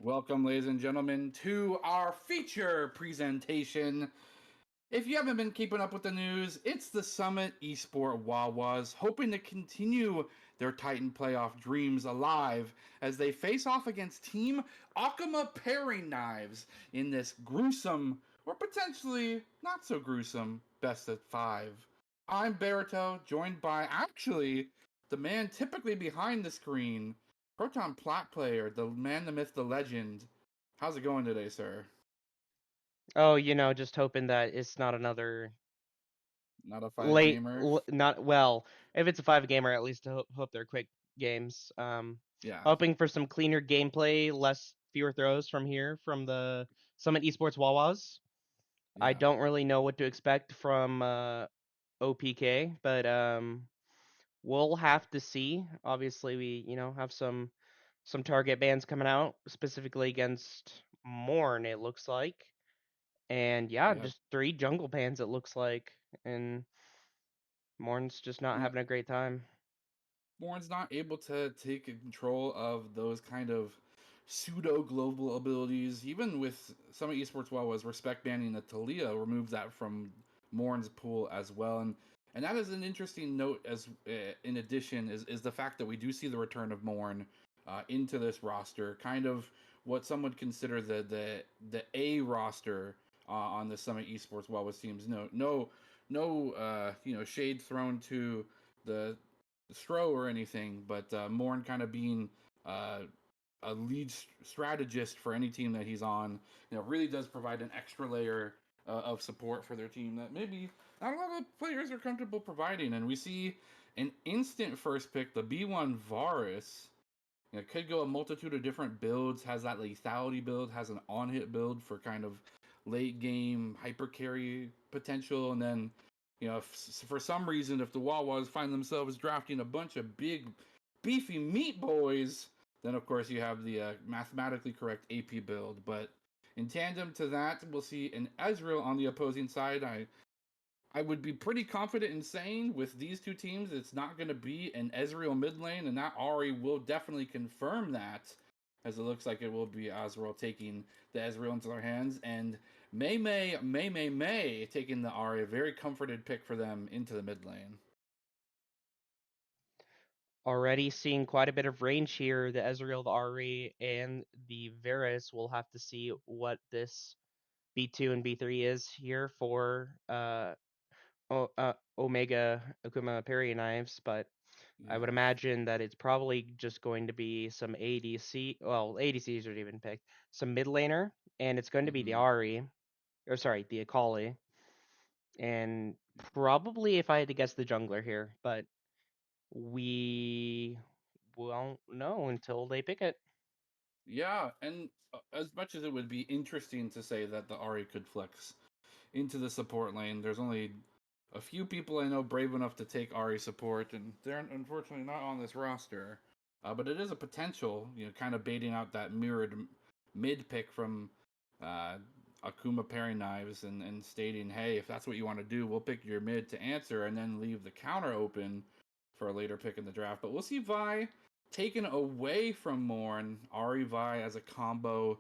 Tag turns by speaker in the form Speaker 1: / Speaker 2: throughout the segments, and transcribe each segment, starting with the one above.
Speaker 1: Welcome, ladies and gentlemen, to our feature presentation. If you haven't been keeping up with the news, it's the Summit Esports Wawas hoping to continue their Titan playoff dreams alive as they face off against Team Akuma Paring Knives in this gruesome, or potentially not so gruesome, best of five. I'm Barito, joined by actually the man typically behind the screen, Proton Plat player, the man, the myth, the legend. How's it going today, sir?
Speaker 2: Oh, just hoping that it's not another
Speaker 1: Not a five
Speaker 2: late,
Speaker 1: gamer.
Speaker 2: not well. If it's a five gamer, at least hope they're quick games.
Speaker 1: Yeah,
Speaker 2: Hoping for some cleaner gameplay, fewer throws from here from the Summit Esports Wawas. I
Speaker 1: yeah.
Speaker 2: don't really know what to expect from OPK, but we'll have to see. Obviously, we have some target bans coming out specifically against Morn. It looks like. And yeah,
Speaker 1: Yep.
Speaker 2: just three jungle pans it looks like. And Morn's just not
Speaker 1: You know,
Speaker 2: having a great time.
Speaker 1: Warren's not able to take control of those kind of pseudo global abilities. Even with some of esports, well, was respect banning the Talia removes that from Morn's pool as well, and that is an interesting note. As in addition, is the fact that we do see the return of Morn into this roster, kind of what some would consider the A roster on the Summit Esports Wellwas teams. No, shade thrown to the Stro or anything, but Morn kind of being uh, a lead strategist for any team that he's on, really does provide an extra layer of support for their team that maybe not a lot of players are comfortable providing. And we see an instant first pick, the B1 Varus. It could go a multitude of different builds, has that lethality build, has an on hit build for kind of late game hyper carry potential. And then, if, for some reason, if the Wawas find themselves drafting a bunch of big, beefy meat boys, then of course you have the mathematically correct AP build. But in tandem to that, we'll see an Ezreal on the opposing side. I would be pretty confident in saying with these two teams, it's not going to be an Ezreal mid lane, and that Ari will definitely confirm that, as it looks like it will be Ezreal taking the Ezreal into their hands, and May taking the Ari, a very comforted pick for them into the mid lane.
Speaker 2: Already seeing quite a bit of range here. The Ezreal, the Ahri, and the Varus. We'll have to see what this B2 and B3 is here for Omega Akuma Parry knives, but I would
Speaker 1: Yeah.
Speaker 2: imagine that it's probably just going to be some ADC. Well, ADCs are even picked. Some mid laner, and it's going to be the
Speaker 1: Mm-hmm.
Speaker 2: Ahri, or sorry, the Akali, and probably if I had to guess the jungler here, but we won't know until they pick it.
Speaker 1: Yeah, and as much as it would be interesting to say that the Ari could flex into the support lane, there's only a few people I know brave enough to take Ari support, and they're unfortunately not on this roster. But it is a potential, kind of baiting out that mirrored mid pick from uh, Akuma pairing knives and stating, hey, if that's what you want to do, we'll pick your mid to answer and then leave the counter open for a later pick in the draft. But we'll see Vi taken away from Morn, Ari Vi as a combo,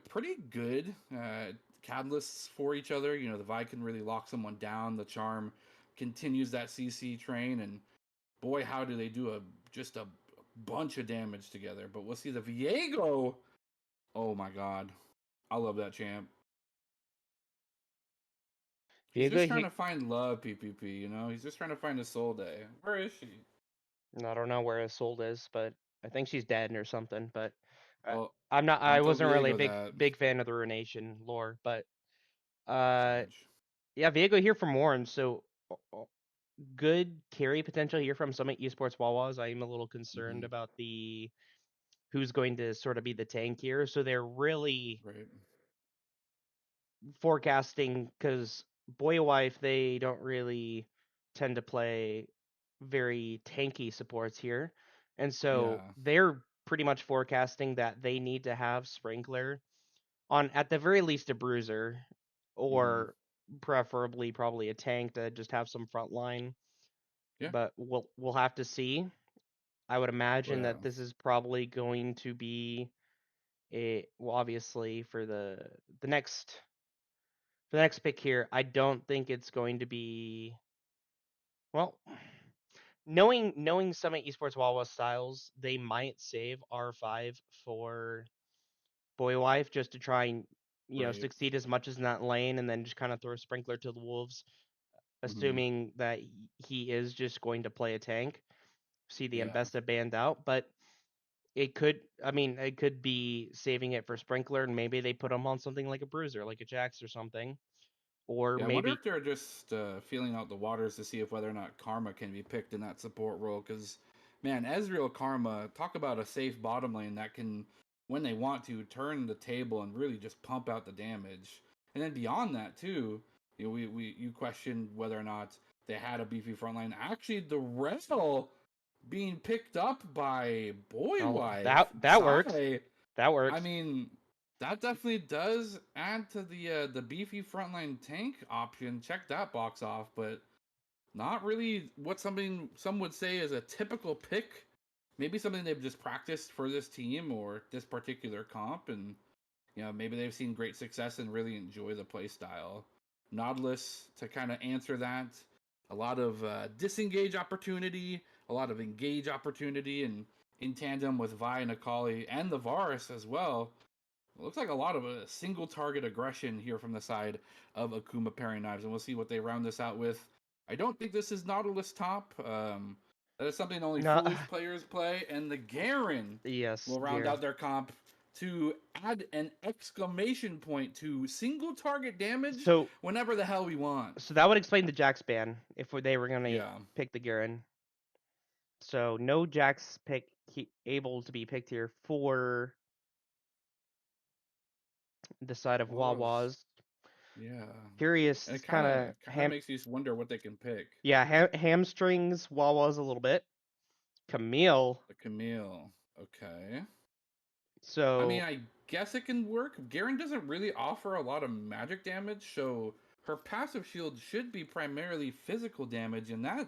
Speaker 1: pretty good catalysts for each other. The Vi can really lock someone down. The Charm continues that CC train, and boy, how do they do just a bunch of damage together. But we'll see the Viego. Oh my god, I love that champ. He's
Speaker 2: Viego
Speaker 1: just trying
Speaker 2: here.
Speaker 1: to find love, PPP. He's just trying to find a soul day. Where is she?
Speaker 2: I don't know where Isolde is, but I think she's dead or something. But I,
Speaker 1: Well,
Speaker 2: I'm not. I
Speaker 1: don't tell
Speaker 2: wasn't really a
Speaker 1: Viego
Speaker 2: big
Speaker 1: that.
Speaker 2: big fan of the Ruination lore, but uh,
Speaker 1: Savage.
Speaker 2: yeah, Viego here from Warren. So good carry potential here from Summit Esports Wawas. I am a little concerned
Speaker 1: Mm-hmm.
Speaker 2: about the who's going to sort of be the tank here. So they're really
Speaker 1: Right.
Speaker 2: forecasting because Boy Wife they don't really tend to play very tanky supports here, and so
Speaker 1: Yeah.
Speaker 2: they're pretty much forecasting that they need to have Sprinkler on at the very least a bruiser,
Speaker 1: Mm-hmm.
Speaker 2: or preferably probably a tank to just have some front line.
Speaker 1: Yeah.
Speaker 2: But we'll have to see. I would
Speaker 1: Oh
Speaker 2: imagine
Speaker 1: yeah.
Speaker 2: that this is probably going to be Well, obviously for the next pick here, I don't think it's going to be well. Knowing some of Esports Wawa styles, they might save R5 for Boy Wife just to try and
Speaker 1: Right.
Speaker 2: succeed as much as in that lane, and then just kind of throw Sprinkler to the wolves,
Speaker 1: Hmm.
Speaker 2: assuming that he is just going to play a tank. See the
Speaker 1: Yeah.
Speaker 2: Embesta banned out, but it could be saving it for Sprinkler, and maybe they put him on something like a Bruiser, like a Jax or something, or
Speaker 1: Yeah, I wonder
Speaker 2: maybe
Speaker 1: if they're just feeling out the waters to see if whether or not Karma can be picked in that support role. Because, man, Ezreal Karma, talk about a safe bottom lane that can, when they want to, turn the table and really just pump out the damage. And then beyond that, too, you questioned whether or not they had a beefy front line. Actually, the Wrestle being picked up by Boy
Speaker 2: oh
Speaker 1: Wife,
Speaker 2: that works.
Speaker 1: Sai.
Speaker 2: That
Speaker 1: I
Speaker 2: works.
Speaker 1: mean, that definitely does add to the beefy frontline tank option. Check that box off, but not really what something some would say is a typical pick. Maybe something they've just practiced for this team or this particular comp, and maybe they've seen great success and really enjoy the play style. Nautilus to kind of answer that. A lot of disengage opportunity, a lot of engage opportunity, and in tandem with Vi and Akali and the Varus as well. It looks like a lot of a single target aggression here from the side of Akuma Parry Knives, and we'll see what they round this out with. I don't think this is Nautilus top. That is something only
Speaker 2: No,
Speaker 1: foolish players play, and the Garen
Speaker 2: yes,
Speaker 1: will round
Speaker 2: Garen.
Speaker 1: out their comp to add an exclamation point to single target damage
Speaker 2: So
Speaker 1: whenever the hell we want.
Speaker 2: that would explain the Jax ban if they were gonna
Speaker 1: Yeah.
Speaker 2: pick the Garen. So no Jax pick able to be picked here for the side of
Speaker 1: What was?
Speaker 2: Wawas.
Speaker 1: Yeah.
Speaker 2: Curious,
Speaker 1: And it
Speaker 2: this
Speaker 1: kind
Speaker 2: kind
Speaker 1: of
Speaker 2: of
Speaker 1: kind of makes you wonder what they can pick.
Speaker 2: yeah, hamstrings Wawas a little bit. Camille.
Speaker 1: The Camille. Okay. I mean,
Speaker 2: So
Speaker 1: I guess it can work. Garen doesn't really offer a lot of magic damage, so her passive shield should be primarily physical damage, and that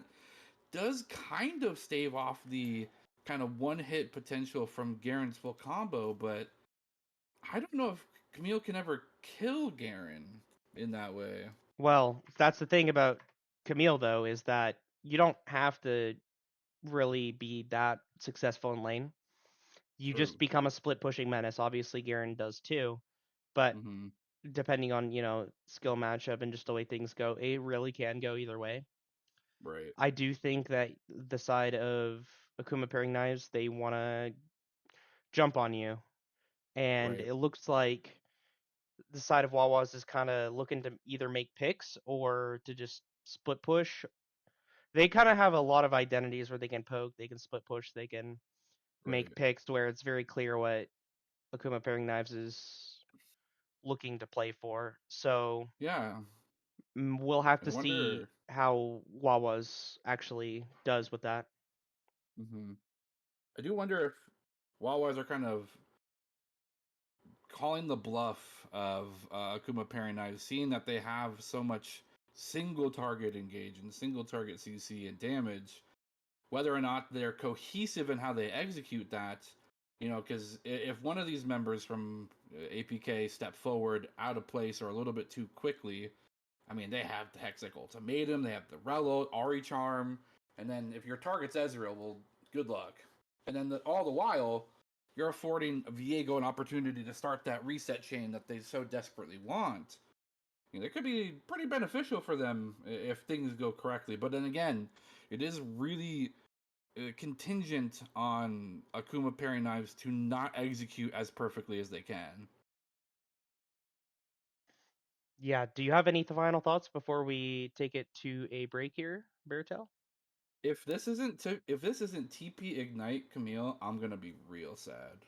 Speaker 1: does kind of stave off the kind of one hit potential from Garen's full combo, but I don't know if Camille can ever kill Garen in that way.
Speaker 2: well, that's the thing about Camille though, is that you don't have to really be that successful in lane. You just
Speaker 1: True.
Speaker 2: become a split pushing menace. Obviously, Garen does too, but
Speaker 1: Mm-hmm.
Speaker 2: depending on skill matchup and just the way things go, it really can go either way.
Speaker 1: Right.
Speaker 2: I do think that the side of Akuma pairing knives, they want to jump on you, and
Speaker 1: Right.
Speaker 2: it looks like the side of Wawas is kind of looking to either make picks or to just split push. They kind of have a lot of identities where they can poke, they can split push, they can make
Speaker 1: Right.
Speaker 2: picks to where it's very clear what Akuma pairing knives is looking to play for. So
Speaker 1: Yeah.
Speaker 2: we'll have
Speaker 1: I
Speaker 2: to see
Speaker 1: wonder.
Speaker 2: how Wawas actually does with that.
Speaker 1: Mm-hmm. I do wonder if Wawas are kind of calling the bluff of Akuma Parry Knives, seeing that they have so much single target engage and single target CC and damage, whether or not they're cohesive in how they execute that, because if one of these members from APK step forward out of place or a little bit too quickly, I mean, they have the Hexic Ultimatum, they have the Relo, Ari Charm, and then if your target's Ezreal, well, good luck. And then all the while, you're affording Viego an opportunity to start that reset chain that they so desperately want. It could be pretty beneficial for them if things go correctly. But then again, it is really contingent on Akuma Parry Knives to not execute as perfectly as they can.
Speaker 2: Yeah, do you have any final thoughts before we take it to a break here, Baratel?
Speaker 1: If this isn't TP Ignite Camille, I'm gonna be real sad.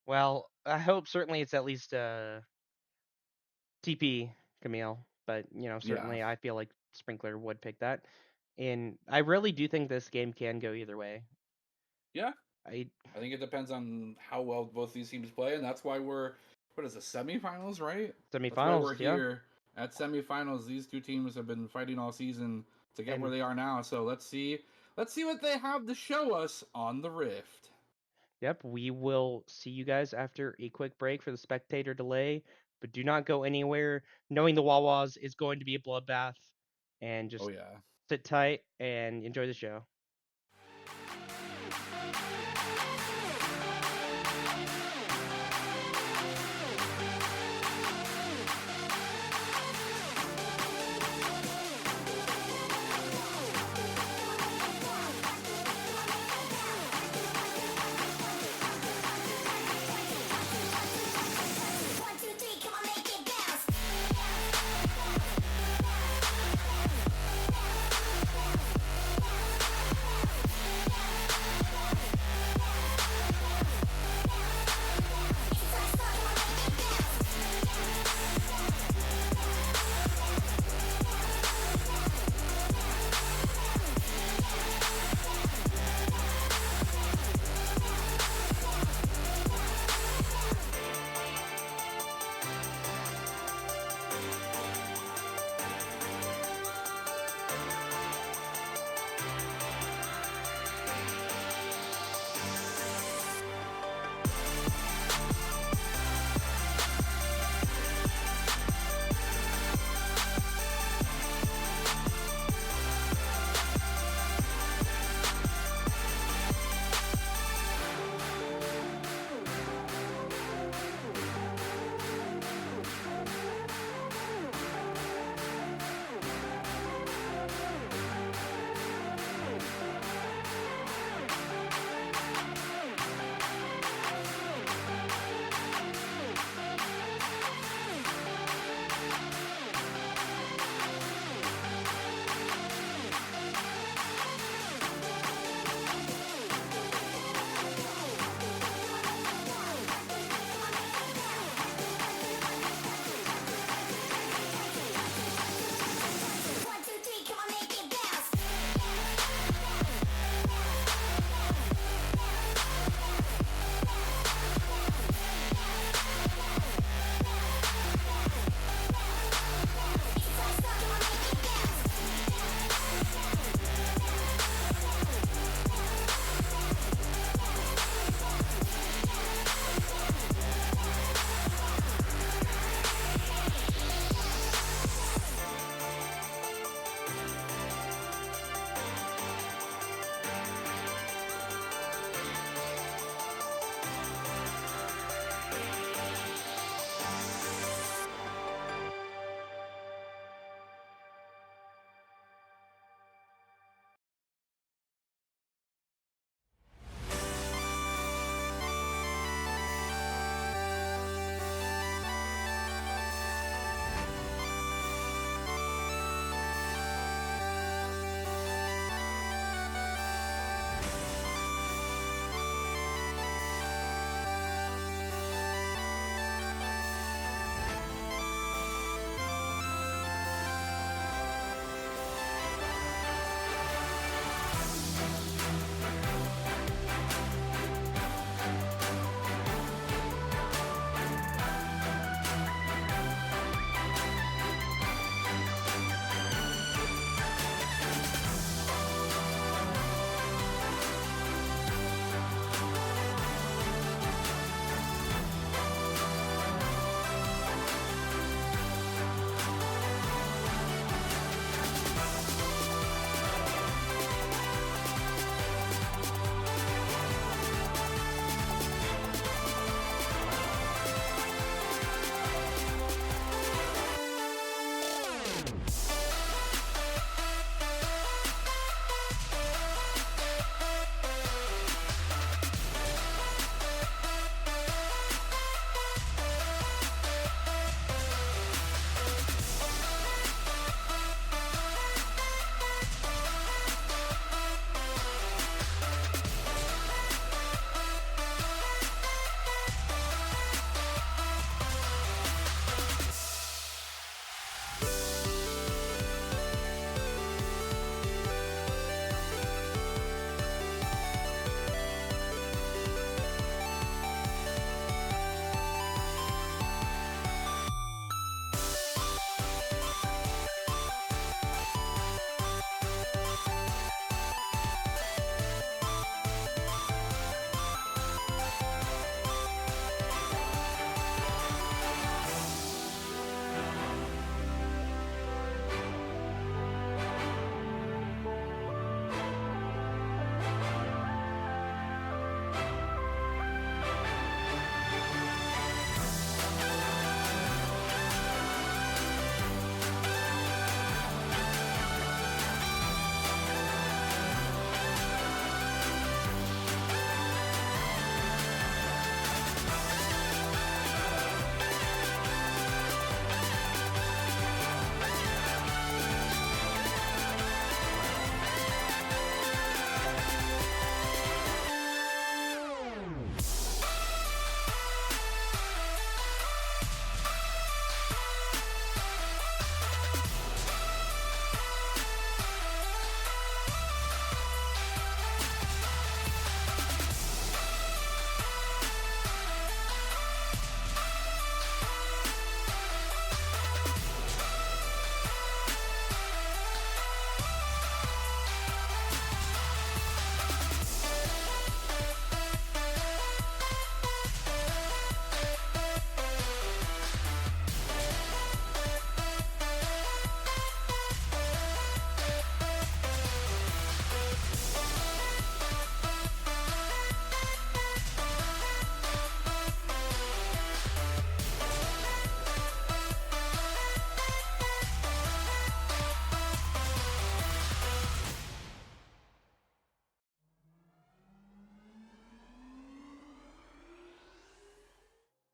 Speaker 2: Well, I hope certainly it's at least TP Camille, but
Speaker 1: Yeah,
Speaker 2: certainly I feel like Sprinkler would pick that. And I really do think this game can go either way.
Speaker 1: yeah.
Speaker 2: I
Speaker 1: I think it depends on how well both these teams play, and that's why we're what is it, semifinals, right? That's why we're
Speaker 2: Semifinals, yeah.
Speaker 1: here at semifinals. These two teams have been fighting all season to get where
Speaker 2: And
Speaker 1: they are now. So let's see what they have to show us on the Rift.
Speaker 2: Yep, we will see you guys after a quick break for the spectator delay, but do not go anywhere, knowing the Wawas is going to be a bloodbath, and just
Speaker 1: Oh yeah.
Speaker 2: sit tight and enjoy the show.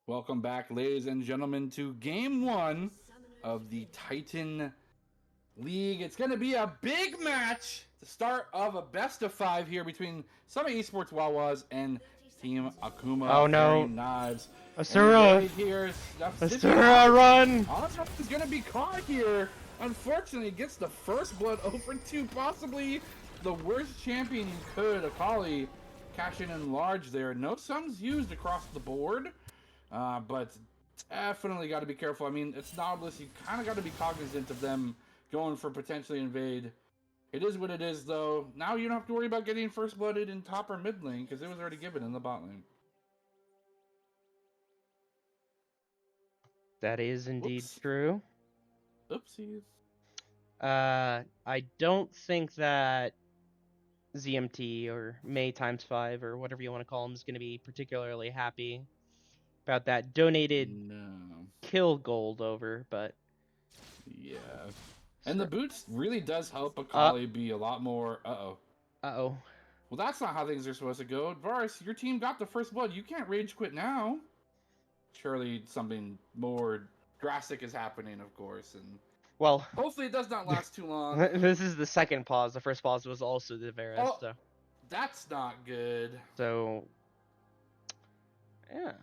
Speaker 1: Welcome back, ladies and gentlemen, to Game 1 of the Titan League. It's going to be a big match, the start of a best-of-5 here between Summit Esports Wawas and Team Akuma
Speaker 2: Oh no.
Speaker 1: carrying knives.
Speaker 2: Asura!
Speaker 1: Here,
Speaker 2: Asura, run!
Speaker 1: Is going to be caught here. Unfortunately, gets the first blood over 2, possibly the worst champion you could. Akali cashing in large there. No suns used across the board. But definitely got to be careful. I mean, it's Nautilus. You kind of got to be cognizant of them going for potentially invade. It is what it is, though. Now you don't have to worry about getting first blooded in top or mid lane because it was already given in the bot lane.
Speaker 2: That is indeed true.
Speaker 1: Oopsies.
Speaker 2: I don't think that ZMT or May ×5 or whatever you want to call him is going to be particularly happy about that donated kill gold over, but
Speaker 1: yeah. And the boots really does help Akali be a lot more. Well, that's not how things are supposed to go. Varus, your team got the first blood. You can't rage quit now. Surely something more drastic is happening, of course, and
Speaker 2: well,
Speaker 1: hopefully it does not last too long.
Speaker 2: This is the second pause. The first pause was also the Varus.
Speaker 1: Oh,
Speaker 2: so
Speaker 1: that's not good.
Speaker 2: So yeah.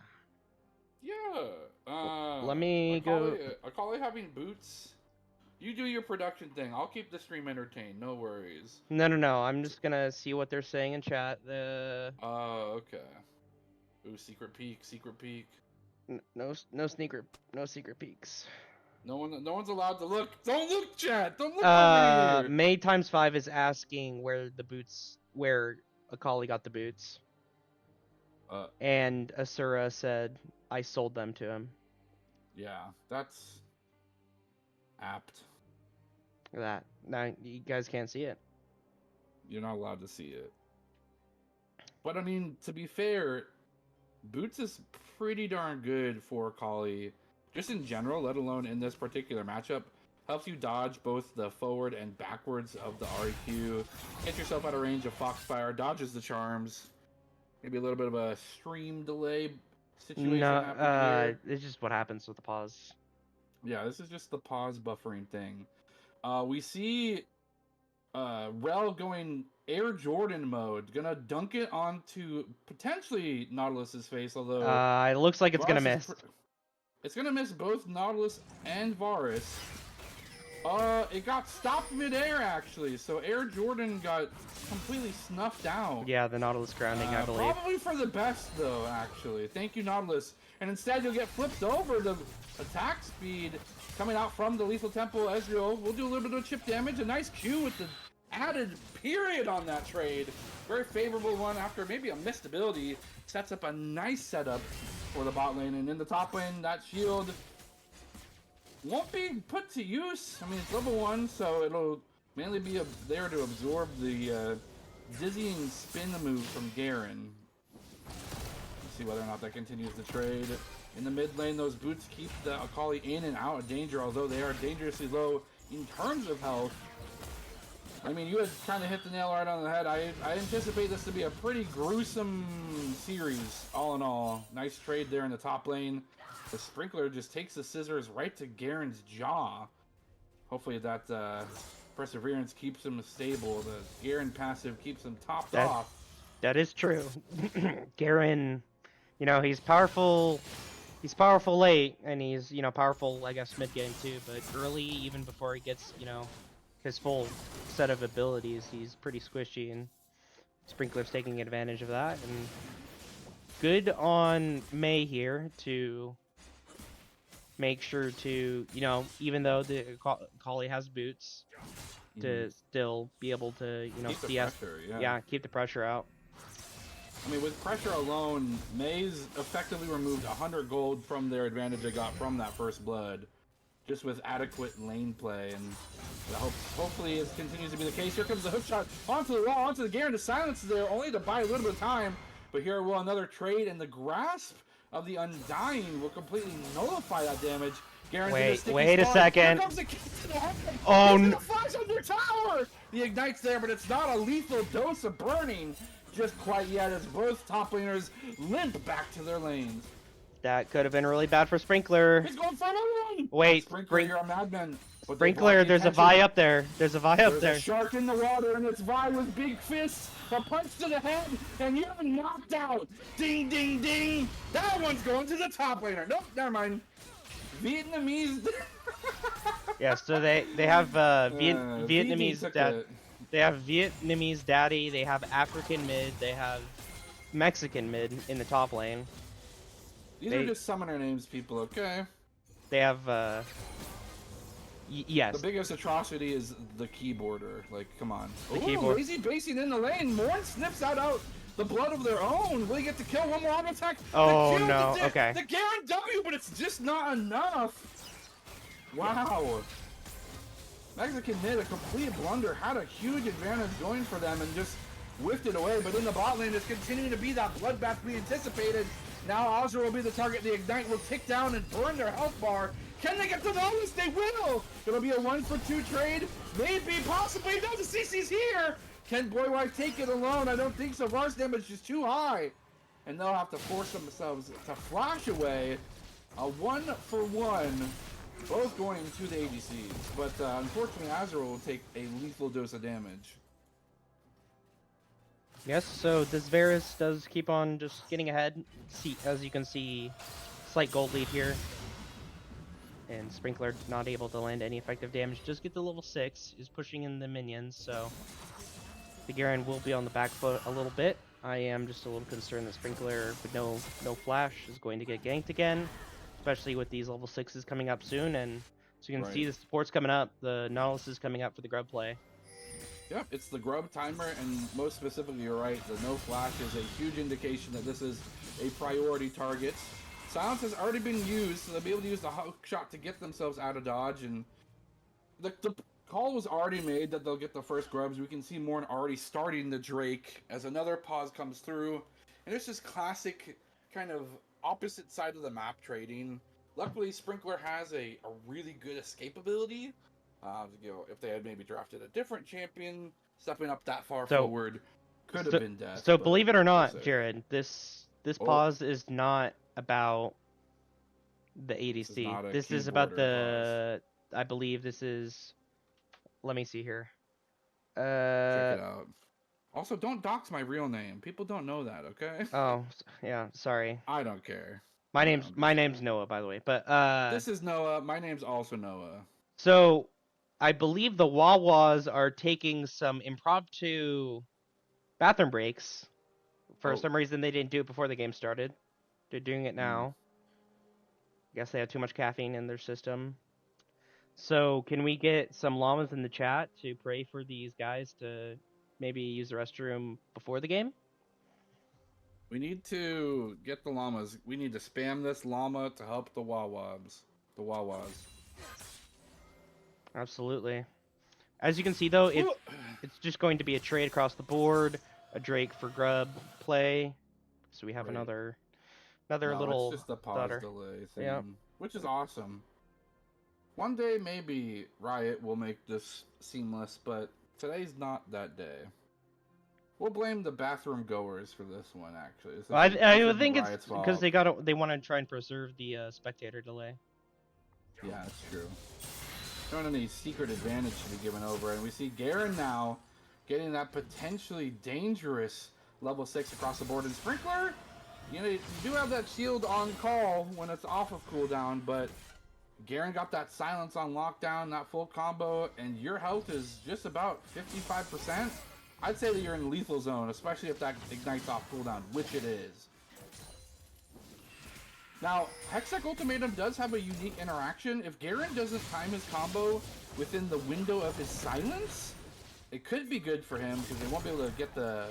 Speaker 2: Let me go.
Speaker 1: Akali having boots. You do your production thing. I'll keep the stream entertained. No worries.
Speaker 2: No. I'm just gonna see what they're saying in chat.
Speaker 1: Okay. Ooh, secret peek.
Speaker 2: No secret peeks.
Speaker 1: No one's allowed to look. Don't look, chat. Don't look over here.
Speaker 2: May ×5 is asking where Akali got the boots. And Asura said, I sold them to him.
Speaker 1: Yeah, that's apt.
Speaker 2: Look at that. Now, you guys can't see it.
Speaker 1: You're not allowed to see it. But, I mean, to be fair, boots is pretty darn good for Akali. Just in general, let alone in this particular matchup. Helps you dodge both the forward and backwards of the REQ. Get yourself out of range of Foxfire. Dodges the charms. Maybe a little bit of a stream delay situation happening here.
Speaker 2: It's just what happens with the pause.
Speaker 1: Yeah, this is just the pause buffering thing. We see Rel going Air Jordan mode. Gonna dunk it onto potentially Nautilus's face, although...
Speaker 2: it looks like it's gonna miss.
Speaker 1: It's gonna miss both Nautilus and Varus. It got stopped midair, actually, so Air Jordan got completely snuffed out.
Speaker 2: Yeah, the Nautilus grounding, I believe.
Speaker 1: Probably for the best, though, actually. Thank you, Nautilus. And instead, you'll get flipped over. The attack speed coming out from the Lethal Temple. Ezreal will do a little bit of chip damage. A nice Q with the added period on that trade. Very favorable one after maybe a missed ability. Sets up a nice setup for the bot lane. And in the top lane, that shield won't be put to use. I mean, it's level 1, so it'll mainly be there to absorb the dizzying spin move from Garen. Let's see whether or not that continues the trade. In the mid lane, those boots keep the Akali in and out of danger, although they are dangerously low in terms of health. I mean, you had kind of hit the nail right on the head. I anticipate this to be a pretty gruesome series, all in all. Nice trade there in the top lane. The Sprinkler just takes the scissors right to Garen's jaw. Hopefully that Perseverance keeps him stable. The Garen passive keeps him topped off.
Speaker 2: That is true. Garen, he's powerful. He's powerful late, and he's, powerful, I guess, mid-game too. But early, even before he gets, his full set of abilities, he's pretty squishy, and Sprinkler's taking advantage of that. And good on May here to make sure to, even though the Akali has boots, to still be able to, keep the pressure out.
Speaker 1: I mean, with pressure alone, May's effectively removed 100 gold from their advantage they got from that first blood, just with adequate lane play, and hopefully it continues to be the case. Here comes the hook shot onto the wall, onto the Garen. The silence is there, only to buy a little bit of time, but here will another trade, and the grasp of the Undying will completely nullify that damage.
Speaker 2: Wait a second.
Speaker 1: Oh no! Flash under tower. The ignite's there, but it's not a lethal dose of burning just quite yet, as both top laners limp back to their lanes.
Speaker 2: That could have been really bad for Sprinkler.
Speaker 1: He's going for another one.
Speaker 2: Wait,
Speaker 1: Sprinkler, you're a madman. But
Speaker 2: Sprinkler, there's a Vi up there. There's a Vi up there.
Speaker 1: There's a shark in the water, and it's Vi with big fists. A punch to the head, and you're knocked out. Ding, ding, ding. That one's going to the top laner. Nope, never mind. Vietnamese.
Speaker 2: Yeah, so they have Vietnamese they have Vietnamese daddy, they have African mid, they have Mexican mid in the top lane.
Speaker 1: These are just summoner names, people, okay?
Speaker 2: They have yes.
Speaker 1: The biggest atrocity is the keyboarder. Like, come on.
Speaker 2: The keyboard.
Speaker 1: Lazy basing in the lane. Morn snips out the blood of their own. Will he get to kill one more auto attack?
Speaker 2: Oh no, okay.
Speaker 1: The Garen W, but it's just not enough. Wow. Mexican mid, a complete blunder, had a huge advantage going for them and just whiffed it away. But in the bot lane, it's continuing to be that bloodbath we anticipated. Now Azure will be the target. The Ignite will tick down and burn their health bar. Can they get the bonus? They will! It'll be a 1-for-2 trade. Maybe, possibly. No, the CC's here! Can Boywife take it alone? I don't think so. Var's damage is too high. And they'll have to force themselves to flash away. A 1-for-1. Both going to the ADCs. But unfortunately, Azure will take a lethal dose of damage.
Speaker 2: Yes, so this Varus does keep on just getting ahead. See, as you can see, slight gold lead here. And Sprinkler not able to land any effective damage. Just get the level 6, is pushing in the minions, so the Garen will be on the back foot a little bit. I am just a little concerned that Sprinkler with no flash is going to get ganked again, especially with these level 6s coming up soon. And so you can see the support's coming up, the Nautilus is coming up for the grub play.
Speaker 1: Yep, it's the grub timer, and most specifically, you're right, the no flash is a huge indication that this is a priority target. Silence has already been used, so they'll be able to use the hook shot to get themselves out of dodge, and the call was already made that they'll get the first grubs. We can see Morn already starting the Drake as another pause comes through, and it's just classic kind of opposite side of the map trading. Luckily, Sprinkler has a really good escape ability. You know, if they had maybe drafted a different champion, stepping up that far forward could have been death.
Speaker 2: So believe it or not, Jared, this pause is not about the ADC. This is about the pause. I believe this is. Let me see here.
Speaker 1: Check it out. Also, don't dox my real name. People don't know that, okay?
Speaker 2: Oh, yeah. Sorry.
Speaker 1: I don't care.
Speaker 2: My name's Noah, by the way. But
Speaker 1: this is Noah. My name's also Noah.
Speaker 2: So, I believe the Wawas are taking some impromptu bathroom breaks. For some reason, they didn't do it before the game started. They're doing it now. I guess they have too much caffeine in their system. So, can we get some llamas in the chat to pray for these guys to maybe use the restroom before the game?
Speaker 1: We need to get the llamas. We need to spam this llama to help the Wawas. The Wawas.
Speaker 2: Absolutely. As you can see, though, it's just going to be a trade across the board, a Drake for grub play. So we have another little.
Speaker 1: It's just a pause delay thing, which is awesome. One day maybe Riot will make this seamless, but today's not that day. We'll blame the bathroom goers for this one. Actually,
Speaker 2: I would think it's because they want to try and preserve the spectator delay.
Speaker 1: Yeah, that's true. Don't any secret advantage to be given over, and we see Garen now getting that potentially dangerous level 6 across the board. And Sprinkler, you know, you do have that shield on call when it's off of cooldown, but Garen got that silence on lockdown, that full combo, and your health is just about 55%. I'd say that you're in lethal zone, especially if that ignites off cooldown, which it is. Now, Hextech Ultimatum does have a unique interaction. If Garen doesn't time his combo within the window of his silence, it could be good for him because they won't be able to get the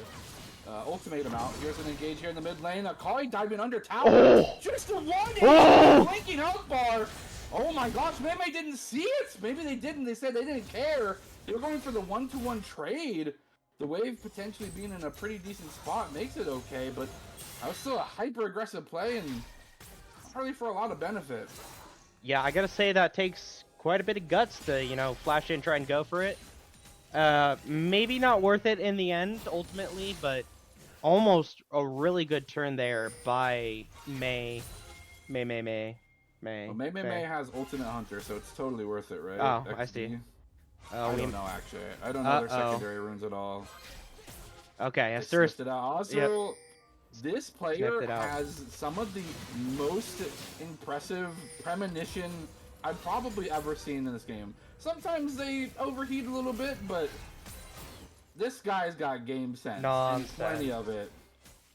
Speaker 1: ultimatum out. Here's an engage here in the mid lane. Akali diving under tower. Just a one blinking out bar. Oh my gosh, maybe I didn't see it. Maybe they didn't. They said they didn't care. They were going for the 1-to-1 trade. The wave potentially being in a pretty decent spot makes it okay, but that was still a hyper-aggressive play and not really for a lot of benefit.
Speaker 2: Yeah, I gotta say that takes quite a bit of guts to, you know, flash in, try and go for it. Maybe not worth it in the end, ultimately, but almost a really good turn there by May May.
Speaker 1: Well, May has Ultimate Hunter, so it's totally worth it, right?
Speaker 2: Oh,
Speaker 1: XD?
Speaker 2: I see.
Speaker 1: I don't know, actually. I don't know their
Speaker 2: Uh-oh.
Speaker 1: secondary runes at all.
Speaker 2: Okay,
Speaker 1: They sniffed it out. Also,
Speaker 2: Yep.
Speaker 1: this player has some of the most impressive premonition I've probably ever seen in this game. Sometimes they overheat a little bit, but this guy's got game sense.
Speaker 2: Nonsense.
Speaker 1: And plenty of it.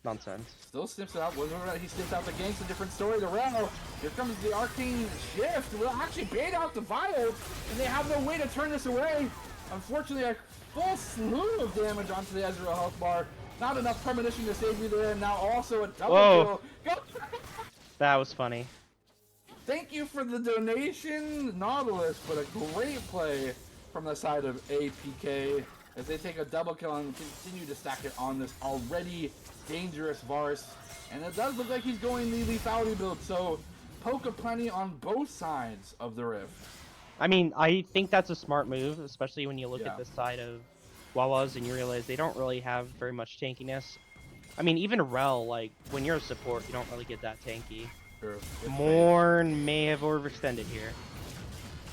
Speaker 2: Nonsense.
Speaker 1: Still sniffs it out. He sniffs out the ganks. A different story. The Reno. Here comes the arcane shift. Will actually bait out the Vio, and they have no way to turn this away. Unfortunately, a full slew of damage onto the Ezreal health bar. Not enough premonition to save you there, and now also a double kill.
Speaker 2: That was funny.
Speaker 1: Thank you for the donation, Nautilus, but a great play from the side of APK as they take a double kill and continue to stack it on this already dangerous Varus. And it does look like he's going the lethality build, so poke aplenty on both sides of the Rift.
Speaker 2: I mean, I think that's a smart move, especially when you look at the side of Wawas and you realize they don't really have very much tankiness. I mean, even Rel, like, when you're a support, you don't really get that tanky.
Speaker 1: Sure.
Speaker 2: Morn may have overextended here.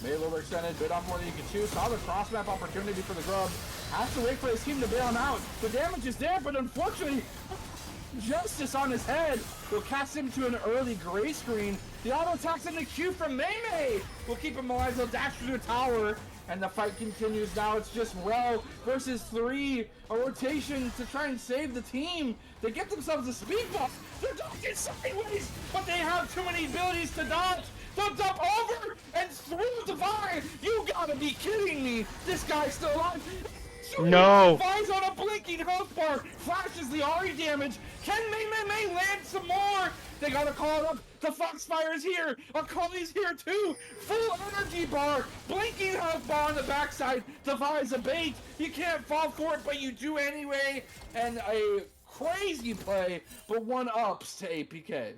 Speaker 1: May have overextended, bit off more than you can chew. Saw the cross-map opportunity for the Grub. Has to wait for his team to bail him out. The damage is there, but unfortunately, Justice on his head will cast him to an early gray screen. The auto attacks in the queue from May will keep him alive. He'll dash through the tower, and the fight continues. Now it's just Rel versus 3. A rotation to try and save the team. They get themselves a speed buff. They're dodging sideways, but they have too many abilities to dodge. They'll dump over and through Divine. You gotta be kidding me. This guy's still alive.
Speaker 2: No!
Speaker 1: Flies on a blinking health bar, flashes the Ahri damage. Can May land some more? They gotta call it up. The Foxfire is here. Akali's here too. Full energy bar, blinking health bar on the backside. Devi's a bait. You can't fall for it, but you do anyway. And a crazy play, but one ups to APK.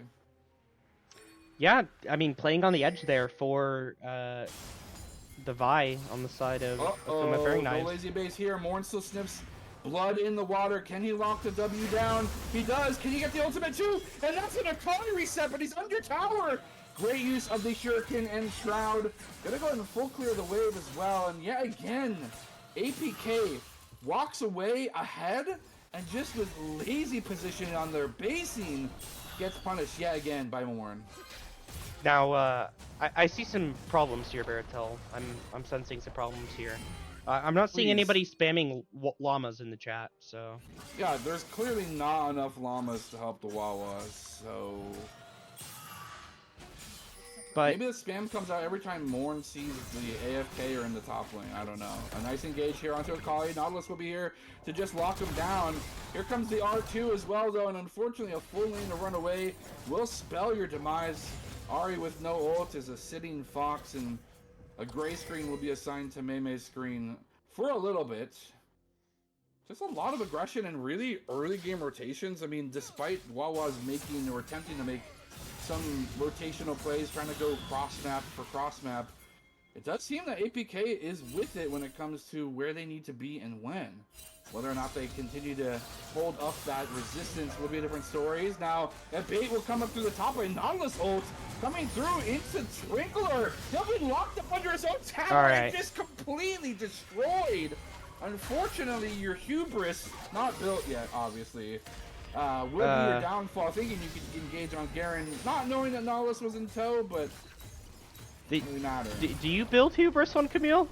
Speaker 2: Yeah, I mean, playing on the edge there for the Vi on the side of Very nice.
Speaker 1: No lazy base here. Morn still sniffs blood in the water. Can he lock the W down? He does. Can he get the ultimate too? And that's an Akali reset, but he's under tower. Great use of the Shuriken and Shroud. Gonna go ahead and full clear the wave as well. And yet again, APK walks away ahead and just with lazy position on their basing gets punished yet again by Morn.
Speaker 2: Now, I see some problems here, Baratel. I'm sensing some problems here. I'm not seeing anybody spamming llamas in the chat, so...
Speaker 1: Yeah, there's clearly not enough llamas to help the Wawas, so... But maybe the spam comes out every time Morn sees the AFK or in the top lane. I don't know. A nice engage here onto Akali. Nautilus will be here to just lock him down. Here comes the R2 as well, though, and unfortunately a full lane to run away will spell your demise. Ahri with no ult is a sitting fox, and a gray screen will be assigned to May's screen for a little bit. Just a lot of aggression and really early game rotations. I mean, despite Wawa's making or attempting to make some rotational plays, trying to go cross-map for cross-map, it does seem that APK is with it when it comes to where they need to be and when. Whether or not they continue to hold up that resistance will be different stories. Now, a bait will come up through the top lane. Nautilus ult coming through into Trinkler. He'll be locked up under his own tower and just completely destroyed. Unfortunately, your hubris, not built yet, obviously, will be your downfall. Thinking you could engage on Garen, not knowing that Nautilus was in tow, but it doesn't really matter.
Speaker 2: Do you build hubris on Camille?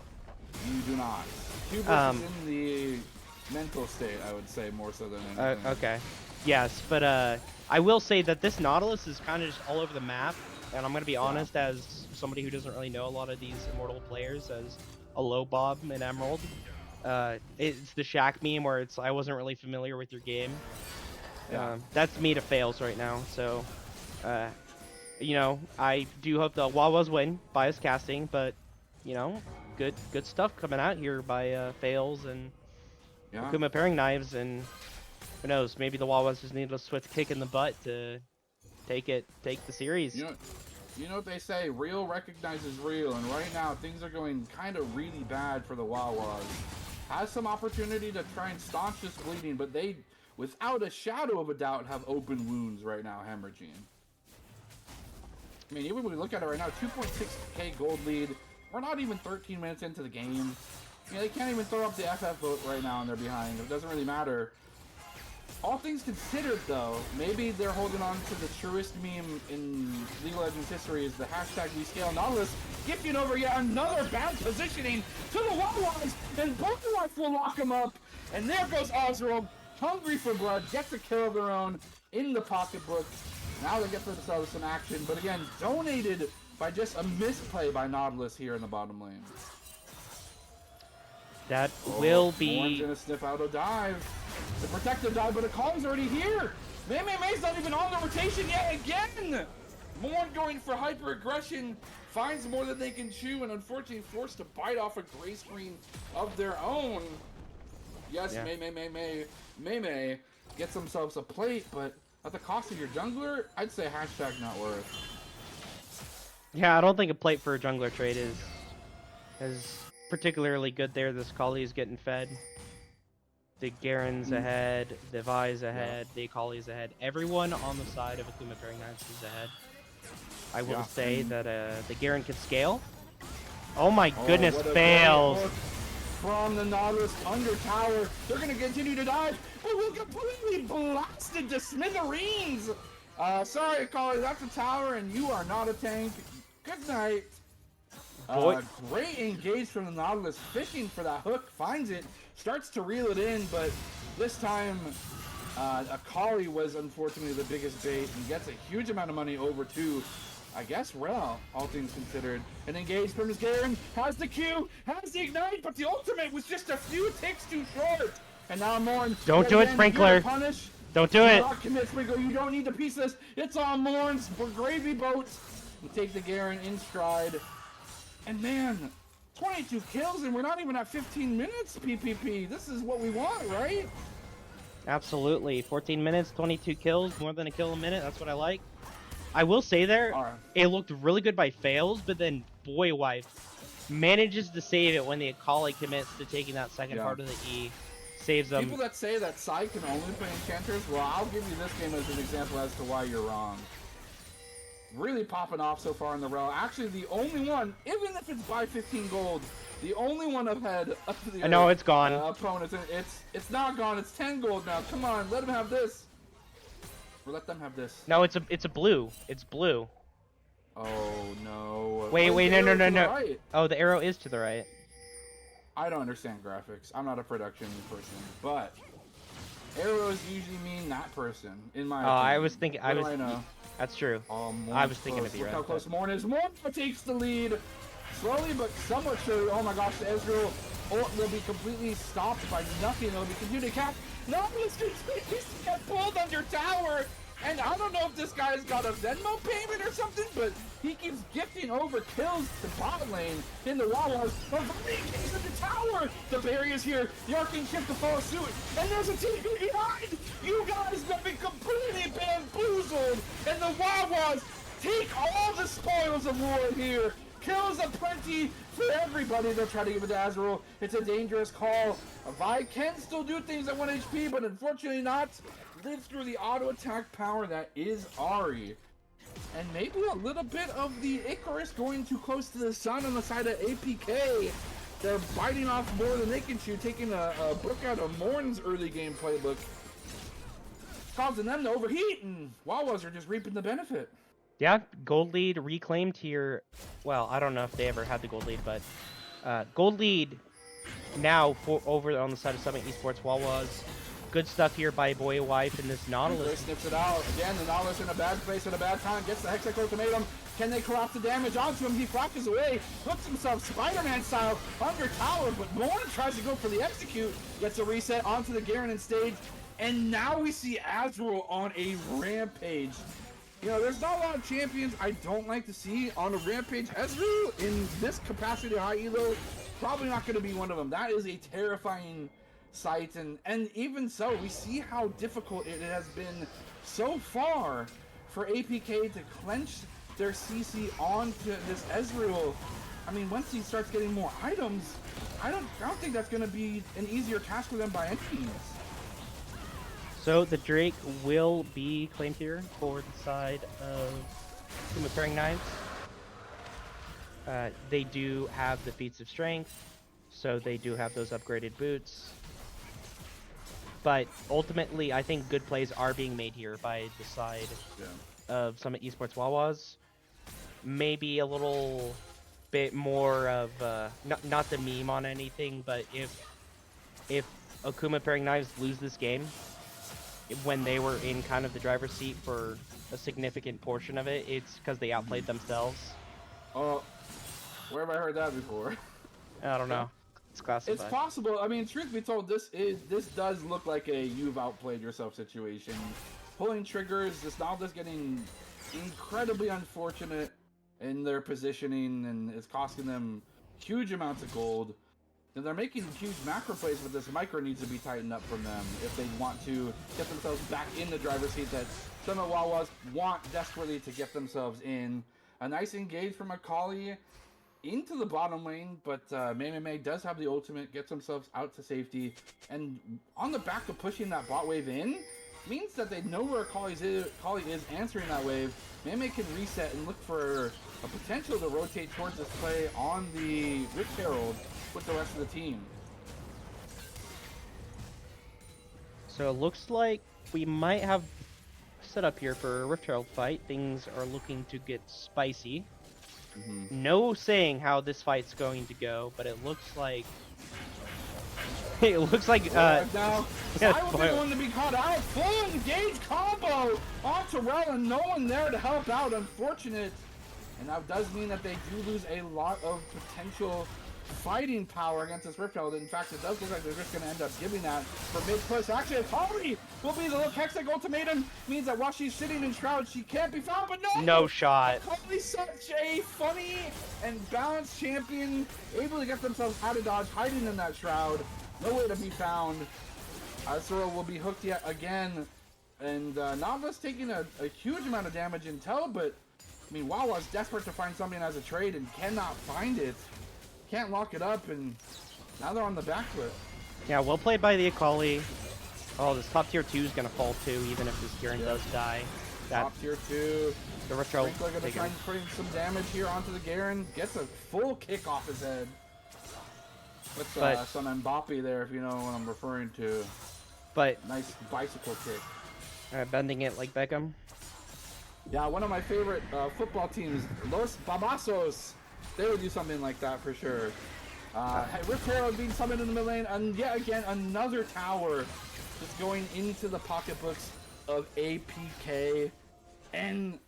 Speaker 1: You do not. Hubris is in the mental state, I would say, more so than anything.
Speaker 2: Okay. Yes, but I will say that this Nautilus is kind of just all over the map, and I'm going to be honest, as somebody who doesn't really know a lot of these Immortal players, as a low Bob in Emerald. It's the Shaq meme where it's, I wasn't really familiar with your game. That's me to fails right now, so, you know, I do hope the Wawas win, bias casting, but, you know, good stuff coming out here by fails and Akuma pairing knives, and who knows, maybe the Wawas just need a swift kick in the butt to take the series.
Speaker 1: You know what they say, real recognizes real, and right now things are going kind of really bad for the Wawas. Has some opportunity to try and staunch this bleeding, but they, without a shadow of a doubt, have open wounds right now hemorrhaging. I mean, even when we look at it right now, 2.6k gold lead. We're not even 13 minutes into the game. They can't even throw up the FF vote right now and they're behind. It doesn't really matter. All things considered, though, maybe they're holding on to the truest meme in League of Legends history is the hashtag #WeScaleNautilus, gifting over yet another bad positioning to the Wawas, and Wawas will lock him up. And there goes Ozreal, hungry for blood, gets a kill of their own in the pocketbook. Now they get themselves some action, but again, donated by just a misplay by Nautilus here in the bottom lane.
Speaker 2: That will be...
Speaker 1: Morn's gonna sniff out a dive. The protective dive, but a call's already here. May's not even on the rotation yet again. Morn going for hyper aggression, finds more than they can chew, and unfortunately forced to bite off a gray screen of their own. Yes, yeah. May gets themselves a plate, but at the cost of your jungler, I'd say hashtag not worth.
Speaker 2: Yeah, I don't think a plate for a jungler trade is particularly good there. This Kali's getting fed. The Garen's ahead, the Vi's ahead, the Akali's ahead. Everyone on the side of Akuma Fairy Knights is ahead. I will say that the Garen can scale. Oh my goodness, fails!
Speaker 1: From the Nautilus under tower. They're going to continue to dive, but we'll completely blasted to smithereens! Sorry, Akali, that's a tower and you are not a tank. Good night. Great engage from the Nautilus, fishing for that hook, finds it, starts to reel it in, but this time Akali was unfortunately the biggest bait and gets a huge amount of money over to, I guess, Rel, all things considered. An engage from his Garen, has the Q, has the ignite, but the ultimate was just a few ticks too short. And now Morn.
Speaker 2: Don't do it, Sprinkler. Don't do it.
Speaker 1: Commit, Sprinkler. You don't need to piece this. It's on Morn's gravy boats. You take the Garen in stride. And man, 22 kills and we're not even at 15 minutes, PPP. This is what we want, right?
Speaker 2: Absolutely. 14 minutes, 22 kills, more than a kill a minute. That's what I like. I will say there, it looked really good by fails, but then Boy Wife manages to save it when the Akali commits to taking that second part of the E. Saves them.
Speaker 1: People that say that Sai can only play enchanters, well, I'll give you this game as an example as to why you're wrong. Really popping off so far in the row. Actually, the only one, even if it's by 15 gold, the only one ahead of the
Speaker 2: I know it's gone.
Speaker 1: Opponents. It's not gone. It's 10 gold now. Come on, let him have this. Or let them have this.
Speaker 2: No, it's a blue. It's blue.
Speaker 1: Oh no.
Speaker 2: Wait, no. Right. Oh, the arrow is to the right.
Speaker 1: I don't understand graphics. I'm not a production person, but arrows usually mean that person in my opinion.
Speaker 2: I was thinking. I know. That's true. I was thinking to be right.
Speaker 1: Look how close Morn is. Morn takes the lead. Slowly but somewhat surely. Oh my gosh, the Ezreal ult will be completely stopped by nothing. It'll be continued to cap. Nautilus continues to get pulled under tower. And I don't know if this guy's got a Venmo payment or something, but he keeps gifting over kills to bot lane in the Wawas. But he's in the tower. The barrier's here. The Arcane Shift to follow suit. And there's a TP behind. You guys have been completely bamboozled. And the Wawas take all the spoils of war here. Kills aplenty for everybody. They'll try to give it to Azrael. It's a dangerous call. Vi can still do things at 1 HP, but unfortunately not. Lives through the auto attack power that is Ahri. And maybe a little bit of the Icarus going too close to the sun on the side of APK. They're biting off more than they can chew, taking a book out of Morn's early game playbook. Causing them to overheat, and Wawas are just reaping the benefit.
Speaker 2: Yeah, gold lead reclaimed here. Well, I don't know if they ever had the gold lead, but gold lead now over on the side of Summit Esports. Wawas. Good stuff here by Boy Wife and this Nautilus.
Speaker 1: Snips it out. Again, the Nautilus in a bad place at a bad time. Gets the Hextech Ultimatum. Can they collapse the damage onto him? He flashes away. Puts himself Spider-Man style under tower, but Morn tries to go for the execute. Gets a reset onto the Garen and stage. And now we see Azrael on a rampage. You know, there's not a lot of champions I don't like to see on a rampage. Ezreal in this capacity high elo, probably not going to be one of them. That is a terrifying sight, and even so, we see how difficult it has been so far for APK to clench their CC onto this Ezreal. I mean, once he starts getting more items, I don't think that's going to be an easier task for them by any means.
Speaker 2: So the Drake will be claimed here for the side of Akuma Pairing Knives. They do have the feats of strength, so they do have those upgraded boots. But ultimately, I think good plays are being made here by the side of some Esports Wawas. Maybe a little bit more of not the meme on anything, but if Akuma Pairing Knives lose this game, when they were in kind of the driver's seat for a significant portion of it, it's because they outplayed themselves.
Speaker 1: Oh, where have I heard that before?
Speaker 2: I don't know. It's classified.
Speaker 1: It's possible. I mean, truth be told, this does look like a you've outplayed yourself situation. Pulling triggers, this Nautilus getting incredibly unfortunate in their positioning, and it's costing them huge amounts of gold. And they're making huge macro plays, but this micro needs to be tightened up from them if they want to get themselves back in the driver's seat that some of the Wawas want desperately to get themselves in. A nice engage from Akali into the bottom lane, but May does have the ultimate, gets themselves out to safety, and on the back of pushing that bot wave in, means that they know where Akali is answering that wave. May can reset and look for a potential to rotate towards this play on the Rift Herald with the rest of the team.
Speaker 2: So it looks like we might have set up here for a Rift Herald fight. Things are looking to get spicy. No saying how this fight's going to go, but it looks like it looks like
Speaker 1: now I will be one to be caught out. Full engage combo on Terrell and no one there to help out. Unfortunate, and that does mean that they do lose a lot of potential fighting power against this Rift Herald. In fact, it does look like they're just going to end up giving that for mid-push. Actually, Akali will be the Hextech ultimatum. Means that while she's sitting in Shroud, she can't be found, but
Speaker 2: no shot.
Speaker 1: Akali's such a funny and balanced champion, able to get themselves out of dodge, hiding in that Shroud. Nowhere to be found. Azura will be hooked yet again. And Nava's taking a huge amount of damage intel, but I mean, Wawa's desperate to find something as a trade and cannot find it. Can't lock it up, and now they're on the back foot.
Speaker 2: Yeah, well played by the Akali. Oh, this top tier 2 is going to fall too, even if this Garen does die.
Speaker 1: Top tier 2.
Speaker 2: The Retro
Speaker 1: Sprinkler going to try and put some damage here onto the Garen. Gets a full kick off his head. With some Mbappe there, if you know what I'm referring to.
Speaker 2: But
Speaker 1: nice bicycle kick.
Speaker 2: Bending it like Beckham.
Speaker 1: Yeah, one of my favorite football teams, Los Babasos. They would do something like that for sure. Rift Herald being summoned in the mid lane, and yet again another tower just going into the pocketbooks of APK. And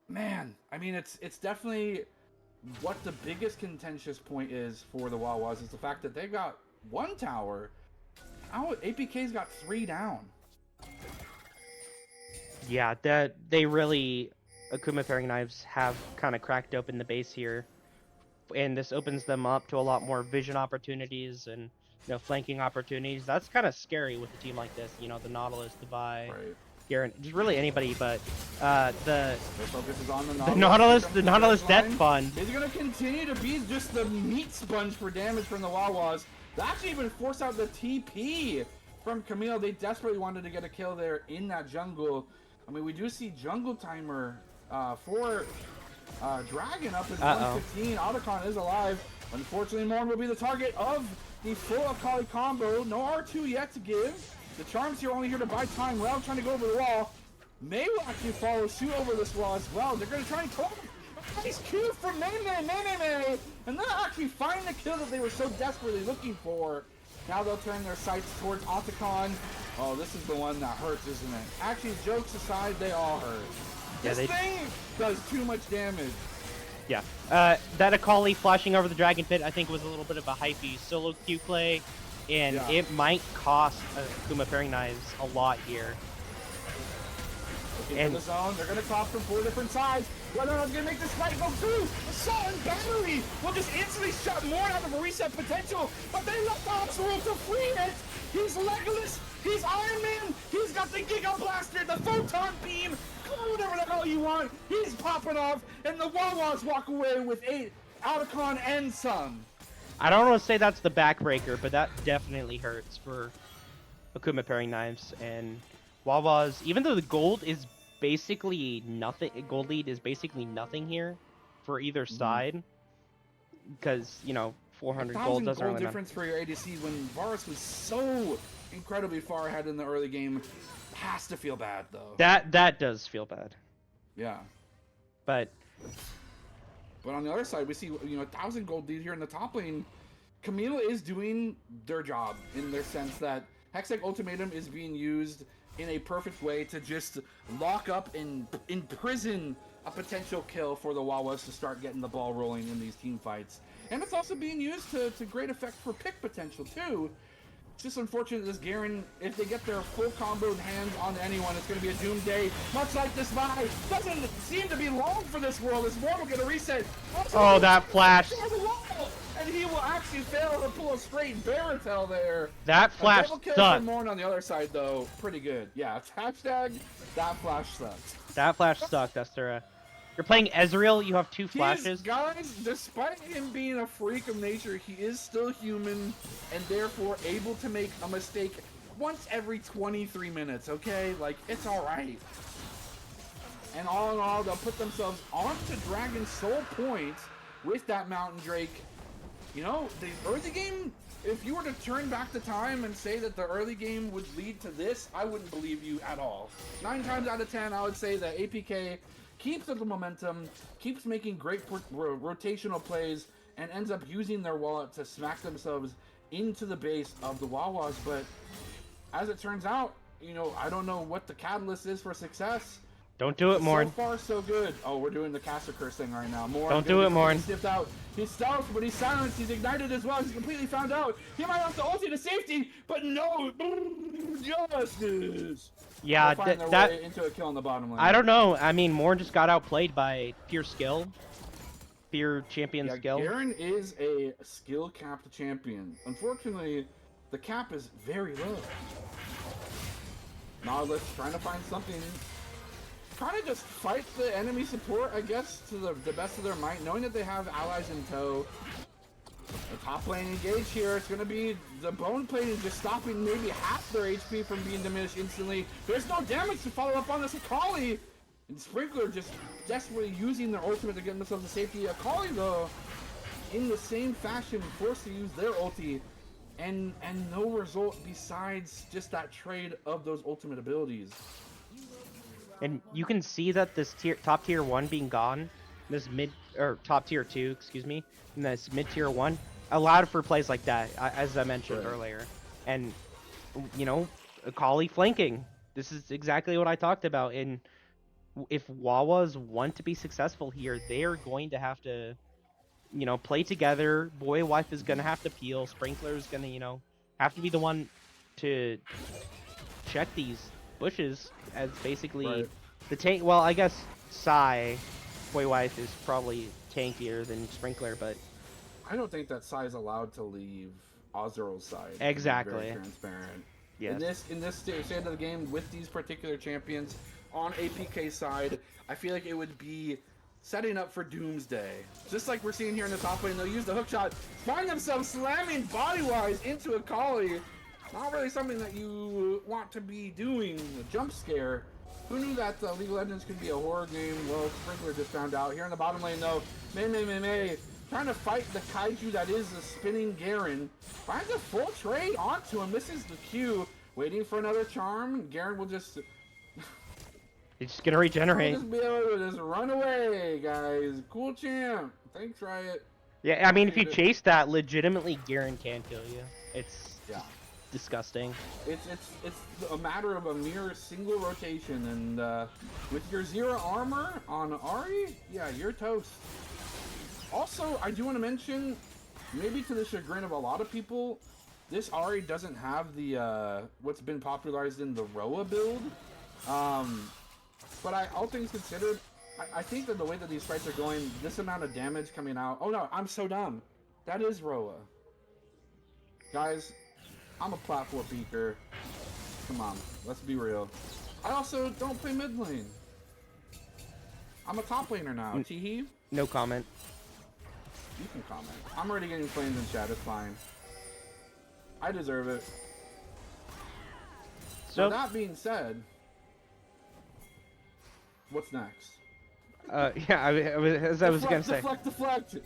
Speaker 1: man, I mean, it's definitely what the biggest contentious point is for the Wawas is the fact that they've got one tower. Now APK's got 3 down.
Speaker 2: Yeah, that they really Akuma Pairing Knives have kind of cracked open the base here, and this opens them up to a lot more vision opportunities and flanking opportunities. That's kind of scary with a team like this. The Nautilus, the Vi, Garen, just really anybody. But the
Speaker 1: focus is on
Speaker 2: the Nautilus Death Fund
Speaker 1: is going to continue to be just the meat sponge for damage from the Wawas. They actually even force out the TP from Camille. They desperately wanted to get a kill there in that jungle. I mean, we do see jungle timer for Dragon up at 115. Otacon is alive. Unfortunately, Morn will be the target of the full Akali combo. No R2 yet to give. The Charms here only here to buy time. Well, trying to go over the wall. May will actually follow suit over this wall as well. They're going to try and kill him. Nice Q from May. And they'll actually find the kill that they were so desperately looking for. Now they'll turn their sights towards Otacon. Oh, this is the one that hurts, isn't it? Actually, jokes aside, they all hurt.
Speaker 2: Yeah,
Speaker 1: this thing does too much damage.
Speaker 2: Yeah. That Akali flashing over the Dragon Pit, I think, was a little bit of a hypey solo Q play, and it might cost Akuma Pairing Knives a lot here.
Speaker 1: Looking for the zone, they're going to cross from 4 different sides. Whether or not it's going to make this fight go through, Assault and Battery will just instantly shut more out of a reset potential, but they left Oxworld to free it. He's Legolas, he's Iron Man, he's got the Giga Blaster, the Photon Beam, call whatever the hell you want. He's popping off, and the Wawas walk away with 8, Otacon and some.
Speaker 2: I don't want to say that's the backbreaker, but that definitely hurts for Akuma Pairing Knives. And Wawas, even though the gold is basically nothing. Gold lead is basically nothing here for either
Speaker 1: Mhm.
Speaker 2: side because
Speaker 1: A
Speaker 2: 400 gold
Speaker 1: 1,000
Speaker 2: doesn't
Speaker 1: gold
Speaker 2: really matter.
Speaker 1: difference for your ADC when Varus was so incredibly far ahead in the early game. Has to feel bad though.
Speaker 2: That does feel bad,
Speaker 1: Yeah.
Speaker 2: but
Speaker 1: But on the other side, we see 1,000 gold lead here in the top lane. Camila is doing their job in their sense that Hextech Ultimatum is being used in a perfect way to just lock up and imprison a potential kill for the Wawas to start getting the ball rolling in these team fights. And it's also being used to great effect for pick potential too. It's just unfortunate this Garen, if they get their full comboed hands on anyone, it's going to be a doom day. Much like this buy, doesn't seem to be long for this world. This world will get a reset.
Speaker 2: oh, that flash!
Speaker 1: And he will actually fail to pull a straight Baratel there.
Speaker 2: That
Speaker 1: A
Speaker 2: flash
Speaker 1: double kill
Speaker 2: sucked.
Speaker 1: from Morn on the other side, though. Pretty good. Yeah, hashtag that flash sucks.
Speaker 2: That flash sucked, Estera. You're playing Ezreal. You have 2 flashes.
Speaker 1: Guys, despite him being a freak of nature, he is still human and therefore able to make a mistake once every 23 minutes, okay? Like, it's alright. And all in all, they'll put themselves onto Dragon Soul Point with that Mountain Drake. The early game, if you were to turn back the time and say that the early game would lead to this, I wouldn't believe you at all. 9 times out of 10, I would say that APK keeps up the momentum, keeps making great rotational plays, and ends up using their wallet to smack themselves into the base of the Wawas. But as it turns out, I don't know what the catalyst is for success.
Speaker 2: Don't do it, Morn.
Speaker 1: So far, so good. Oh, we're doing the caster curse thing right now. Morn,
Speaker 2: Don't do it, Morn.
Speaker 1: Sniffed out. He's stealth, but he's silenced. He's ignited as well. He's completely found out. He might have to ulti to safety, but no. Justice.
Speaker 2: Yeah,
Speaker 1: find their way into a kill on the bottom lane.
Speaker 2: I don't know. I mean, Morn just got outplayed by pure skill. Pure champion skill.
Speaker 1: Garen is a skill-capped champion. Unfortunately, the cap is very low. Nautilus trying to find something. Trying to just fight the enemy support, I guess, to the best of their might, knowing that they have allies in tow. The top lane engaged here. It's going to be the bone plate is just stopping maybe half their HP from being diminished instantly. There's no damage to follow up on this Akali. And Sprinkler just desperately using their ultimate to get themselves to safety. Akali, though, in the same fashion, forced to use their ulti. And no result besides just that trade of those ultimate abilities.
Speaker 2: And you can see that this top tier 1 being gone, this top tier 2, excuse me, and this mid tier 1 allowed for plays like that, as I mentioned earlier. And Akali flanking. This is exactly what I talked about. And if Wawas want to be successful here, they're going to have to, play together. Boy Wife is gonna have to peel. Sprinkler is gonna, have to be the one to check these bushes as basically the tank. Well, I guess Boy Wife is probably tankier than Sprinkler, but
Speaker 1: I don't think that Sai is allowed to leave Ozeral's side.
Speaker 2: Exactly.
Speaker 1: Very transparent.
Speaker 2: Yes.
Speaker 1: In this state of the game with these particular champions on APK side, I feel like it would be setting up for doomsday. Just like we're seeing here in the top lane, they'll use the hook shot, find themselves slamming body-wise into Akali. Not really something that you want to be doing. A jump scare. Who knew that League of Legends could be a horror game? Well, Sprinkler just found out. Here in the bottom lane, though, May, trying to fight the kaiju that is the spinning Garen. Finds a full trade onto him. This is the Q. Waiting for another charm. Garen will just...
Speaker 2: He's just gonna regenerate.
Speaker 1: Just be able to just run away, guys. Cool champ. Thanks, Riot.
Speaker 2: Yeah, I mean, if you chase that, legitimately, Garen can kill you. It's disgusting.
Speaker 1: It's a matter of a mere single rotation, and with your 0 armor on Ahri, yeah, you're toast. Also, I do want to mention, maybe to the chagrin of a lot of people, this Ahri doesn't have the what's been popularized in the Roa build. But all things considered, I think that the way that these fights are going, this amount of damage coming out... Oh no, I'm so dumb. That is Roa. Guys, I'm a platform peeker. Come on, let's be real. I also don't play mid lane. I'm a top laner now. Teehee?
Speaker 2: No comment.
Speaker 1: You can comment. I'm already getting flames in chat, it's fine. I deserve it. So that being said... What's next?
Speaker 2: Yeah, I was gonna say.
Speaker 1: Deflect.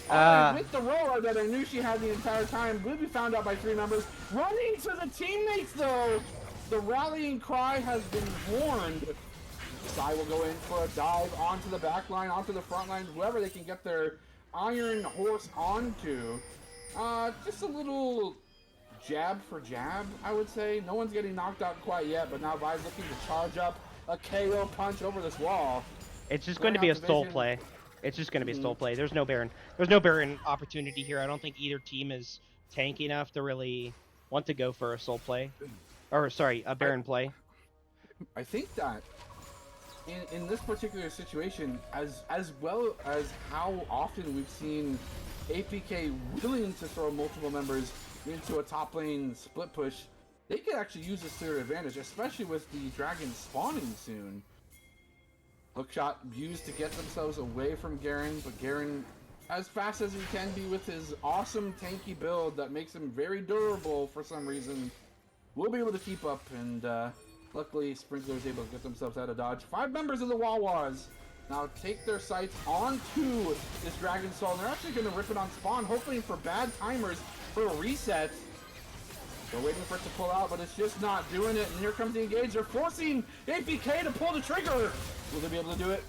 Speaker 2: Uh,
Speaker 1: With the roller that I knew she had the entire time, will be found out by 3 members. Running to the teammates, though. The rallying cry has been warned. Sai will go in for a dive onto the back line, onto the front line, whoever they can get their iron horse onto. Just a little jab for jab, I would say. No one's getting knocked out quite yet, but now Vi's looking to charge up a KO punch over this wall.
Speaker 2: it's just going to be a stall play. It's just going to be a stall play. There's no Baron opportunity here. I don't think either team is tanky enough to really want to go for a soul play, or sorry, a Baron play.
Speaker 1: I think that in this particular situation, as well as how often we've seen APK willing to throw multiple members into a top lane split push, they could actually use this to their advantage, especially with the dragon spawning soon. Hookshot used to get themselves away from Garen, but Garen, as fast as he can be with his awesome tanky build that makes him very durable for some reason, will be able to keep up, and luckily Sprinkler is able to get themselves out of dodge. 5 members of the Wawas now take their sights onto this Dragon Soul, and they're actually going to rip it on spawn, hoping for bad timers for a reset. They're waiting for it to pull out, but it's just not doing it, and here comes the engage. They're forcing APK to pull the trigger. Will they be able to do it?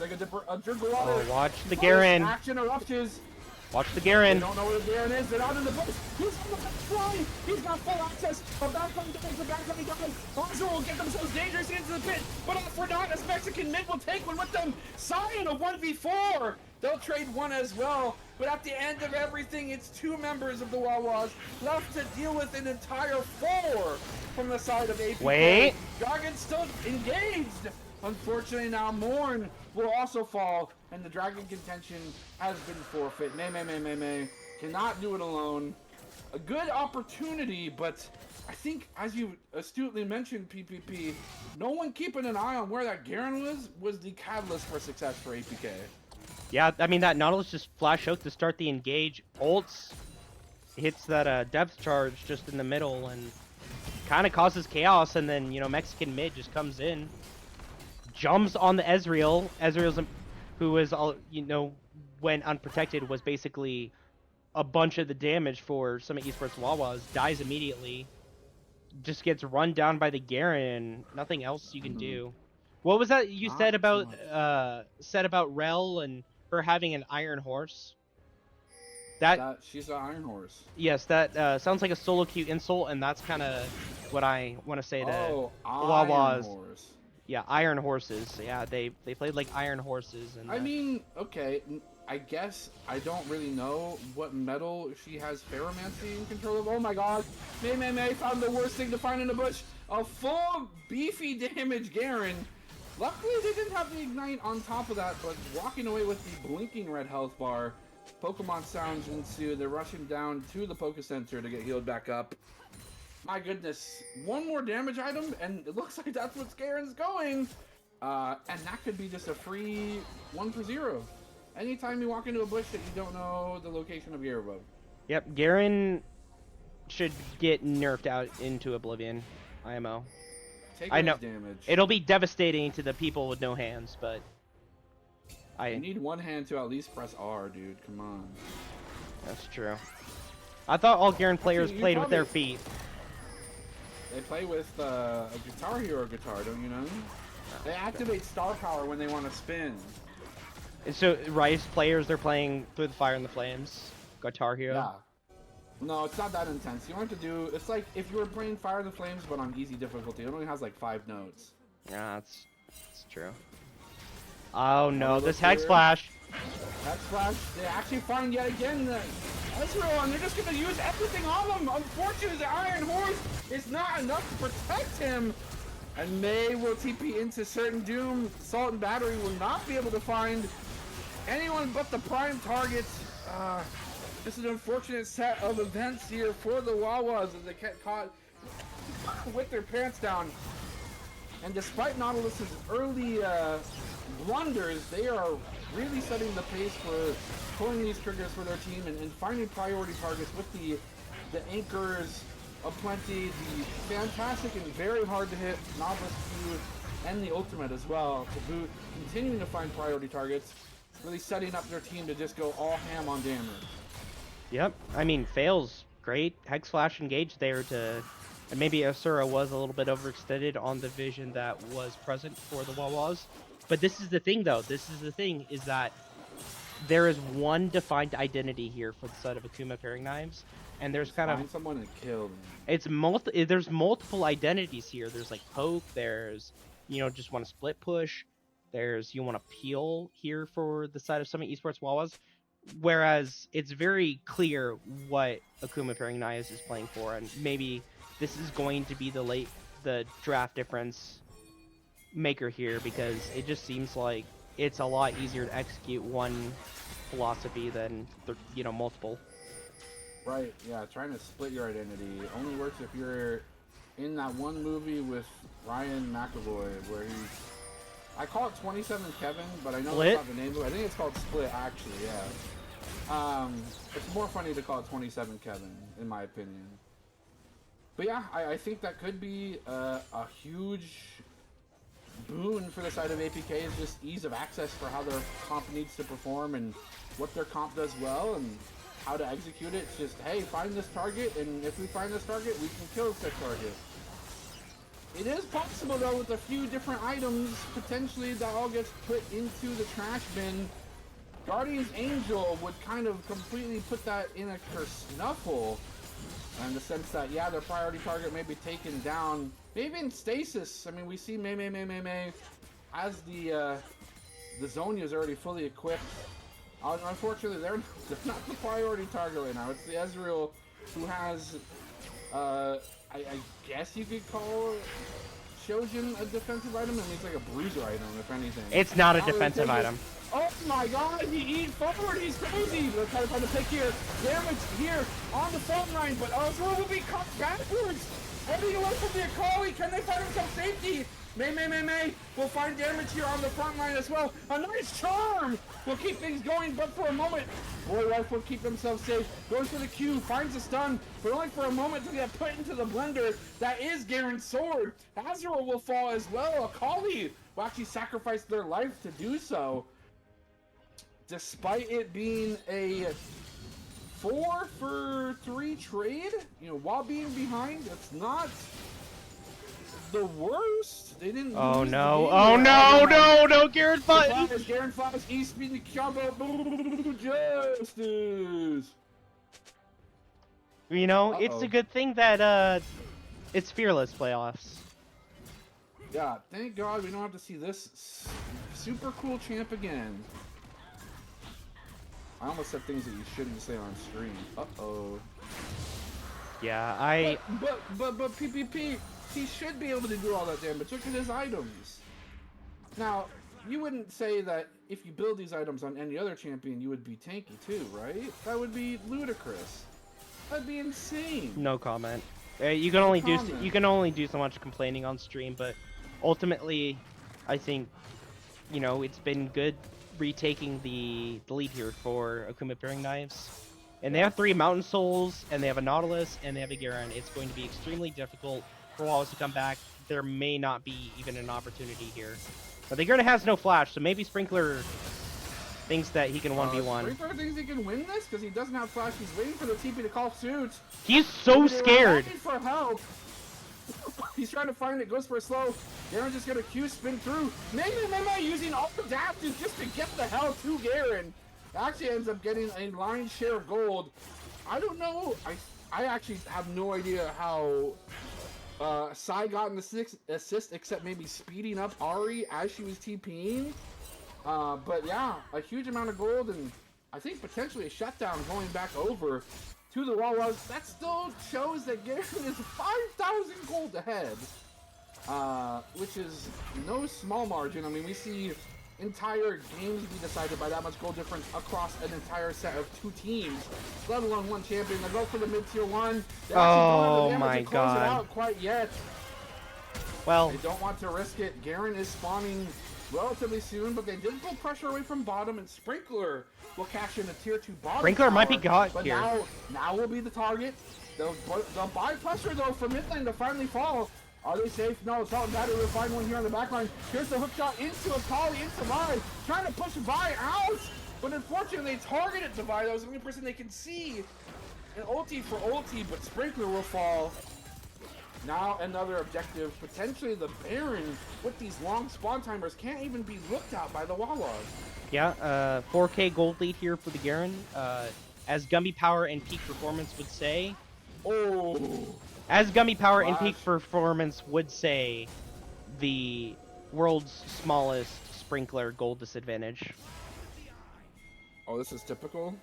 Speaker 1: Like a drink of water.
Speaker 2: Oh, watch the Garen.
Speaker 1: Action erupts.
Speaker 2: Watch the Garen.
Speaker 1: They don't know where the Garen is. They're out in the box. He's on the back line. He's got full access. A backline dies. A backline dies. Bonzo will get themselves dangerously into the pit. But all for not, as Mexican mid will take one with them. Sion a 1v4. They'll trade one as well. But at the end of everything, it's 2 members of the Wawas left to deal with an entire 4 from the side of APK.
Speaker 2: Wait.
Speaker 1: Dragon's still engaged. Unfortunately, now Morn will also fall, and the Dragon contention has been forfeit. May cannot do it alone. A good opportunity, but I think, as you astutely mentioned, PPP, no one keeping an eye on where that Garen was the catalyst for success for APK.
Speaker 2: Yeah, I mean, that Nautilus just flash out to start the engage. Ults hits that depth charge just in the middle and kind of causes chaos, and then, you know, Mexican mid just comes in. Jumps on the Ezreal. Ezreal's, who was, you know, when unprotected, was basically a bunch of the damage for some Esports Wawas. Dies immediately. Just gets run down by the Garen. Nothing else you can do. What was that you said about Rel and her having an iron horse? That
Speaker 1: she's an iron horse.
Speaker 2: Yes, that sounds like a solo queue insult, and that's kind of what I want to say to Wawas.
Speaker 1: Horse.
Speaker 2: Yeah, iron horses. Yeah, they played like iron horses. And
Speaker 1: I mean, okay, I guess I don't really know what metal she has Ferromancy in control of. Oh my god, May found the worst thing to find in the bush. A full beefy damage Garen. Luckily they didn't have the ignite on top of that, but walking away with the blinking red health bar. Pokemon sounds ensue. They're rushing down to the Poke Center to get healed back up. My goodness, one more damage item, and it looks like that's what Garen's going. And that could be just a free 1 for 0. Anytime you walk into a bush that you don't know the location of your above.
Speaker 2: Yep, Garen should get nerfed out into Oblivion. IMO. I know.
Speaker 1: Damage.
Speaker 2: It'll be devastating to the people with no hands, but
Speaker 1: you need one hand to at least press R, dude. Come on.
Speaker 2: That's true. I thought all Garen players played with their feet.
Speaker 1: They play with a Guitar Hero guitar, don't you know? They activate star power when they want to spin.
Speaker 2: And so, Rice players, they're playing Through the Fire and the Flames, Guitar Hero.
Speaker 1: Yeah. No, it's not that intense. You want to do, it's like if you were playing Fire the Flames, but on easy difficulty. It only has like 5 notes.
Speaker 2: Yeah, that's true. Oh no, this Hag Splash.
Speaker 1: Hag Splash, they actually find yet again the Ezreal, and they're just going to use everything on him. Unfortunately, the Iron Horse is not enough to protect him. And May will TP into certain doom. Salt and Battery will not be able to find anyone but the prime targets. This is an unfortunate set of events here for the Wawas as they get caught with their pants down. And despite Nautilus's early blunders, they are really setting the pace for pulling these triggers for their team and finding priority targets with the anchors aplenty, the fantastic and very hard to hit Nautilus Q and the ultimate as well to boot, continuing to find priority targets, really setting up their team to just go all ham on damage.
Speaker 2: Yep. I mean, Fail's great. Hex Flash engaged there to... And maybe Asura was a little bit overextended on the vision that was present for the Wawas. But this is the thing, though. This is the thing, is that there is one defined identity here for the side of Akuma Pairing Knives. And there's kind
Speaker 1: Find someone and kill them.
Speaker 2: It's there's multiple identities here. There's like poke, there's, you know, just want to split push. There's you want to peel here for the side of Summit Esports Wawas. Whereas it's very clear what Akuma Pairing Knives is playing for, and maybe this is going to be the draft difference maker here, because it just seems like it's a lot easier to execute one philosophy than multiple.
Speaker 1: Right, yeah, trying to split your identity only works if you're in that one movie with Ryan McAvoy where I call it 27 Kevin, but I know
Speaker 2: Split?
Speaker 1: that's not the name of it. I think it's called Split, actually, yeah. It's more funny to call it 27 Kevin, in my opinion. But yeah, I think that could be a huge boon for the side of APK, is just ease of access for how their comp needs to perform and what their comp does well and how to execute it. It's just, hey, find this target, and if we find this target, we can kill said target. It is possible, though, with a few different items, potentially, that all gets put into the trash bin. Guardian's Angel would kind of completely put that in a kerfuffle, in the sense that, yeah, their priority target may be taken down. Maybe in Stasis. I mean, we see May as the Zonya's already fully equipped. Unfortunately, they're not the priority target right now. It's the Ezreal who has, I guess you could call Shojin a defensive item. I mean, it's like a bruiser item, if anything.
Speaker 2: It's not a defensive item.
Speaker 1: Oh my god, he forward, he's crazy! They're trying to pick here. Damage here on the front line, but Ezreal will be cut backwards! What do you want from the Akali? Can they find himself safety? May will find damage here on the front line as well. A nice charm will keep things going, but for a moment, Boy Wife will keep himself safe. Goes for the Q, finds a stun, but only for a moment to get put into the blender. That is Garen's sword. Azrael will fall as well. Akali will actually sacrifice their life to do so. Despite it being a 4-for-3 trade, while being behind, it's not the worst. They didn't.
Speaker 2: Oh
Speaker 1: lose
Speaker 2: no!
Speaker 1: the game.
Speaker 2: Oh no! Garen buttons.
Speaker 1: Garen flies. E-speed the combo. Justice.
Speaker 2: It's a good thing that it's Fearless playoffs.
Speaker 1: Yeah, thank God we don't have to see this super cool champ again. I almost said things that you shouldn't say on stream. Uh-oh.
Speaker 2: Yeah,
Speaker 1: But PPP, he should be able to do all that damage. Look at his items. Now, you wouldn't say that if you build these items on any other champion, you would be tanky too, right? That would be ludicrous. That'd be insane.
Speaker 2: No comment. You can only do so much complaining on stream, but ultimately, I think, it's been good retaking the lead here for Akuma Pairing Knives. And they have 3 Mountain Souls, and they have a Nautilus, and they have a Garen. It's going to be extremely difficult for Wawas to come back. There may not be even an opportunity here. But the Garen has no flash, so maybe Sprinkler thinks that he can 1v1.
Speaker 1: Sprinkler thinks he can win this because he doesn't have flash. He's waiting for the TP to call suit.
Speaker 2: He's so scared.
Speaker 1: For help. He's trying to find it, goes for a slow. Garen's just gonna Q spin through. May using all the dashes just to get the hell to Garen. Actually ends up getting a line share of gold. I don't know. I actually have no idea how Sai got an assist except maybe speeding up Ari as she was TPing. But yeah, a huge amount of gold, and I think potentially a shutdown going back over to the Wawas. That still shows that Garen is 5,000 gold ahead, which is no small margin. I mean, we see entire games be decided by that much gold difference across an entire set of 2 teams, let alone one champion. They go for the mid-tier 1.
Speaker 2: Oh my god.
Speaker 1: It out quite yet.
Speaker 2: Well,
Speaker 1: they don't want to risk it. Garen is spawning relatively soon, but they did pull pressure away from bottom, and Sprinkler will cash in a tier 2 bottom
Speaker 2: Sprinkler
Speaker 1: tower,
Speaker 2: might be got
Speaker 1: but
Speaker 2: here.
Speaker 1: Now will be the target. They'll buy pressure though for mid lane to finally fall. Are they safe? No, Salt and Battery will find one here on the back line. Here's the hook shot into Akali, into Vi, trying to push Vi out, but unfortunately they targeted the Vi. That was the only person they can see. And ulti for ulti, but Sprinkler will fall. Now another objective, potentially the Baron with these long spawn timers can't even be looked at by the Wawas.
Speaker 2: Yeah, 4K gold lead here for the Garen. As Gummy Power and Peak Performance would say.
Speaker 1: Oh!
Speaker 2: As Gummy Power and
Speaker 1: Flash.
Speaker 2: Peak Performance would say, the world's smallest Sprinkler gold disadvantage.
Speaker 1: Oh, this is typical?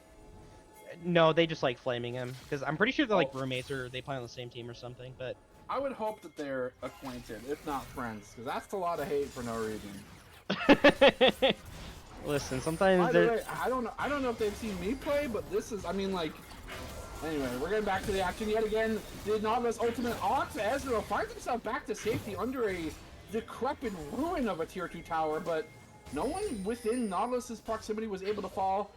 Speaker 2: No, they just like flaming him. Because I'm pretty sure they're like roommates or they play on the same team or something, but...
Speaker 1: I would hope that they're acquainted, if not friends, because that's a lot of hate for no reason.
Speaker 2: Listen, sometimes
Speaker 1: By the way, I don't know if they've seen me play, but this is, I mean, like... Anyway, we're getting back to the action yet again. The Nautilus ultimate onto Ezreal finds himself back to safety under a decrepit ruin of a tier 2 tower, but no one within Nautilus's proximity was able to fall.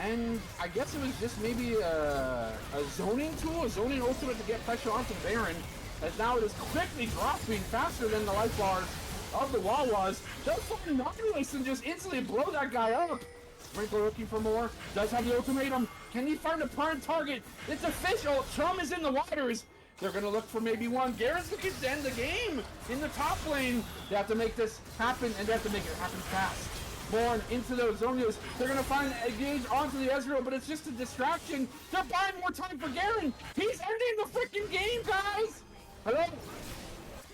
Speaker 1: And I guess it was just maybe a zoning tool, a zoning ultimate to get pressure onto Baron, as now it is quickly dropping faster than the life bars of the Wawas. Does fucking Nautilus and just instantly blow that guy up. Sprinkler looking for more, does have the ultimatum. Can he find a prime target? It's official, Chum is in the waters. They're gonna look for maybe one. Garen's looking to end the game in the top lane. They have to make this happen, and they have to make it happen fast. Born into those Zonias. They're gonna find a gauge onto the Ezreal, but it's just a distraction. They're buying more time for Garen. He's ending the freaking game, guys. Hello,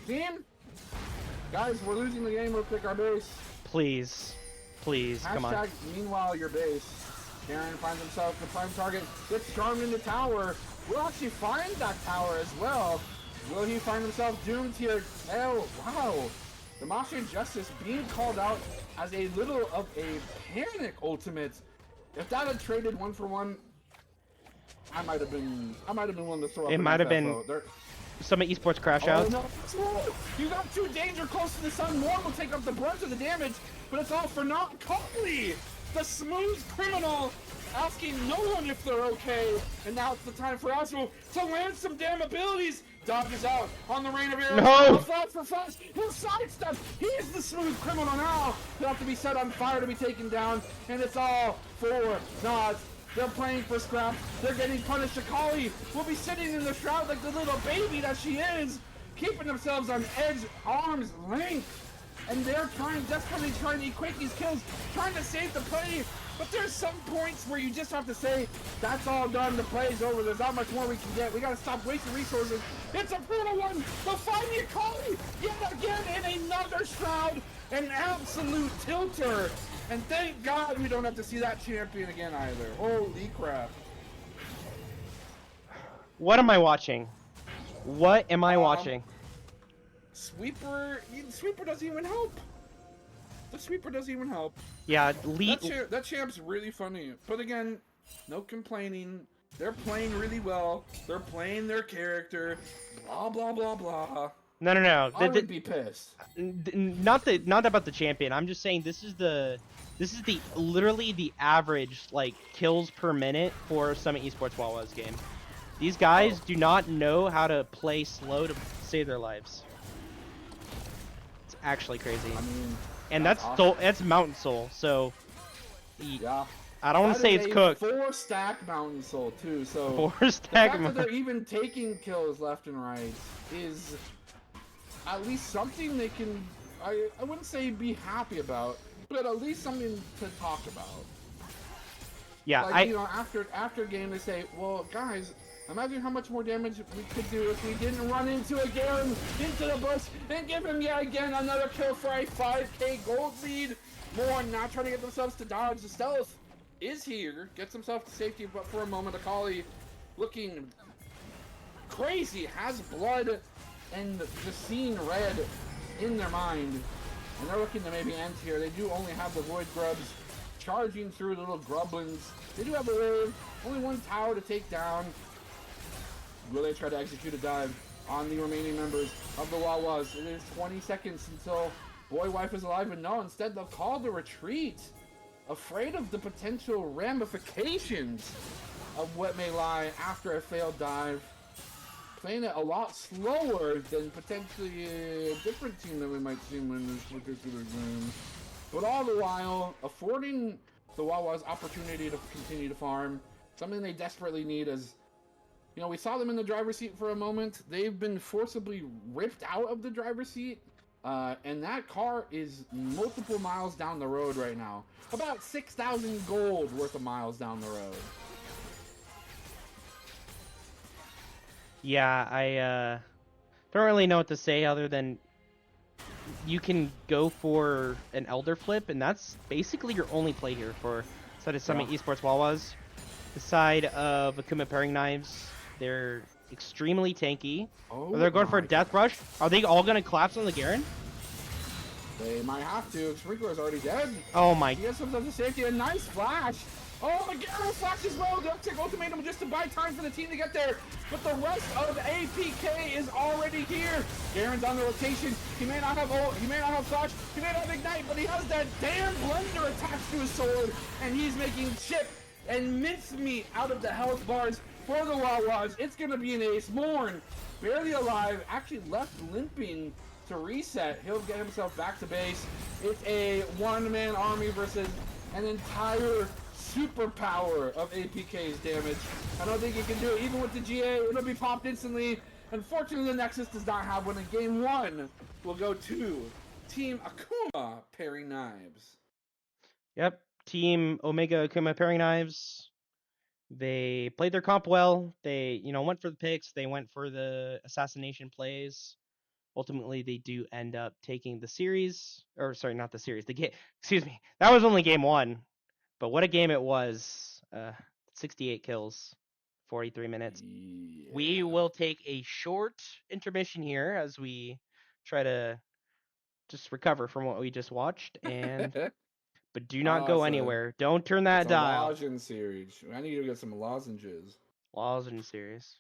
Speaker 1: team. Guys, we're losing the game. We'll pick our base.
Speaker 2: Please, come on.
Speaker 1: Hashtag meanwhile your base. Garen finds himself the prime target. Gets charmed in the tower. Will actually find that tower as well. Will he find himself doomed here? Oh, wow. The Master Justice being called out as a little of a panic ultimate. If that had traded 1-for-1, I might have been willing to throw up.
Speaker 2: It might have been some Esports crash outs.
Speaker 1: No. You got too danger close to the sun. Morn will take up the brunt of the damage, but it's all for naught. Copley, the smooth criminal, asking no one if they're okay. And now it's the time for Azul to land some damn abilities. Dodges out on the Rain of Arrows.
Speaker 2: No!
Speaker 1: Flash for flash. He'll sidestep. He is the smooth criminal now. He'll have to be set on fire to be taken down. And it's all for naught. They're playing for scraps. They're getting punished. Akali will be sitting in the shroud like the little baby that she is, keeping themselves on edge, arm's length. And they're desperately trying to equate these kills, trying to save the play. But there's some points where you just have to say, that's all done, the play's over, there's not much more we can get. We gotta stop wasting resources. It's a brutal one. They'll find the Akali yet again in another shroud. An absolute tilter. And thank God we don't have to see that champion again either. Holy crap.
Speaker 2: What am I watching? What am I watching?
Speaker 1: Sweeper doesn't even help. The Sweeper doesn't even help.
Speaker 2: Yeah,
Speaker 1: that champ's really funny. But again, no complaining. They're playing really well. They're playing their character. Blah, blah, blah, blah.
Speaker 2: No.
Speaker 1: I would be pissed.
Speaker 2: Not about the champion. I'm just saying this is literally the average like kills per minute for Summit Esports Wawas game. These guys do not know how to play slow to save their lives. It's actually crazy.
Speaker 1: I mean,
Speaker 2: and that's
Speaker 1: awesome.
Speaker 2: that's Mountain Soul. So
Speaker 1: yeah.
Speaker 2: I don't want to say it's cooked.
Speaker 1: 4-stack Mountain Soul too. So
Speaker 2: 4-stack.
Speaker 1: The fact that they're even taking kills left and right is at least something they can. I wouldn't say be happy about, but at least something to talk about.
Speaker 2: Yeah,
Speaker 1: like, you know, after game they say, well, guys, imagine how much more damage we could do if we didn't run into a Garen into the bush and give him yet again another kill for a 5k gold lead. More now trying to get themselves to dodge. The stealth is here, gets himself to safety, but for a moment, Akali looking crazy, has blood and the scene red in their mind, and they're looking to maybe end here. They do only have the Void Grubs charging through the little Grublins. They do have a wave, only one tower to take down. Will they try to execute a dive on the remaining members of the Wawas? It is 20 seconds until Boy Wife is alive, and no, instead they'll call the retreat, afraid of the potential ramifications of what may lie after a failed dive. playing it a lot slower than potentially a different team that we might see win this particular game. But all the while, affording the Wawas opportunity to continue to farm, something they desperately need. As you know, we saw them in the driver's seat for a moment. They've been forcibly ripped out of the driver's seat, and that car is multiple miles down the road right now. About 6,000 gold worth of miles down the road.
Speaker 2: Yeah, I don't really know what to say other than you can go for an Elder Flip, and that's basically your only play here for side of Summit Esports Wawas. The side of Akuma Pairing Knives, they're extremely tanky.
Speaker 1: Oh,
Speaker 2: They're going for a Death Rush. Are they all going to collapse on the Garen?
Speaker 1: They might have to. Sprinkler's already dead.
Speaker 2: Oh my.
Speaker 1: He gets himself to safety. A nice flash. Oh, the Garen flash as well. They'll take ultimatum just to buy time for the team to get there. But the rest of APK is already here. Garen's on the rotation. He may not have ult. He may not have flash. He may not have ignite, but he has that damn blender attached to his sword, and he's making chip and mincemeat out of the health bars for the Wawas. It's gonna be an ace. Morn, barely alive, actually left limping to reset. He'll get himself back to base. It's a one-man army versus an entire superpower of APK's damage. I don't think he can do it even with the GA. It'll be popped instantly. Unfortunately, the Nexus does not have one in game one. We'll go to Team Akuma Pairing Knives.
Speaker 2: Yep, Team Omega Akuma Pairing Knives. They played their comp well. They, went for the picks. They went for the assassination plays. Ultimately, they do end up taking the series. Or, sorry, not the series. The game. Excuse me. That was only game one. But what a game it was. 68 kills, 43 minutes.
Speaker 1: Yeah.
Speaker 2: We will take a short intermission here as we try to just recover from what we just watched. But do not go anywhere. Don't turn that dial.
Speaker 1: Lozenge series. I need to get some lozenges.
Speaker 2: Lozenge series.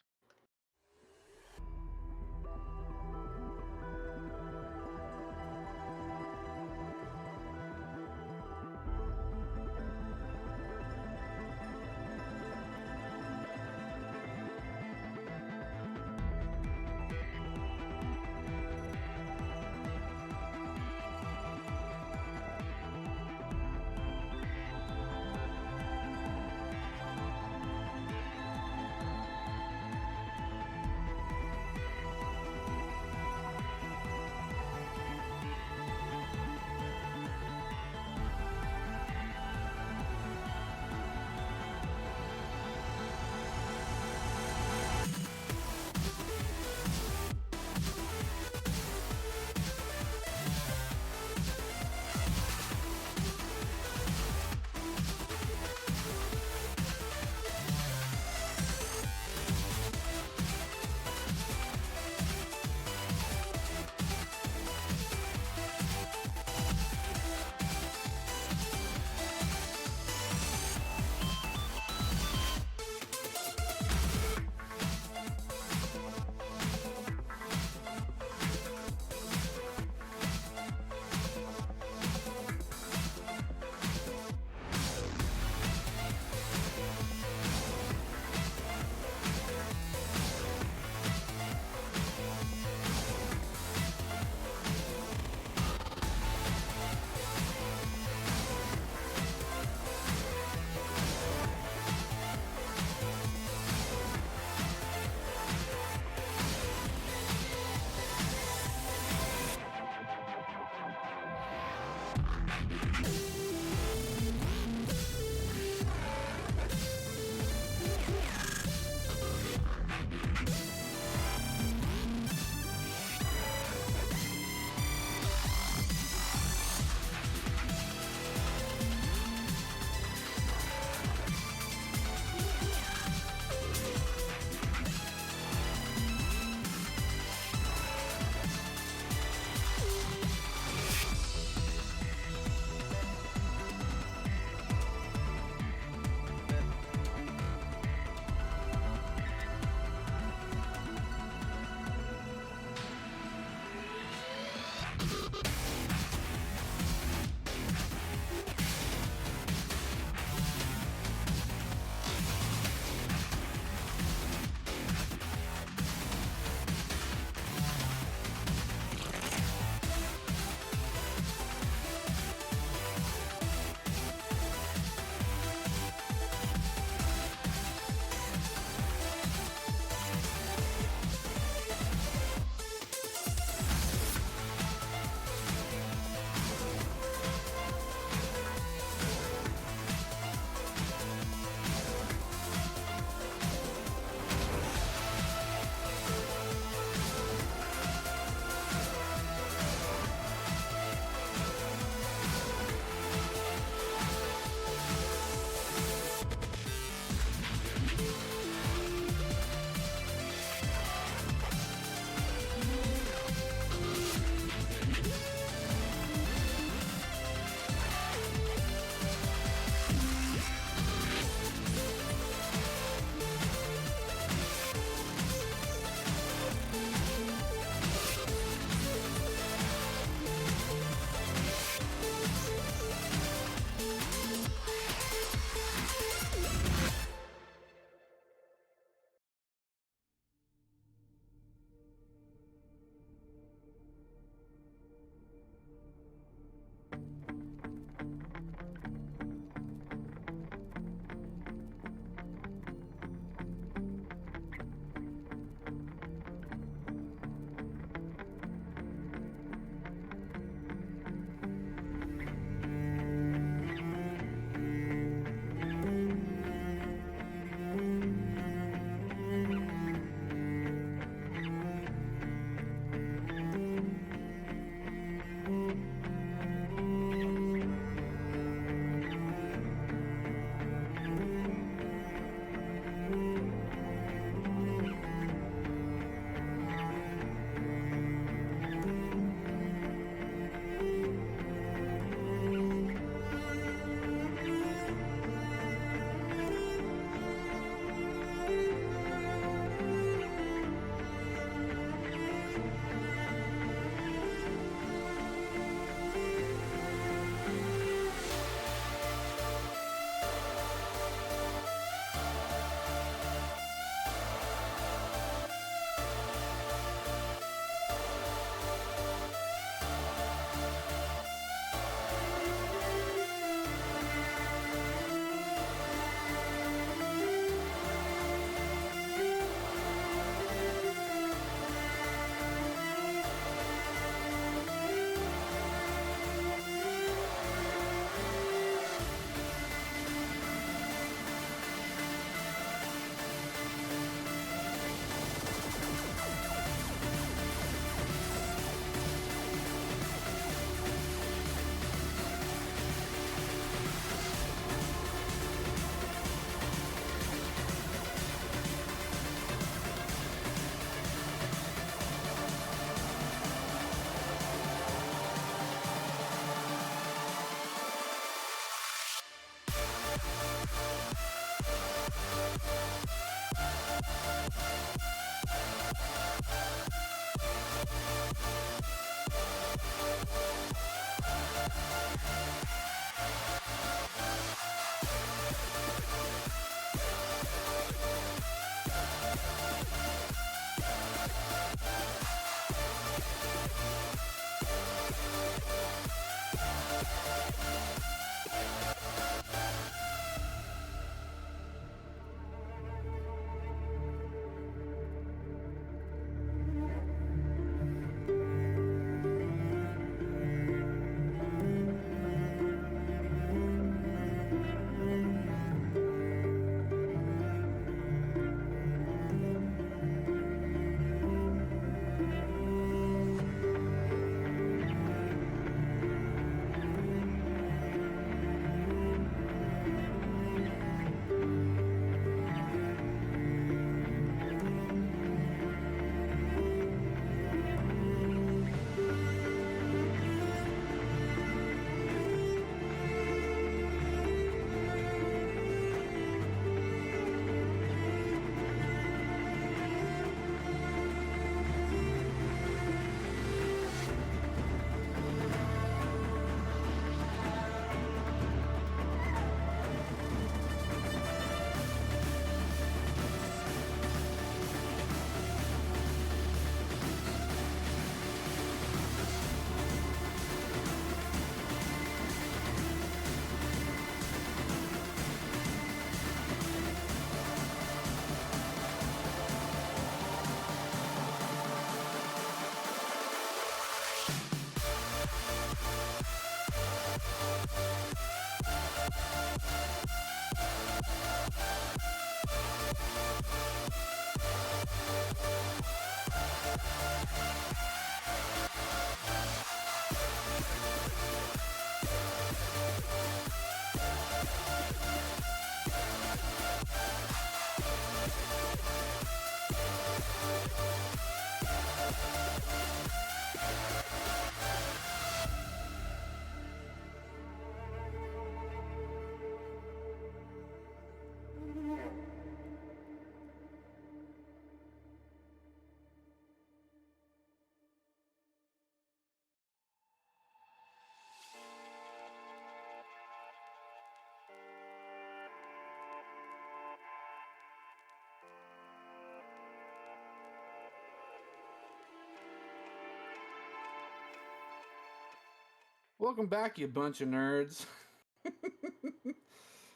Speaker 1: Welcome back, you bunch of nerds.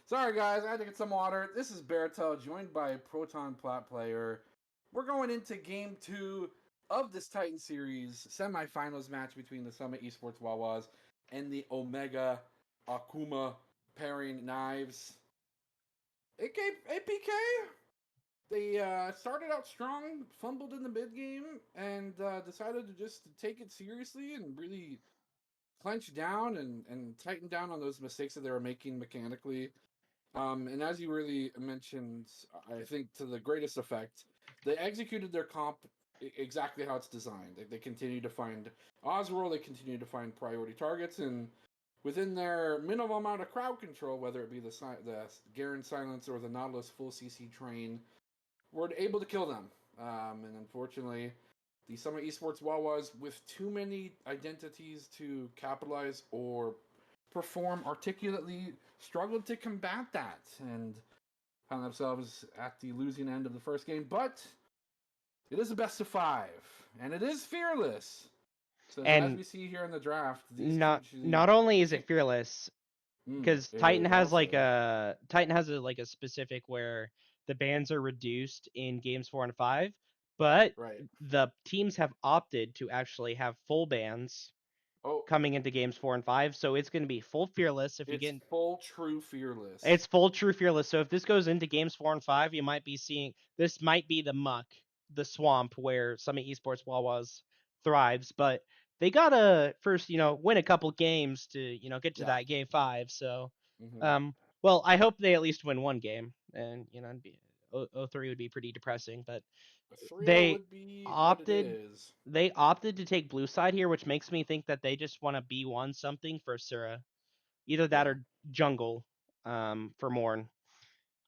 Speaker 1: Sorry, guys, I had to get some water. This is Baratel, joined by Proton Plat Player. We're going into Game 2 of this Titan Series semifinals match between the Summit Esports Wawas and the Omega Akuma pairing knives. APK, they started out strong, fumbled in the mid game, and decided to just take it seriously and really clench down and tighten down on those mistakes that they were making mechanically. And as you really mentioned, I think to the greatest effect, they executed their comp exactly how it's designed. They continue to find Oswald, they continue to find priority targets, and within their minimal amount of crowd control, whether it be the Garen Silence or the Nautilus full CC train, were able to kill them. And unfortunately, the Summit Esports Wawas, with too many identities to capitalize or perform articulately, struggled to combat that and found themselves at the losing end of the first game. But it is a best of 5, and it is fearless. So as
Speaker 2: And
Speaker 1: we see here in the draft, these two
Speaker 2: not only is it fearless, because Titan
Speaker 1: it
Speaker 2: has
Speaker 1: also
Speaker 2: like a specific where the bans are reduced in games 4 and 5, but
Speaker 1: right.
Speaker 2: the teams have opted to actually have full bans
Speaker 1: Oh,
Speaker 2: coming into games 4 and 5, so it's going to be full fearless. If you
Speaker 1: it's
Speaker 2: get
Speaker 1: full true fearless.
Speaker 2: It's full true fearless. So if this goes into games 4 and 5, you might be seeing this might be the muck, the swamp where Summit Esports Wawas thrives, but they gotta first, win a couple games to, get to
Speaker 1: Yeah.
Speaker 2: that game 5. So,
Speaker 1: Mm-hmm.
Speaker 2: well, I hope they at least win one game, and it'd be 0-3 would be pretty depressing, but
Speaker 1: A 3-0
Speaker 2: they
Speaker 1: would be what it
Speaker 2: opted
Speaker 1: is.
Speaker 2: they opted to take blue side here, which makes me think that they just want to B1 something for Sura. Either that
Speaker 1: Yeah.
Speaker 2: or jungle for Morn.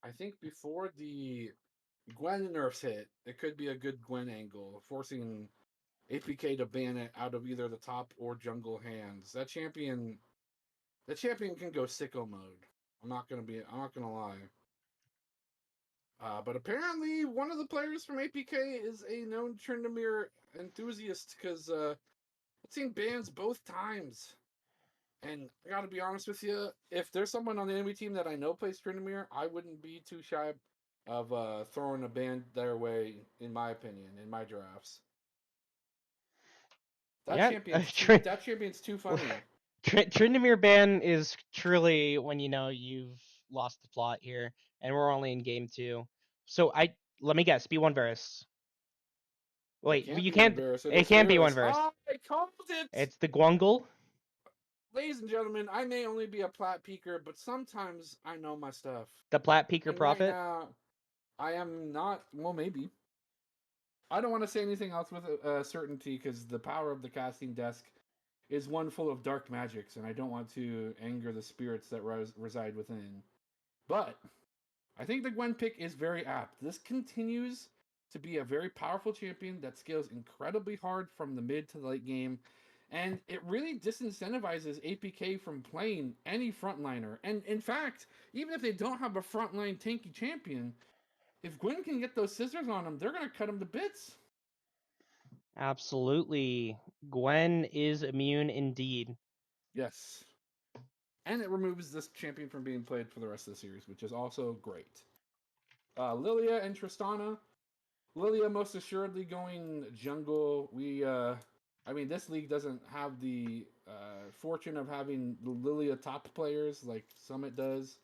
Speaker 1: I think before the Gwen nerfs hit, it could be a good Gwen angle, forcing APK to ban it out of either the top or jungle hands. That champion can go sicko mode. I'm not gonna lie. But apparently, one of the players from APK is a known Tryndamere enthusiast because I've seen bans both times. And I gotta be honest with you, if there's someone on the enemy team that I know plays Tryndamere, I wouldn't be too shy of throwing a ban their way, in my opinion, in my drafts.
Speaker 2: Yeah,
Speaker 1: That champion's too funny.
Speaker 2: Tryndamere ban is truly when you know you've lost the plot here, and we're only in game 2. So let me guess, B1 Varus.
Speaker 1: It
Speaker 2: Wait,
Speaker 1: can't
Speaker 2: you
Speaker 1: be one
Speaker 2: can't.
Speaker 1: Varus, it
Speaker 2: It
Speaker 1: is
Speaker 2: can't be one
Speaker 1: Varus.
Speaker 2: Varus.
Speaker 1: Ah, I called it!
Speaker 2: It's the Gwungle.
Speaker 1: Ladies and gentlemen, I may only be a plat peaker, but sometimes I know my stuff.
Speaker 2: The Plat Peaker
Speaker 1: And right
Speaker 2: Prophet.
Speaker 1: now, I am not. Well, maybe. I don't want to say anything else with certainty because the power of the casting desk is one full of dark magics, and I don't want to anger the spirits that reside within. But I think the Gwen pick is very apt. This continues to be a very powerful champion that scales incredibly hard from the mid to the late game, and it really disincentivizes APK from playing any frontliner. And in fact, even if they don't have a frontline tanky champion, if Gwen can get those scissors on him, they're going to cut him to bits.
Speaker 2: Absolutely. Gwen is immune indeed.
Speaker 1: Yes. And it removes this champion from being played for the rest of the series, which is also great. Lilia and Tristana. Lilia most assuredly going jungle. I mean, this league doesn't have the fortune of having the Lilia top players like Summit does.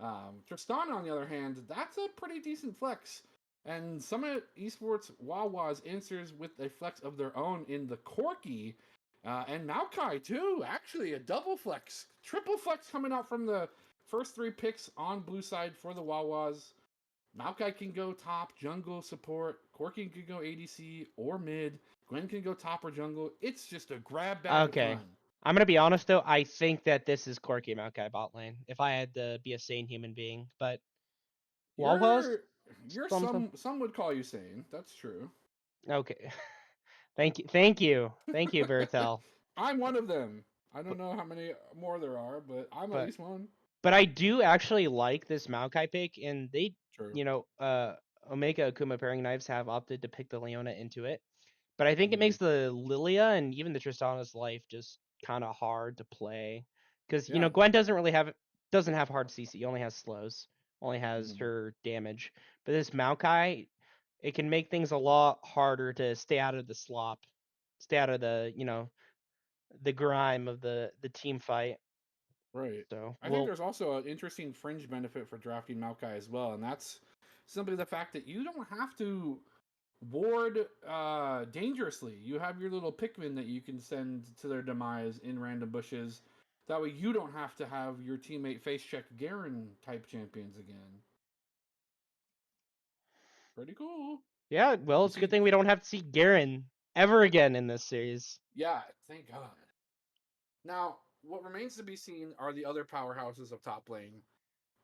Speaker 1: Tristana, on the other hand, that's a pretty decent flex. And Summit Esports Wawas answers with a flex of their own in the Corki. And Maokai, too. Actually, a double flex. Triple flex coming out from the first 3 picks on blue side for the Wawas. Maokai can go top, jungle, support. Corki can go ADC or mid. Gwen can go top or jungle. It's just a grab bag of
Speaker 2: Okay.
Speaker 1: fun.
Speaker 2: I'm gonna be honest though. I think that this is Corki Maokai bot lane. If I had to be a sane human being, but Walpause,
Speaker 1: You're you're
Speaker 2: something.
Speaker 1: some would call you sane. That's true.
Speaker 2: Okay. Thank you, Bertel.
Speaker 1: I'm one of them. I don't
Speaker 2: But
Speaker 1: know how many more there are, but I'm at
Speaker 2: but
Speaker 1: least one.
Speaker 2: but I do actually like this Maokai pick, and they,
Speaker 1: True.
Speaker 2: you know, Omega Akuma pairing knives have opted to pick the Leona into it. But I think it
Speaker 1: Mm-hmm.
Speaker 2: makes the Lilia and even the Tristana's life just kind of hard to play because
Speaker 1: Yeah.
Speaker 2: Gwen doesn't have hard CC, only has slows, only has
Speaker 1: Mm-hmm.
Speaker 2: her damage. But this Maokai, it can make things a lot harder to stay out of the slop, stay out of the the grime of the team fight.
Speaker 1: Right.
Speaker 2: So
Speaker 1: I think there's also an interesting fringe benefit for drafting Maokai as well, and that's simply the fact that you don't have to ward dangerously. You have your little Pikmin that you can send to their demise in random bushes. That way you don't have to have your teammate face check Garen type champions again. Pretty cool.
Speaker 2: yeah, well,
Speaker 1: You
Speaker 2: it's a good
Speaker 1: see,
Speaker 2: thing we don't have to see Garen ever again in this series.
Speaker 1: yeah, thank God. Now, what remains to be seen are the other powerhouses of top lane.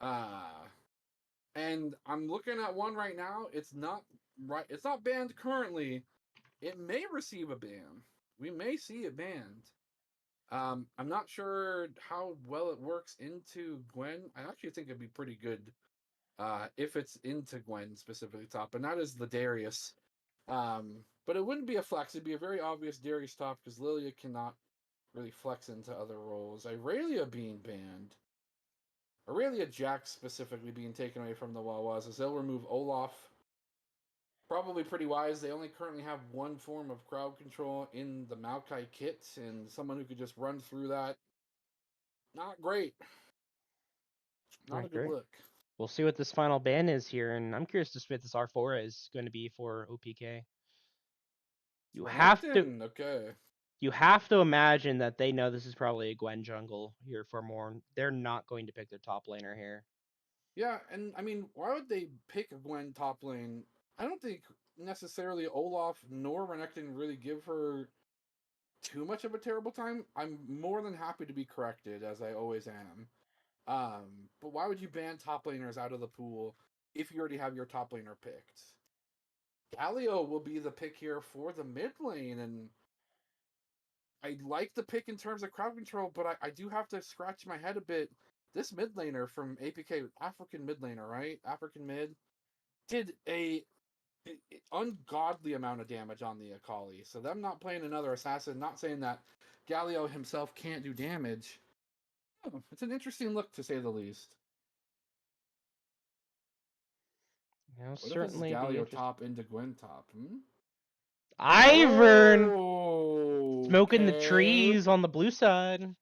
Speaker 1: Uh, and I'm looking at one right now. It's not right. It's not banned currently. It may receive a ban. We may see it banned. I'm not sure how well it works into Gwen. I actually think it'd be pretty good if it's into Gwen specifically top, and that is the Darius. But it wouldn't be a flex. It'd be a very obvious Darius top because Lilia cannot really flex into other roles. Irelia being banned. Aurelia Jax specifically being taken away from the Wawas as they'll remove Olaf. Probably pretty wise. They only currently have one form of crowd control in the Maokai kit, and someone who could just run through that. Not great. Not a
Speaker 2: Right,
Speaker 1: good
Speaker 2: great.
Speaker 1: look.
Speaker 2: We'll see what this final ban is here, and I'm curious to see what this R4 is going to be for OPK. You have to
Speaker 1: Renekton, okay.
Speaker 2: you have to imagine that they know this is probably a Gwen jungle here for Morn. They're not going to pick their top laner here.
Speaker 1: Yeah, and I mean, why would they pick a Gwen top lane? I don't think necessarily Olaf nor Renekton really give her too much of a terrible time. I'm more than happy to be corrected, as I always am. But why would you ban top laners out of the pool if you already have your top laner picked? Galio will be the pick here for the mid lane, and I like the pick in terms of crowd control, but I do have to scratch my head a bit. This mid laner from APK, African mid laner, right? African mid, did a ungodly amount of damage on the Akali. So them not playing another assassin, not saying that Galio himself can't do damage. It's an interesting look to say the least. What if this is
Speaker 2: Certainly be
Speaker 1: Galio
Speaker 2: interesting.
Speaker 1: top into Gwen top?
Speaker 2: Ivern smoking the
Speaker 1: Okay.
Speaker 2: trees on the blue side.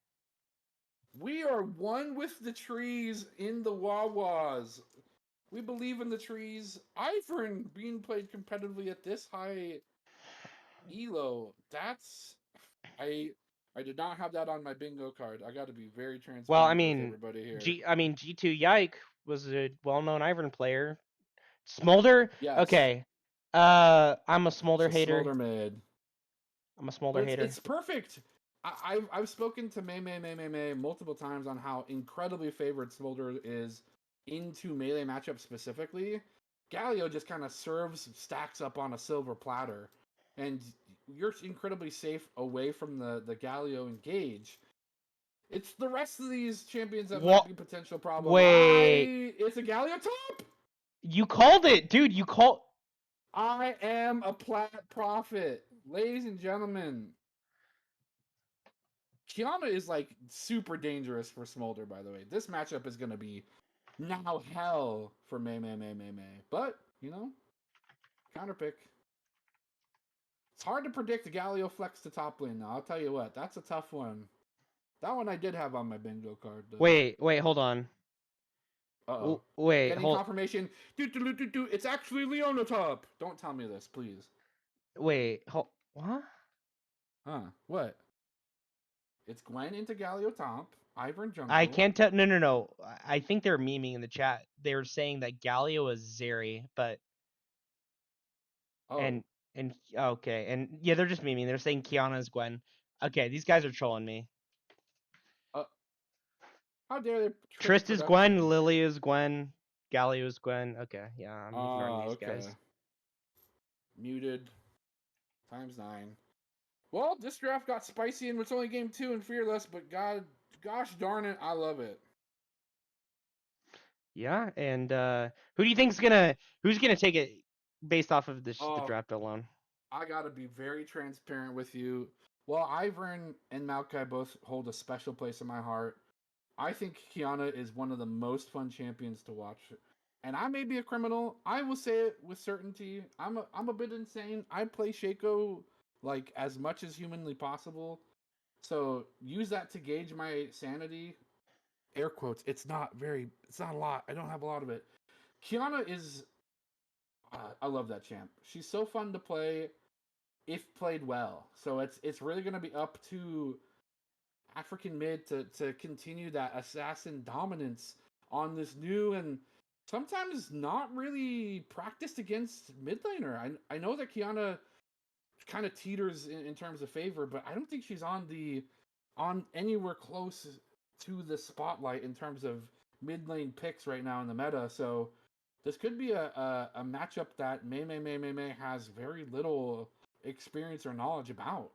Speaker 1: We are one with the trees in the Wawas. We believe in the trees. Ivern being played competitively at this high elo. That's I I did not have that on my bingo card. I got to be very
Speaker 2: Well, I
Speaker 1: transparent with
Speaker 2: mean,
Speaker 1: everybody here.
Speaker 2: G2 Yike was a well-known Ivern player. Smolder,
Speaker 1: Yes,
Speaker 2: okay. I'm a
Speaker 1: it's
Speaker 2: Smolder
Speaker 1: a
Speaker 2: hater.
Speaker 1: Smolder mid,
Speaker 2: I'm a
Speaker 1: but
Speaker 2: Smolder
Speaker 1: it's
Speaker 2: hater.
Speaker 1: perfect. I've spoken to May multiple times on how incredibly favored Smolder is into melee matchups specifically. Galio just kind of serves stacks up on a silver platter, and you're incredibly safe away from the Galio engage. It's the rest of these champions that might
Speaker 2: What?
Speaker 1: be potential problem.
Speaker 2: Wait,
Speaker 1: It's a Galio top.
Speaker 2: you called it, dude. You called.
Speaker 1: I am a plat prophet, ladies and gentlemen. Kiana is like super dangerous for Smolder. By the way, this matchup is gonna be now hell for May. But counter pick. It's hard to predict the Galio flex to top lane. Now I'll tell you what, that's a tough one. That one I did have on my bingo card though.
Speaker 2: Wait, hold on.
Speaker 1: Uh oh.
Speaker 2: Wait,
Speaker 1: Getting confirmation. It's actually Leona top. Don't tell me this, please.
Speaker 2: what?
Speaker 1: Huh? What? It's Gwen into Galio top. Ivern
Speaker 2: I
Speaker 1: jungle.
Speaker 2: can't tell. No. I think they're memeing in the chat. They were saying that Galio is Zeri, but
Speaker 1: Oh.
Speaker 2: and okay, and yeah, they're just memeing. They're saying Kiana is Gwen. Okay, these guys are trolling me.
Speaker 1: Uh, how dare they trick
Speaker 2: Trist is Gwen,
Speaker 1: production?
Speaker 2: Lily is Gwen, Galio is Gwen. Okay, yeah, I'm ignoring these
Speaker 1: Okay.
Speaker 2: guys.
Speaker 1: Muted. Times 9. Well, this draft got spicy and it's only game 2 and fearless, but gosh darn it, I love it.
Speaker 2: Yeah, and who do you think's who's gonna take it based off of the
Speaker 1: Oh,
Speaker 2: draft alone?
Speaker 1: I gotta be very transparent with you. Well, Ivern and Maokai both hold a special place in my heart. I think Kiana is one of the most fun champions to watch. And I may be a criminal. I will say it with certainty. I'm a bit insane. I play Shaco like as much as humanly possible. So use that to gauge my sanity. Air quotes. It's not a lot. I don't have a lot of it. Kiana is I love that champ. She's so fun to play if played well. So it's really going to be up to African mid to continue that assassin dominance on this new and sometimes not really practiced against mid laner. I know that Kiana kind of teeters in terms of favor, but I don't think she's on anywhere close to the spotlight in terms of mid lane picks right now in the meta. So this could be a matchup that May has very little experience or knowledge about.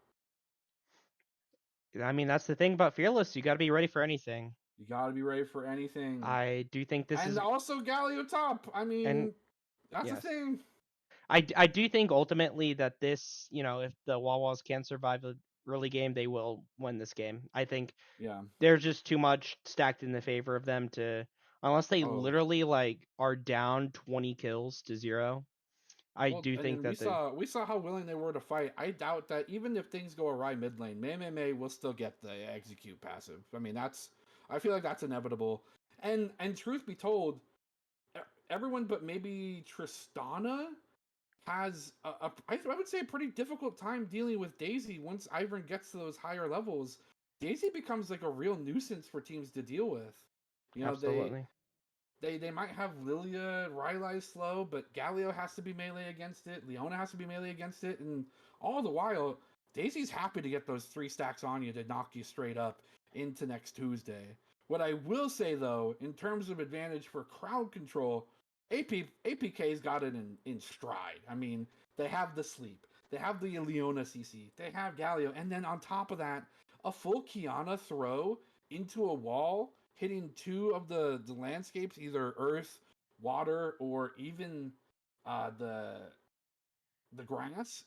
Speaker 2: I mean, that's the thing about Fearless. You got to be ready for anything.
Speaker 1: You got to be ready for anything.
Speaker 2: I do think this
Speaker 1: And
Speaker 2: is,
Speaker 1: also Galio top. I
Speaker 2: and
Speaker 1: mean, that's the
Speaker 2: yes,
Speaker 1: thing.
Speaker 2: I do think ultimately that this, if the Wawas can survive the early game, they will win this game. I think
Speaker 1: Yeah.
Speaker 2: there's just too much stacked in the favor of them to, unless they
Speaker 1: Oh,
Speaker 2: literally like are down 20 kills to 0. I
Speaker 1: well,
Speaker 2: do
Speaker 1: and
Speaker 2: think
Speaker 1: then we
Speaker 2: that they,
Speaker 1: saw we saw how willing they were to fight. I doubt that even if things go awry mid lane, May will still get the execute passive. I mean, I feel like that's inevitable. And truth be told, everyone but maybe Tristana has I would say a pretty difficult time dealing with Daisy once Ivern gets to those higher levels. Daisy becomes like a real nuisance for teams to deal with. You know,
Speaker 2: absolutely.
Speaker 1: they might have Lilia, Rylai slow, but Galio has to be melee against it. Leona has to be melee against it, and all the while, Daisy's happy to get those 3 stacks on you to knock you straight up into next Tuesday. What I will say though, in terms of advantage for crowd control, APK's got it in stride. I mean, they have the sleep, they have the Leona CC, they have Galio, and then on top of that, a full Kiana throw into a wall, hitting two of the landscapes, either earth, water, or even the grass.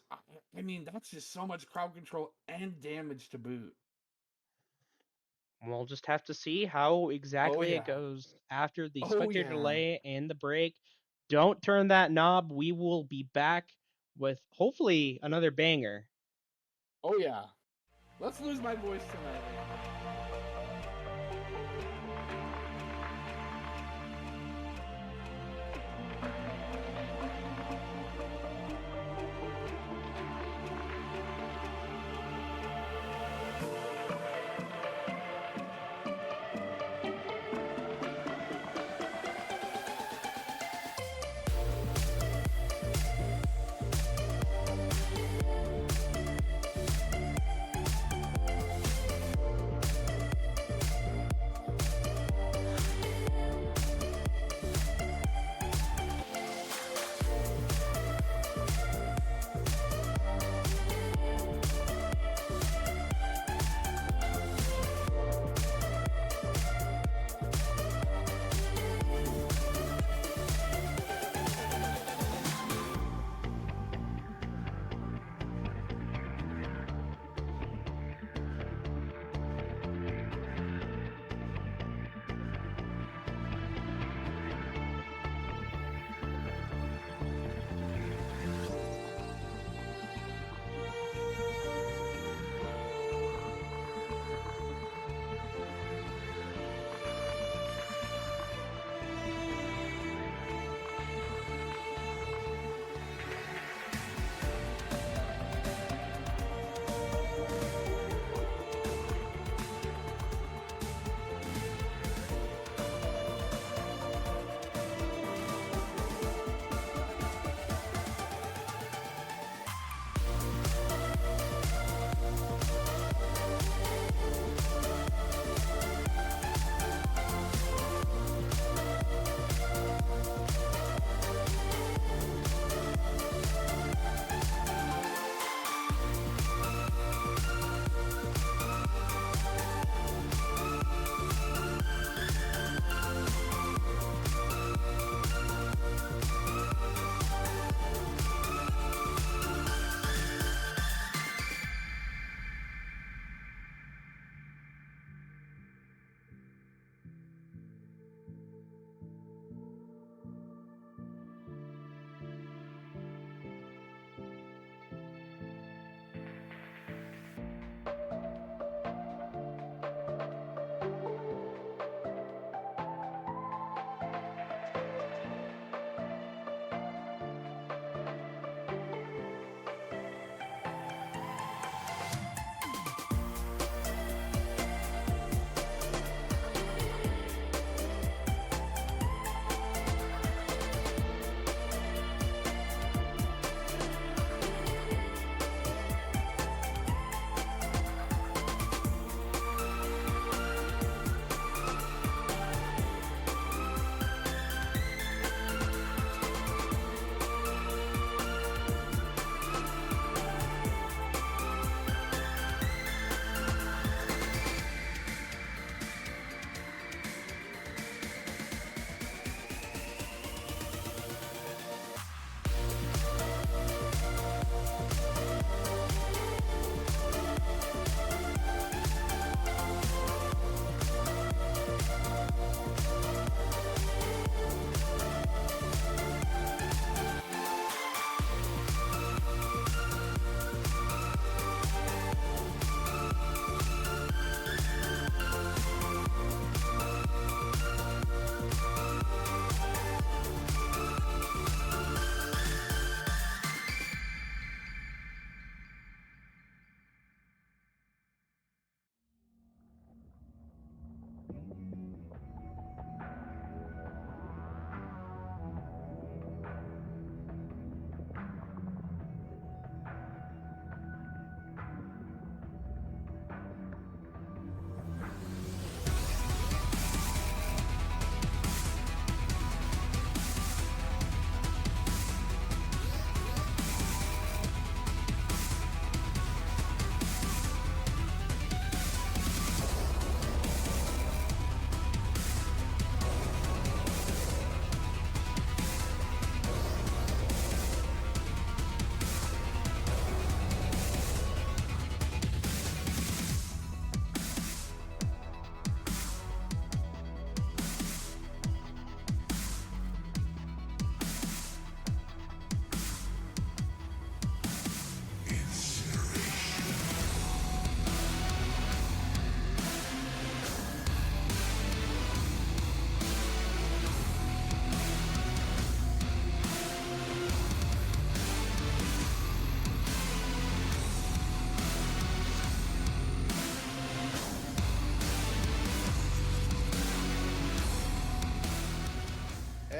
Speaker 1: I mean, that's just so much crowd control and damage to boot.
Speaker 2: We'll just have to see how
Speaker 1: Oh
Speaker 2: exactly it
Speaker 1: yeah.
Speaker 2: goes after the
Speaker 1: Oh
Speaker 2: spectator
Speaker 1: yeah.
Speaker 2: delay and the break. Don't turn that knob. We will be back with hopefully another banger.
Speaker 1: Oh yeah. Let's lose my voice tonight.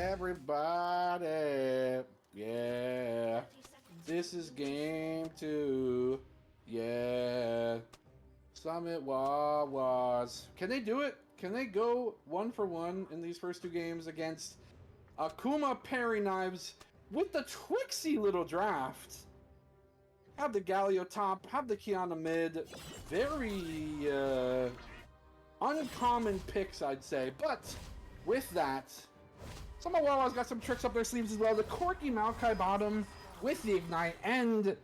Speaker 1: everybody. Yeah. This is game 2. Yeah. Summit Wawas. Can they do it? Can they go 1-for-1 in these first 2 games against Akuma Parry Knives with the tricksy little draft? Have the Galio top, have the Kiana mid. Very uncommon picks, I'd say. But with that, some of Wawa's got some tricks up their sleeves as well. The Corky Maokai bottom with the Ignite and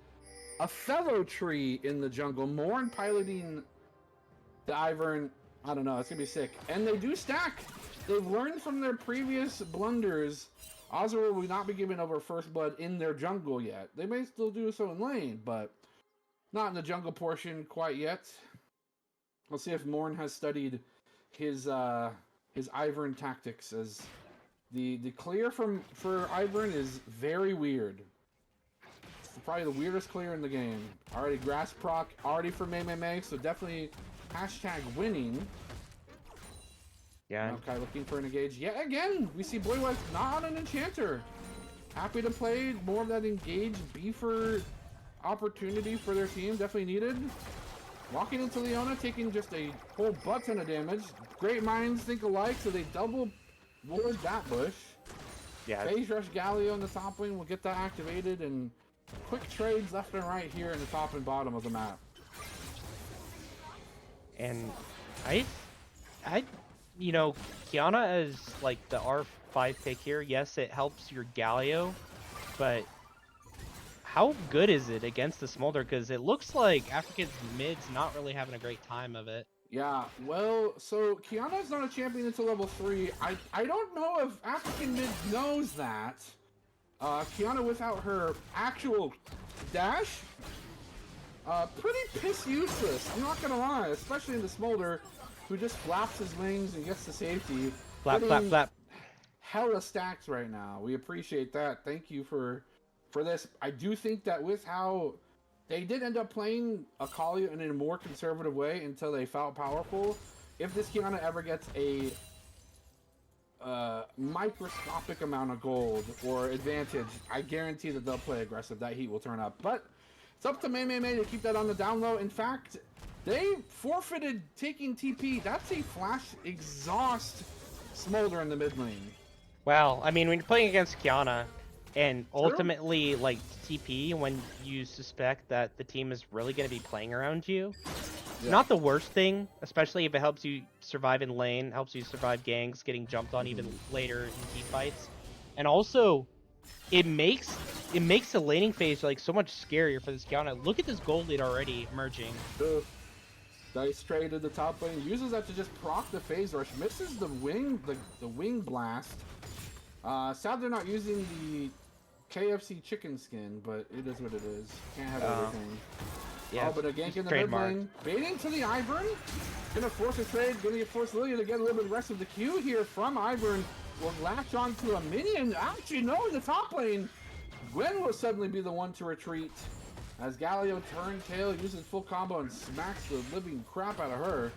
Speaker 1: a fellow tree in the jungle. Morn piloting the Ivern. I don't know, it's gonna be sick. And they do stack. They've learned from their previous blunders. Ozra will not be giving over first blood in their jungle yet. They may still do so in lane, but not in the jungle portion quite yet. We'll see if Morn has studied his Ivern tactics, as the clear for Ivern is very weird. It's probably the weirdest clear in the game. Already grass proc, already for May, so definitely hashtag winning.
Speaker 2: Yeah.
Speaker 1: Okay, looking for an engage. Yeah, again, we see Boywest not on an enchanter. Happy to play more of that engage beefer opportunity for their team. Definitely needed. Walking into Leona, taking just a whole butt ton of damage. Great minds think alike, so they double ward that bush.
Speaker 2: Yeah.
Speaker 1: Phase Rush Galio in the top lane will get that activated, and quick trades left and right here in the top and bottom of the map.
Speaker 2: And you know, Kiana is like the R5 pick here. Yes, it helps your Galio, but how good is it against the Smolder? Because it looks like Africa's mid's not really having a great time of it.
Speaker 1: Yeah, well, so Kiana's not a champion until level 3. I don't know if African mid knows that. Kiana without her actual dash, pretty piss useless. I'm not gonna lie, especially in the Smolder, who just flaps his wings and gets to safety.
Speaker 2: Flap, flap, flap.
Speaker 1: Hella stacks right now. We appreciate that. Thank you for this. I do think that with how they did end up playing Akali in a more conservative way until they felt powerful. If this Kiana ever gets a microscopic amount of gold or advantage, I guarantee that they'll play aggressive. That heat will turn up. But it's up to May to keep that on the down low. In fact, they forfeited taking TP. That's a flash exhaust Smolder in the mid lane.
Speaker 2: Well, I mean, when you're playing against Kiana, and ultimately, like, TP, when you suspect that the team is really going to be playing around you,
Speaker 1: Yeah.
Speaker 2: not the worst thing, especially if it helps you survive in lane, helps you survive ganks, getting jumped on even later in team fights. And also, it makes the laning phase, like, so much scarier for this Kiana. Look at this gold lead already emerging.
Speaker 1: Dice straight to the top lane, uses that to just proc the phase rush, misses the wing blast. Sad they're not using the KFC chicken skin, but it is what it is. Can't have everything.
Speaker 2: Yeah,
Speaker 1: but a gank in the mid lane. Baiting to the Ivern. Gonna force a trade, gonna force Lilia to get a little bit of rest of the queue here from Ivern. Will latch onto a minion. Actually, no, in the top lane. Gwen will suddenly be the one to retreat, as Galio turns tail, uses full combo, and smacks the living crap out of her.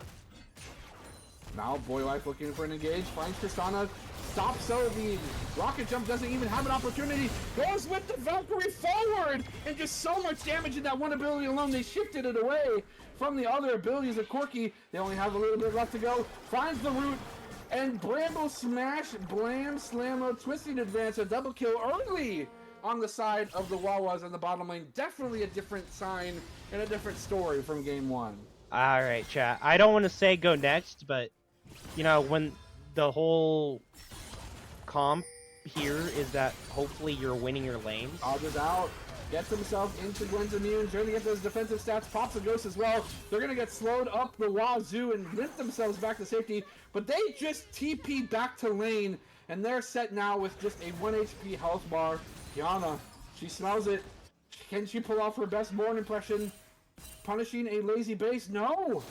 Speaker 1: Now, Boylife looking for an engage, finds Tristana, stops so the rocket jump doesn't even have an opportunity, goes with the Valkyrie forward, and just so much damage in that one ability alone. They shifted it away from the other abilities of Corky. They only have a little bit left to go, finds the root, and Bramble smash, blam, slammo, twisting advance, a double kill early on the side of the Wawas in the bottom lane. Definitely a different sign and a different story from game 1.
Speaker 2: All right, chat. I don't want to say go next, but, you know, when the whole comp here is that hopefully you're winning your lanes.
Speaker 1: Odds out. Gets himself into Gwen's immune. Trying to get those defensive stats. Pops a ghost as well. They're going to get slowed up the wazoo and limp themselves back to safety. But they just TP back to lane. And they're set now with just a 1 HP health bar. Kiana, she smells it. Can she pull off her best Morn impression? Punishing a lazy base? No!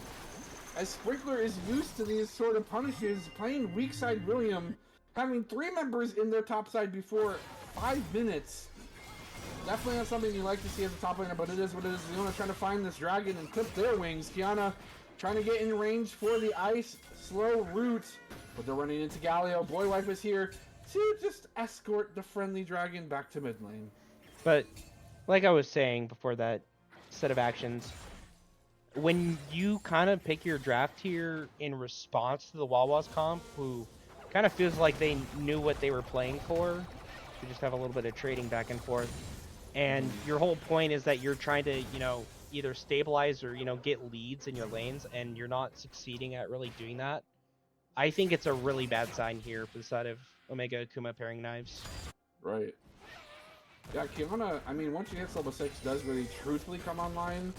Speaker 1: As Sprinkler is used to these sort of punishes, playing weak side William, having 3 members in their top side before 5 minutes. Definitely not something you like to see as a top laner, but it is what it is. Leona trying to find this dragon and clip their wings. Kiana trying to get in range for the ice slow root, but they're running into Galio. Boywife is here. to just escort the friendly dragon back to mid lane.
Speaker 2: But like I was saying before that set of actions, when you kind of pick your draft here in response to the Wawas comp, who kind of feels like they knew what they were playing for, you just have a little bit of trading back and forth. And your whole point is that you're trying to, either stabilize or, get leads in your lanes, and you're not succeeding at really doing that. I think it's a really bad sign here for the side of Omega Akuma pairing knives.
Speaker 1: Right. Yeah, Kiana, I mean, once she hits level 6, does really truthfully come online.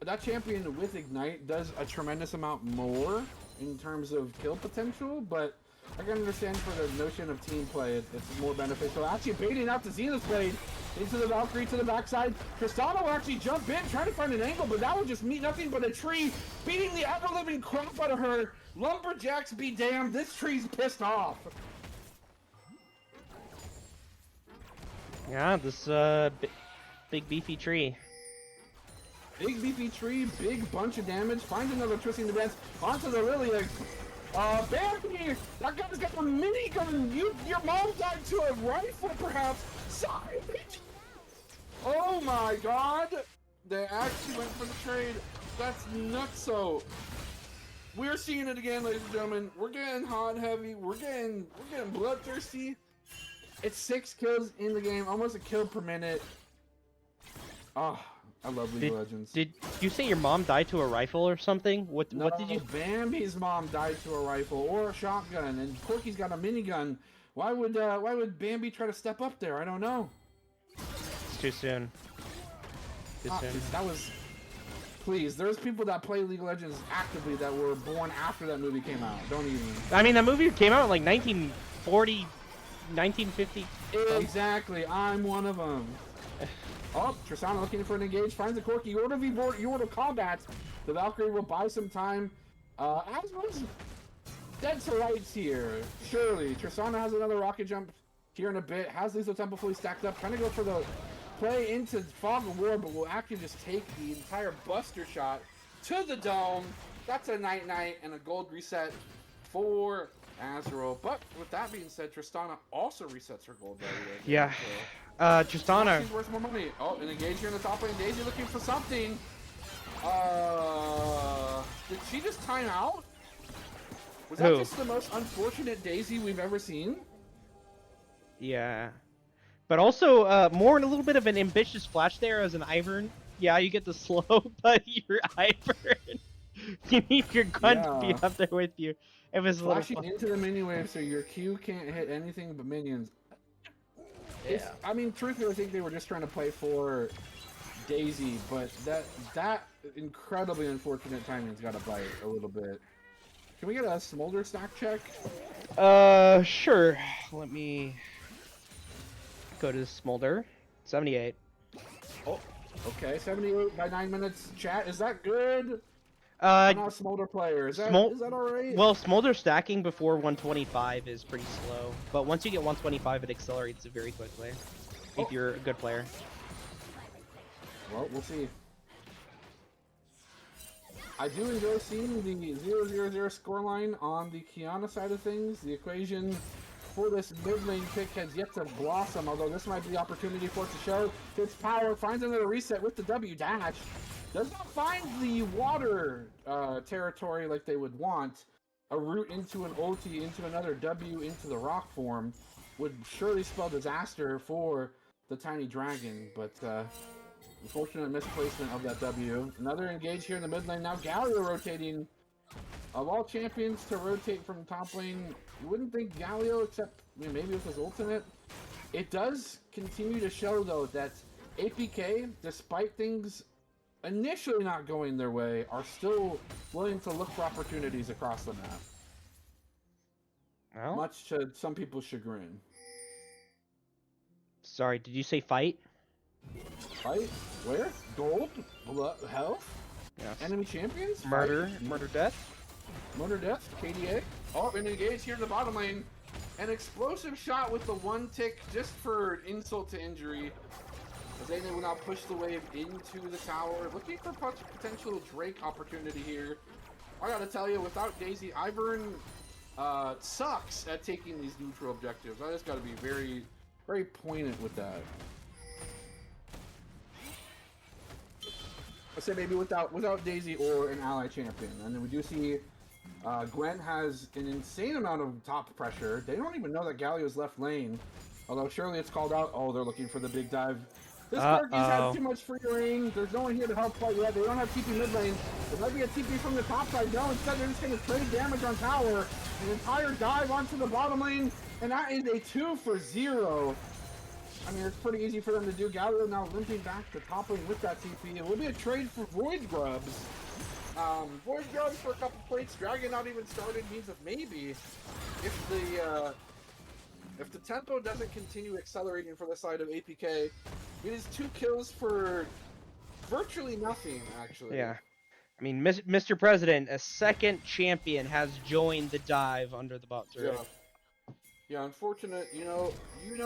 Speaker 1: That champion with Ignite does a tremendous amount more in terms of kill potential, but I can understand for the notion of team play, it's more beneficial. Actually baiting out the Zenith Blade into the Valkyrie to the backside. Tristana will actually jump in, trying to find an angle, but that would just meet nothing but a tree, beating the ever-living crap out of her. Lumberjacks be damned, this tree's pissed off.
Speaker 2: Yeah, this big beefy tree.
Speaker 1: Big beefy tree, big bunch of damage. Finds another twisting the dance onto the Lilia. Bambi! That guy's got a minigun! Your mom died to a rifle, perhaps? Sorry! Oh my god! They actually went for the trade. That's nutso. We're seeing it again, ladies and gentlemen. We're getting hot and heavy. We're getting bloodthirsty. It's 6 kills in the game, almost a kill per minute. Oh, I love League of Legends.
Speaker 2: Did you say your mom died to a rifle or something? What did you?
Speaker 1: Bambi's mom died to a rifle or a shotgun, and Corky's got a minigun. Why would Bambi try to step up there? I don't know.
Speaker 2: It's too soon. Too soon.
Speaker 1: That was. Please, there's people that play League of Legends actively that were born after that movie came out. Don't even.
Speaker 2: I mean, that movie came out in like 1940, 1950.
Speaker 1: Exactly, I'm one of them. Oh, Tristana looking for an engage, finds a Corky. You order combat. The Valkyrie will buy some time. As was dead to rights here. Surely, Tristana has another rocket jump here in a bit. Has Lethal Temple fully stacked up. Trying to go for the play into Fog of War, but will actually just take the entire Buster shot to the dome. That's a night and a gold reset for Azrael. But with that being said, Tristana also resets her gold value.
Speaker 2: Yeah. Tristana.
Speaker 1: She's worth more money. Oh, and engage here in the top lane. Daisy looking for something. Did she just time out? Was that just the most unfortunate Daisy we've ever seen?
Speaker 2: Yeah. But also, more in a little bit of an ambitious flash there as an Ivern. Yeah, you get the slow, but you're Ivern. You need your gun to be up there with you. It was
Speaker 1: flashing into the minion wave, so your Q can't hit anything but minions. Yeah. I mean, truthfully, I think they were just trying to play for Daisy, but that incredibly unfortunate timing's got to bite a little bit. Can we get a smolder stack check?
Speaker 2: Sure. Let me go to Smolder. 78.
Speaker 1: Oh, okay. 78 by 9 minutes. Chat, is that good? I'm not a Smolder player. Is that alright?
Speaker 2: Well, Smolder stacking before 125 is pretty slow, but once you get 125, it accelerates it very quickly if you're a good player.
Speaker 1: Well, we'll see. I do enjoy seeing the 0-0-0 scoreline on the Kiana side of things. The equation for this mid lane pick has yet to blossom, although this might be the opportunity for it to show its power. Finds another reset with the W dash. Does not find the water territory like they would want. A route into an ulti, into another W, into the rock form would surely spell disaster for the tiny dragon, but unfortunate misplacement of that W. Another engage here in the mid lane. Now Galio rotating. Of all champions to rotate from top lane, you wouldn't think Galio, except maybe with his ultimate. It does continue to show, though, that APK, despite things initially not going their way, are still willing to look for opportunities across the map.
Speaker 2: Well,
Speaker 1: much to some people's chagrin.
Speaker 2: Sorry, did you say fight?
Speaker 1: Fight? Where? Gold? Health?
Speaker 2: Yes.
Speaker 1: Enemy champions?
Speaker 2: Murder?
Speaker 1: Fight?
Speaker 2: Murder death?
Speaker 1: Murder death? KDA? Oh, and engage here in the bottom lane. An explosive shot with the one tick just for insult to injury. They will now push the wave into the tower. Looking for potential Drake opportunity here. I gotta tell you, without Daisy, Ivern sucks at taking these neutral objectives. I just got to be very, very poignant with that. I say maybe without Daisy or an ally champion, and then we do see Gwen has an insane amount of top pressure. They don't even know that Galio's left lane, although surely it's called out. Oh, they're looking for the big dive. This Corki's had too much free range. There's no one here to help fight yet. They don't have TP mid lane. There might be a TP from the top side. No, instead they're just going to trade damage on tower. An entire dive onto the bottom lane, and that is a 2 for 0. I mean, it's pretty easy for them to do. Galio now limping back to top lane with that TP. It will be a trade for Void Grubs. Void Grubs for a couple plates. Dragon not even started means that maybe if the tempo doesn't continue accelerating for the side of APK, it is 2 kills for virtually nothing, actually.
Speaker 2: Yeah. I mean, Mr. President, a second champion has joined the dive under the bot turret.
Speaker 1: Yeah, unfortunate. You know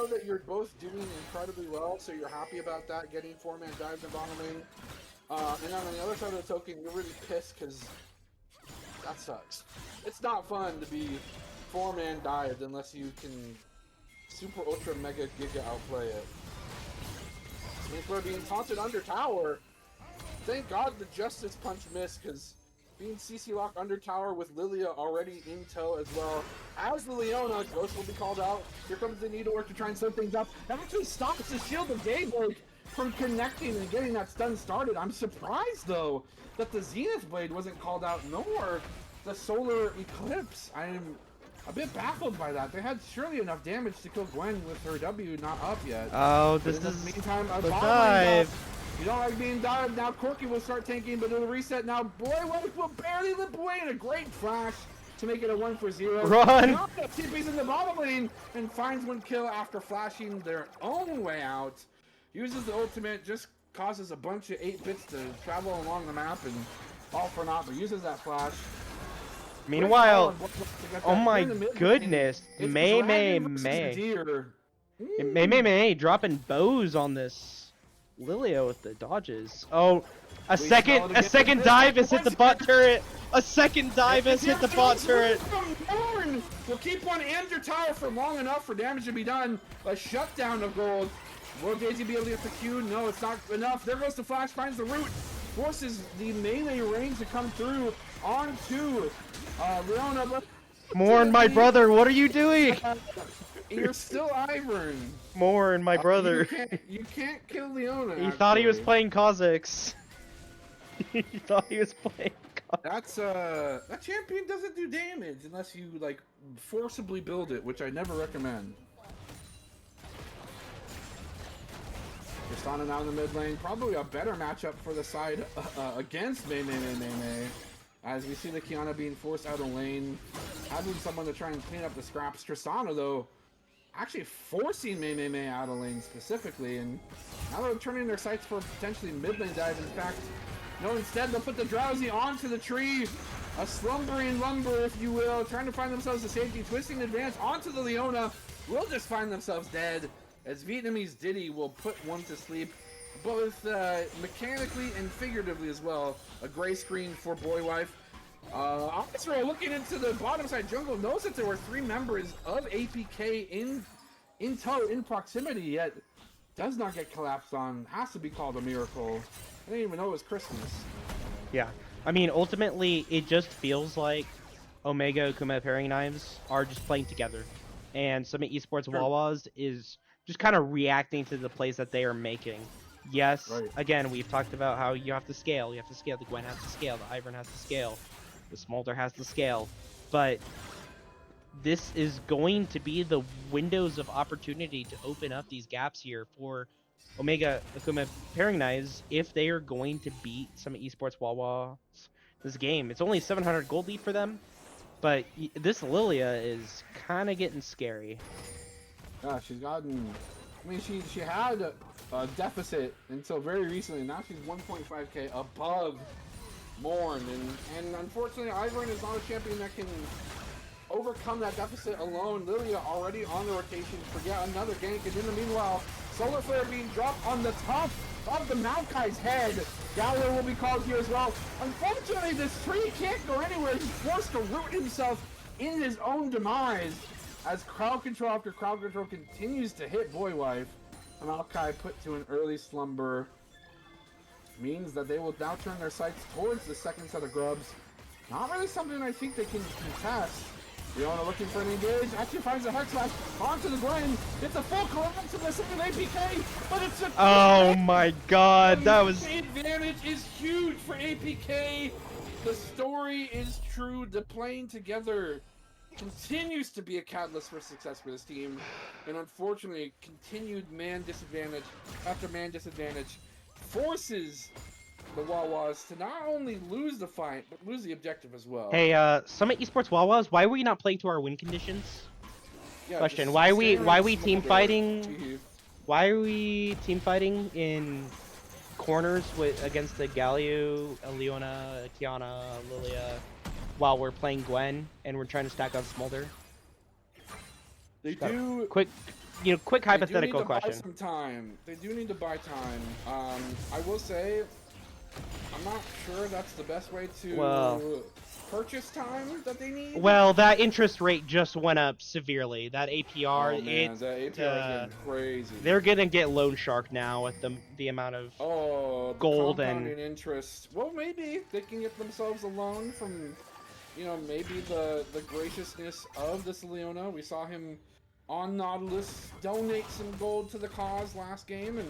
Speaker 1: that you're both doing incredibly well, so you're happy about that, getting 4-man dives in bottom lane. And then on the other side of the token, you're really pissed because that sucks. It's not fun to be 4-man dived unless you can super ultra mega giga outplay it. Sminkler being taunted under tower. Thank God the Justice Punch missed, because being CC locked under tower with Lilia already in tow as well. As the Leona, Ghost will be called out. Here comes the Needlework to try and slow things up. That actually stops the Shield of Daybreak from connecting and getting that stun started. I'm surprised, though, that the Zenith Blade wasn't called out, nor the Solar Eclipse. I'm a bit baffled by that. They had surely enough damage to kill Gwen with her W not up yet.
Speaker 2: Oh, this is
Speaker 1: the meantime,
Speaker 2: the dive.
Speaker 1: You don't like being dived. Now Corki will start tanking, but it'll reset. Now Boywife will barely limp away in a great flash to make it a 1 for 0.
Speaker 2: Run!
Speaker 1: TP's in the bottom lane and finds 1 kill after flashing their own way out. Uses the ultimate, just causes a bunch of 8-bits to travel along the map and all for naught, but uses that flash.
Speaker 2: Meanwhile, oh my goodness, May dropping bows on this Lilia with the dodges. Oh, a second dive has hit the bot turret. A second dive has hit the bot turret.
Speaker 1: We'll keep on under tower for long enough for damage to be done. A shutdown of gold. Will Daisy be able to get the Q? No, it's not enough. There goes the flash, finds the root, forces the melee range to come through onto Leona.
Speaker 2: Morn, my brother, what are you doing?
Speaker 1: You're still Ivern.
Speaker 2: Morn, my brother.
Speaker 1: You can't kill Leona.
Speaker 2: He thought he was playing Kha'Zix. He thought he was playing Kha'Zix.
Speaker 1: That champion doesn't do damage unless you like forcibly build it, which I never recommend. Tristana now in the mid lane, probably a better matchup for the side against May. As we see the Kiana being forced out of lane, having someone to try and clean up the scraps. Tristana, though, actually forcing May out of lane specifically, and now they're turning their sights for potentially mid lane dive. In fact, no, instead they'll put the Drowsy onto the tree, a slumbering lumber, if you will, trying to find themselves a safety, twisting advance onto the Leona, will just find themselves dead, as Vietnamese Diddy will put one to sleep, both mechanically and figuratively as well. A gray screen for Boywife. Officer looking into the bottom side jungle, knows that there were 3 members of APK in tow, in proximity, yet does not get collapsed on. Has to be called a miracle. I didn't even know it was Christmas.
Speaker 2: Yeah, I mean, ultimately, it just feels like Omega Akuma pairing knives are just playing together, and Summit Esports Wawas is just kind of reacting to the plays that they are making. Yes, right. Again, we've talked about how you have to scale. You have to scale. The Gwen has to scale. The Ivern has to scale. The Smolder has to scale. But this is going to be the windows of opportunity to open up these gaps here for Omega Akuma pairing knives if they are going to beat some Esports Wawas this game. It's only 700 gold lead for them, but this Lilia is kind of getting scary.
Speaker 1: Yeah, she's gotten... I mean, she had a deficit until very recently. Now she's 1.5k above Morn, and unfortunately, Ivern is not a champion that can overcome that deficit alone. Lilia already on the rotation for yet another gank, and in the meanwhile, Solar Flare being dropped on the top of the Maokai's head. Gallo will be called here as well. Unfortunately, this tree can't go anywhere. He's forced to root himself in his own demise as crowd control after crowd control continues to hit Boy Wife. And Maokai put to an early slumber means that they will now turn their sights towards the second set of grubs. Not really something I think they can contest. Leona looking for an engage, actually finds a Hex Smash onto the Gwen. It's a full collapse of the second APK, but it's a
Speaker 2: Oh my god, that was...
Speaker 1: The advantage is huge for APK. The story is true. The playing together continues to be a catalyst for success for this team. And unfortunately, continued man disadvantage after man disadvantage forces the Wawas to not only lose the fight, but lose the objective as well.
Speaker 2: Hey, Summit Esports Wawas, why were we not playing to our win conditions?
Speaker 1: Yeah,
Speaker 2: question, why are we team fighting? Why are we team fighting in corners against the Galio, Leona, Kiana, Lilia, while we're playing Gwen and we're trying to stack on Smolder?
Speaker 1: They do
Speaker 2: quick hypothetical question.
Speaker 1: Buy some time. They do need to buy time. I will say, I'm not sure that's the best way to purchase time that they need.
Speaker 2: Well, that interest rate just went up severely. That APR,
Speaker 1: oh, man, that APR is getting crazy.
Speaker 2: They're gonna get Loan Shark now with the amount of gold and
Speaker 1: interest. Well, maybe they can get themselves a loan from, you know, maybe the graciousness of this Leona. We saw him on Nautilus donate some gold to the cause last game, and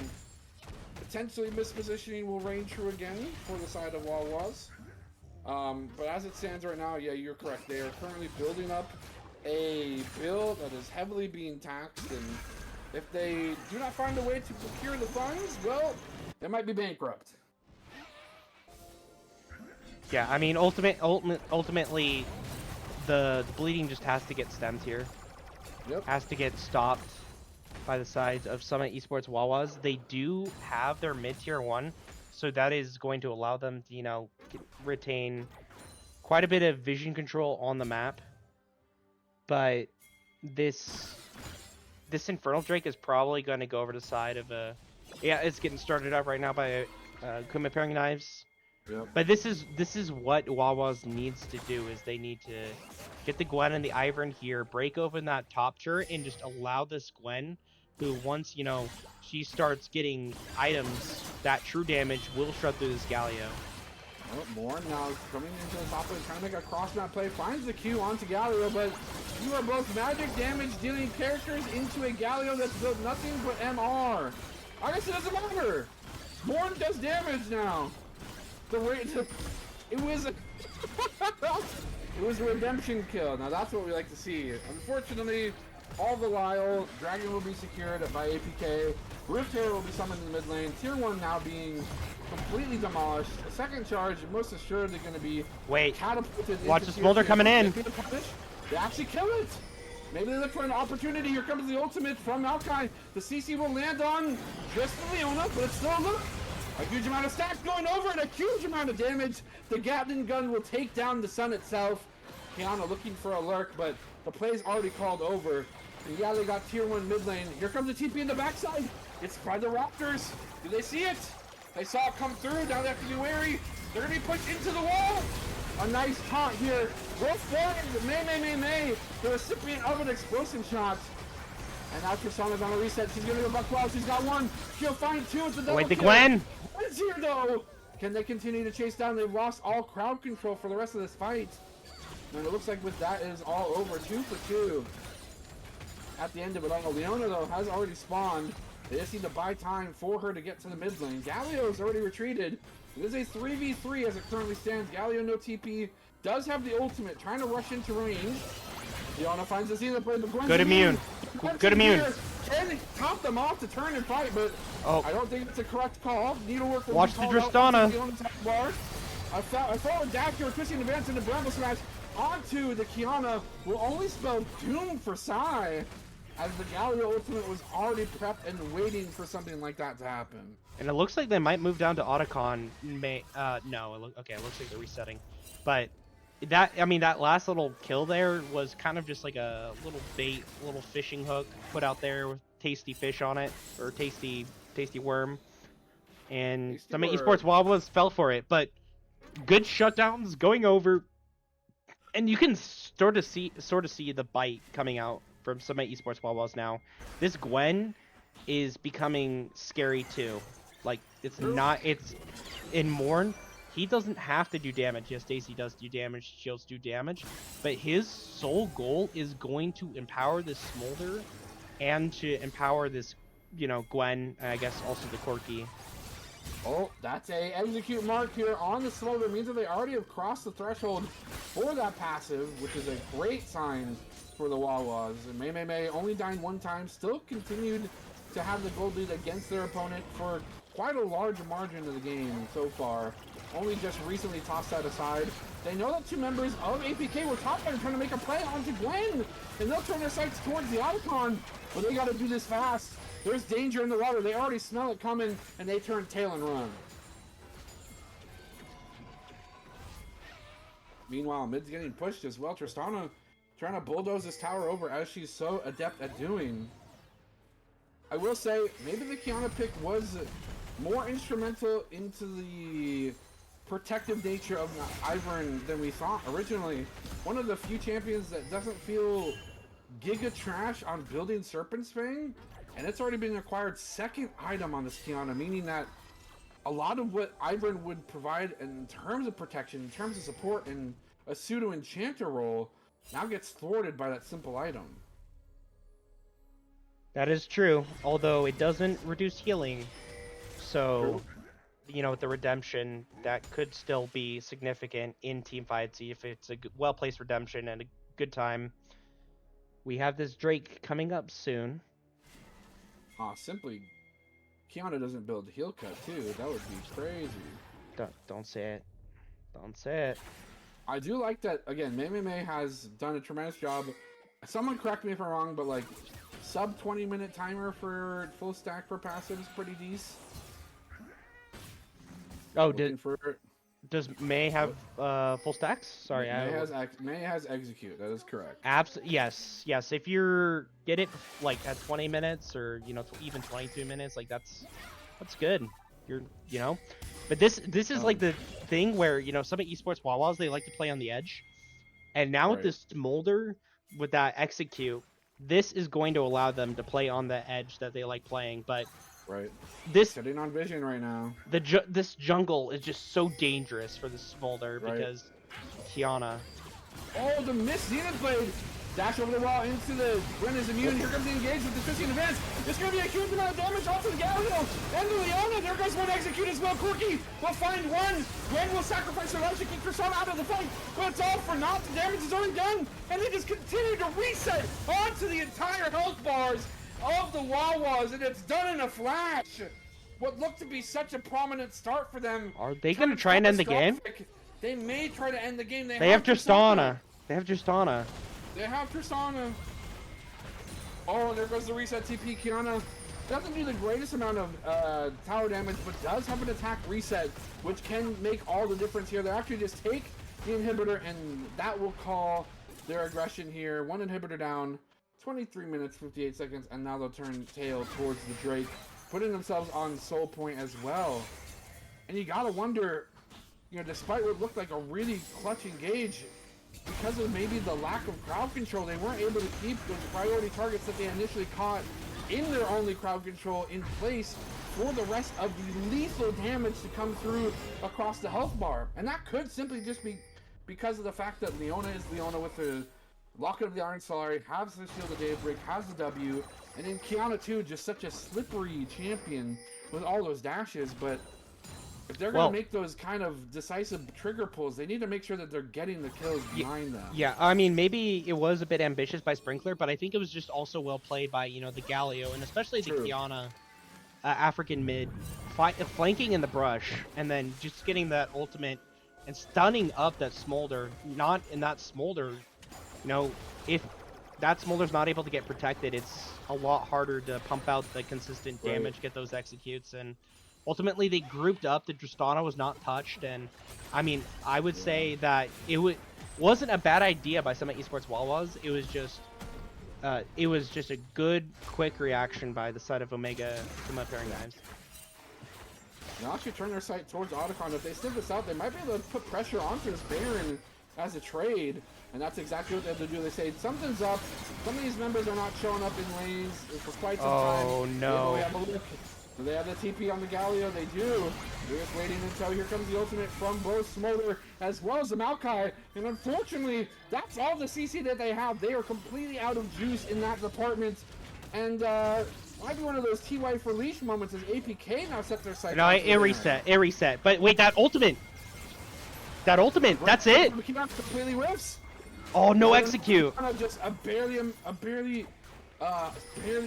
Speaker 1: potentially mispositioning will reign true again for the side of Wawas. But as it stands right now, yeah, you're correct. They are currently building up a build that is heavily being taxed, and if they do not find a way to procure the funds, well, they might be bankrupt.
Speaker 2: Yeah, I mean, ultimately, the bleeding just has to get stemmed here.
Speaker 1: Yep.
Speaker 2: Has to get stopped by the sides of Summit Esports Wawas. They do have their mid-tier 1, so that is going to allow them to, you know, retain quite a bit of vision control on the map. But this Infernal Drake is probably going to go over to the side of a... Yeah, it's getting started up right now by Kuma Pairing Knives.
Speaker 1: Yep.
Speaker 2: But this is what Wawas needs to do, is they need to get the Gwen and the Ivern here, break open that top turret, and just allow this Gwen, who once, you know, she starts getting items, that true damage will shred through this Galio.
Speaker 1: Oh, Morn now coming into the top lane, trying to make a cross-map play, finds the Q onto Galio, but you are both magic damage dealing characters into a Galio that's built nothing but MR. I guess it doesn't matter. Morn does damage now. It was a redemption kill. Now that's what we like to see. Unfortunately, all the Lyle, Dragon will be secured by APK. Rift Hero will be summoned in the mid lane. Tier 1 now being completely demolished. A second charge, most assuredly going to be catapulted.
Speaker 2: Watch the Smolder coming in.
Speaker 1: They actually kill it. Maybe they look for an opportunity. Here comes the ultimate from Maokai. The CC will land on just the Leona, but it's still a huge amount of stacks going over and a huge amount of damage. The Gatling gun will take down the sun itself. Kiana looking for a lurk, but the play's already called over. And yeah, they got tier 1 mid lane. Here comes the TP in the backside. It's by the Raptors. Do they see it? They saw it come through. Now they have to be wary. They're going to be pushed into the wall. A nice taunt here. Roll forward. May. The recipient of an explosive shot. And now Tristana's on a reset. She's going to go buck wild. She's got one. She'll find two. It's a double
Speaker 2: Wait, the
Speaker 1: kill.
Speaker 2: Gwen.
Speaker 1: Gwen's here, though. Can they continue to chase down? They've lost all crowd control for the rest of this fight. And it looks like with that, it is all over. 2 for 2. At the end of it all, Leona, though, has already spawned. They just need to buy time for her to get to the mid lane. Galio's already retreated. It is a 3v3 as it currently stands. Galio, no TP. Does have the ultimate, trying to rush into range. Leona finds the scene to play the Gwen.
Speaker 2: Good immune. Good immune.
Speaker 1: Can top them off to turn and fight, but I don't think it's a correct call. Needlework will
Speaker 2: watch the Tristana.
Speaker 1: I thought with Dash, you were twisting advance into Bramble Smash onto the Kiana will only spell doom for Sai, as the Galio ultimate was already prepped and waiting for something like that to happen.
Speaker 2: And it looks like they might move down to Otacon. No, it looks like they're resetting. But that last little kill there was kind of just like a little bait, little fishing hook put out there with tasty fish on it, or tasty worm. And Summit Esports Wawas fell for it, but good shutdowns going over. And you can sort of see the bite coming out from some Esports Wawas now. This Gwen is becoming scary too. Like it's in Morn, he doesn't have to do damage. Yes, Daisy does do damage, shields do damage, but his sole goal is going to empower this Smolder and to empower this, Gwen, and I guess also the Corki.
Speaker 1: Oh, that's a execute mark here on the Smolder. It means that they already have crossed the threshold for that passive, which is a great sign for the Wawas. And May only dying one time, still continued to have the gold lead against their opponent for quite a large margin of the game so far. Only just recently tossed that aside. They know that two members of APK were top lane trying to make a play onto Gwen, and they'll turn their sights towards the Otacon, but they got to do this fast. There's danger in the water. They already smell it coming, and they turn tail and run. Meanwhile, mid's getting pushed as well. Tristana trying to bulldoze this tower over as she's so adept at doing. I will say, maybe the Qiyana pick was more instrumental into the protective nature of Ivern than we thought originally. One of the few champions that doesn't feel giga trash on building Serpent's Fang, and it's already been acquired second item on this Qiyana, meaning that a lot of what Ivern would provide in terms of protection, in terms of support, and a pseudo enchanter role now gets thwarted by that simple item.
Speaker 2: That is true, although it doesn't reduce healing. So, with the redemption, that could still be significant in team fights if it's a well-placed redemption and a good time. We have this Drake coming up soon.
Speaker 1: Simply, Qiyana doesn't build heal cut too. That would be crazy.
Speaker 2: Don't say it. Don't say it.
Speaker 1: I do like that, again, May has done a tremendous job. Someone correct me if I'm wrong, but like, sub 20-minute timer for full stack for passive is pretty decent.
Speaker 2: Oh, does May have full stacks? Sorry,
Speaker 1: May has execute. That is correct.
Speaker 2: Yes. If you get it like at 20 minutes or even 22 minutes, like that's good. But this is like the thing where some of Esports Wawas, they like to play on the edge, and now with this Smolder with that execute, this is going to allow them to play on the edge that they like playing. But this
Speaker 1: sitting on vision right now.
Speaker 2: This jungle is just so dangerous for the Smolder because Qiyana.
Speaker 1: Oh, the missed Zenith Blade! Dash over the wall into the Gwen is immune. Here comes the engage with the Christian advance. There's going to be a huge amount of damage onto the Galio and the Leona. There goes one execute as well. Corki will find one. Gwen will sacrifice her life to keep Tristana out of the fight, but it's all for naught. The damage is already done, and they just continue to reset onto the entire health bars of the Wawas, and it's done in a flash. What looked to be such a prominent start for them.
Speaker 2: Are they going to try and end the game?
Speaker 1: They may try to end the game.
Speaker 2: They have Tristana. They have Tristana.
Speaker 1: Oh, and there goes the reset TP. Qiyana doesn't do the greatest amount of tower damage, but does have an attack reset, which can make all the difference here. They actually just take the inhibitor, and that will call their aggression here. One inhibitor down, 23 minutes, 58 seconds, and now they'll turn tail towards the Drake, putting themselves on soul point as well. And you gotta wonder, despite what looked like a really clutch engage, because of maybe the lack of crowd control, they weren't able to keep those priority targets that they initially caught in their only crowd control in place for the rest of the lethal damage to come through across the health bar. And that could simply just be because of the fact that Leona is Leona with the Locket of the Iron Solari, has the Shield of Daybreak, has the W, and then Qiyana too, just such a slippery champion with all those dashes. But if they're going to make those kind of decisive trigger pulls, they need to make sure that they're getting the kills behind them.
Speaker 2: Yeah, I mean, maybe it was a bit ambitious by Sprinkler, but I think it was just also well played by, the Galio, and especially the Qiyana African mid, flanking in the brush, and then just getting that ultimate and stunning up that Smolder. Not in that Smolder, if that Smolder's not able to get protected, it's a lot harder to pump out the consistent damage, get those executes, and ultimately, they grouped up. The Tristana was not touched, and I mean, I would say that it wasn't a bad idea by some of Esports Wawas. It was just a good, quick reaction by the side of Omega from up during times.
Speaker 1: Now actually turn their sight towards Otacon. If they sniff this out, they might be able to put pressure onto this Baron as a trade, and that's exactly what they have to do. They say something's up. Some of these members are not showing up in lanes for quite some time.
Speaker 2: Oh no!
Speaker 1: We have a look. Do they have the TP on the Galio? They do. We're just waiting until here comes the ultimate from both Smolder as well as the Maokai. And unfortunately, that's all the CC that they have. They are completely out of juice in that department. And might be one of those TY for leash moments as APK now set their sights.
Speaker 2: No, it reset. But wait, that ultimate, that's it.
Speaker 1: Completely whiffs.
Speaker 2: Oh, no execute.
Speaker 1: Just barely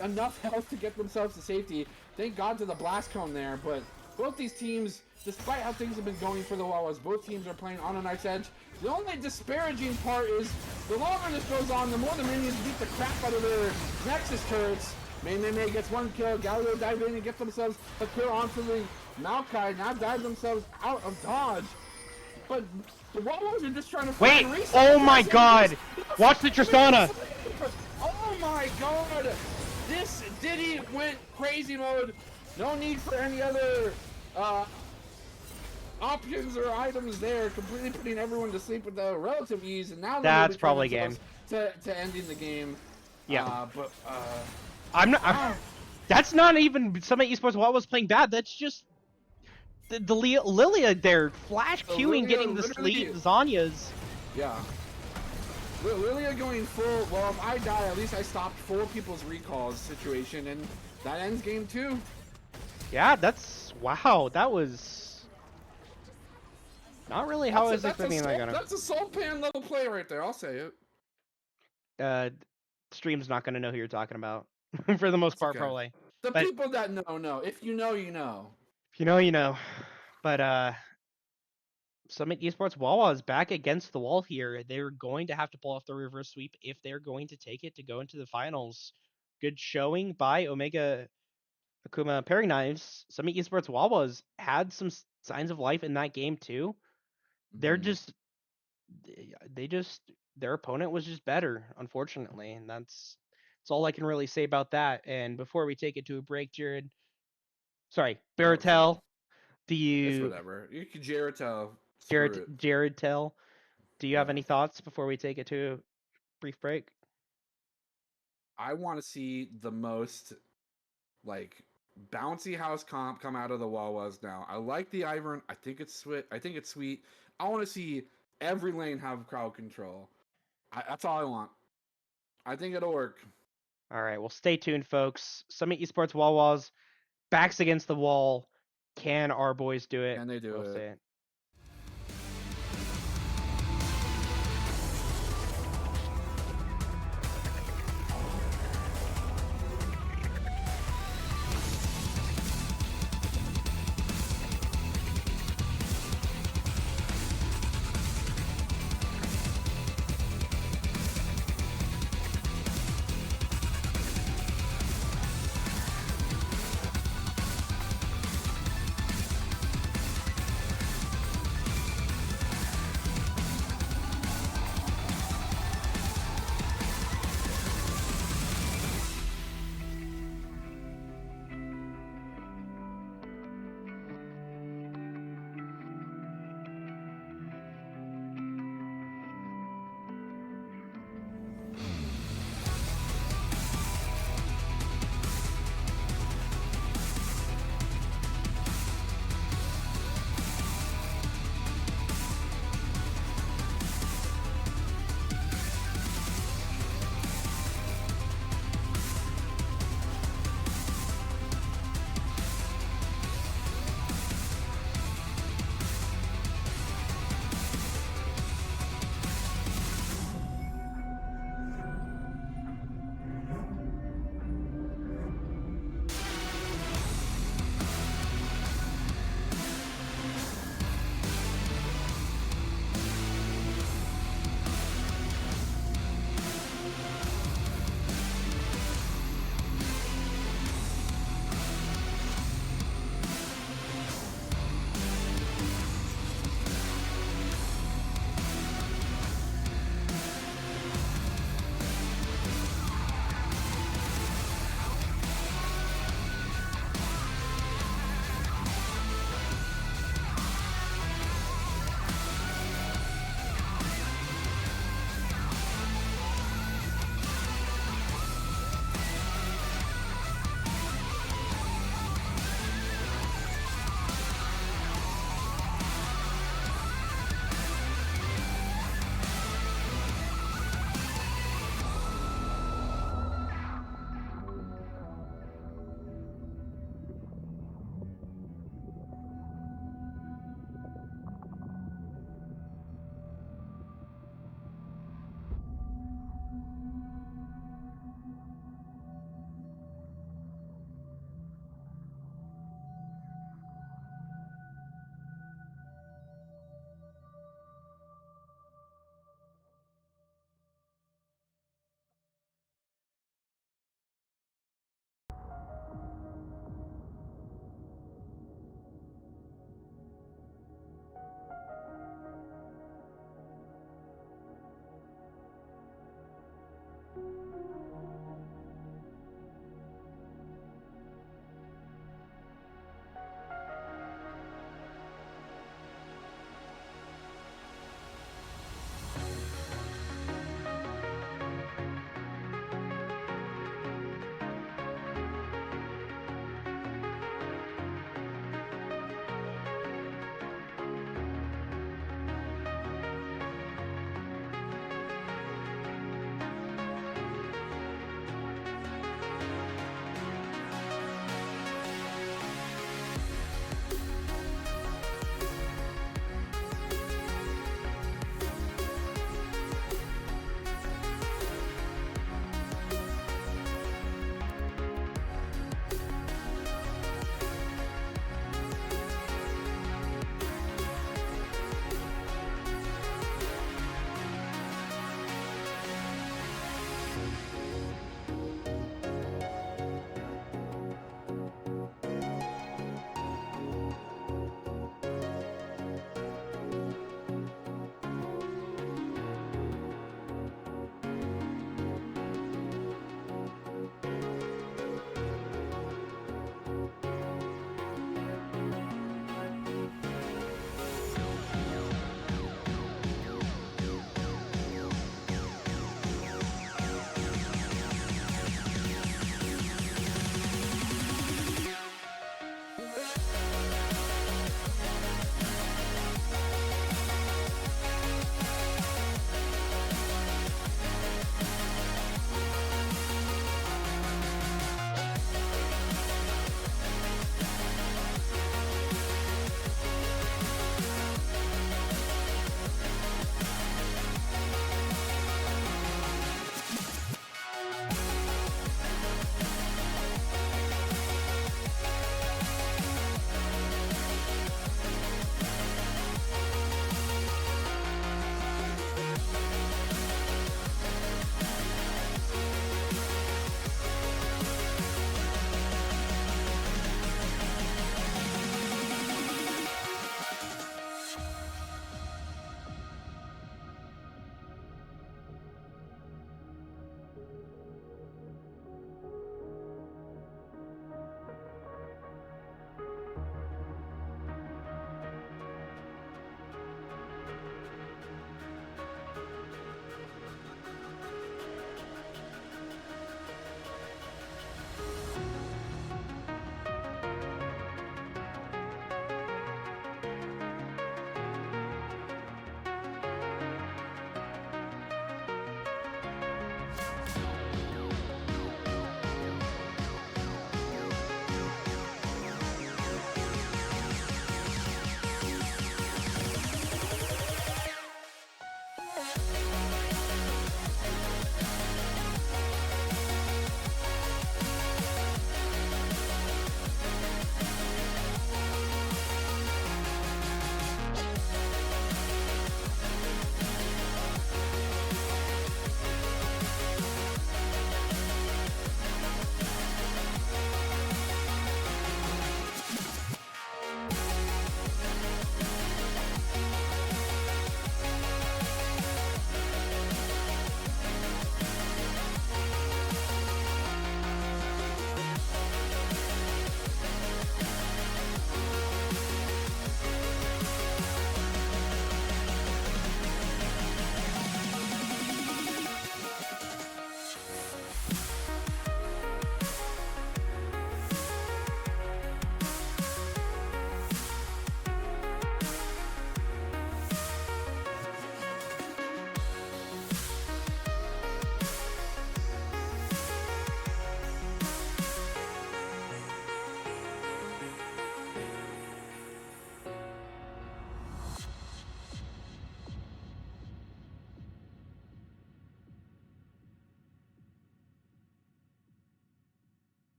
Speaker 1: enough health to get themselves to safety. Thank God to the blast cone there, but both these teams, despite how things have been going for the Wawas, both teams are playing on a knife's edge. The only disparaging part is the longer this goes on, the more the minions beat the crap out of their Nexus turrets. May gets one kill, Galio dive in and gets themselves a kill onto the Maokai, now dive themselves out of dodge. But the Wawas are just trying to
Speaker 2: wait, oh my god! Watch the Tristana!
Speaker 1: Oh my god! This Diddy went crazy mode. No need for any other options or items there. Completely putting everyone to sleep with the relative ease, and now
Speaker 2: that's probably game
Speaker 1: to ending the game.
Speaker 2: Yeah,
Speaker 1: but
Speaker 2: I'm not. That's not even Summit Esports Wawas playing bad. That's just the Lilia there flash queuing, getting the sleep Zanyas.
Speaker 1: Yeah. Lilia going full, well, if I die, at least I stopped 4 people's recalls situation, and that ends game 2.
Speaker 2: Yeah, that's, wow, that was not really how I was expecting that gonna.
Speaker 1: That's a Soul Pan level play right there, I'll say
Speaker 2: it. Stream's not gonna know who you're talking about, for the most part, probably.
Speaker 1: The people that know. If you know, you know.
Speaker 2: If you know, you know. But, Summit Esports Wawa is back against the wall here. They're going to have to pull off the reverse sweep if they're going to take it to go into the finals. Good showing by Omega Akuma Pairing Knives. Summit Esports Wawas had some signs of life in that game too. They're just, their opponent was just better, unfortunately, and that's all I can really say about that. And before we take it to a break, Baratel,
Speaker 1: It's whatever. You can
Speaker 2: Jared Tell. Do you have any thoughts before we take it to a brief break?
Speaker 1: I want to see the most, bouncy house comp come out of the Wawas now. I like the Ivern. I think it's sweet. I want to see every lane have crowd control. That's all I want. I think it'll work.
Speaker 2: All right, well, stay tuned, folks. Summit Esports Wawas, backs against the wall. Can our boys do it?
Speaker 1: Can they do it?
Speaker 2: Say it.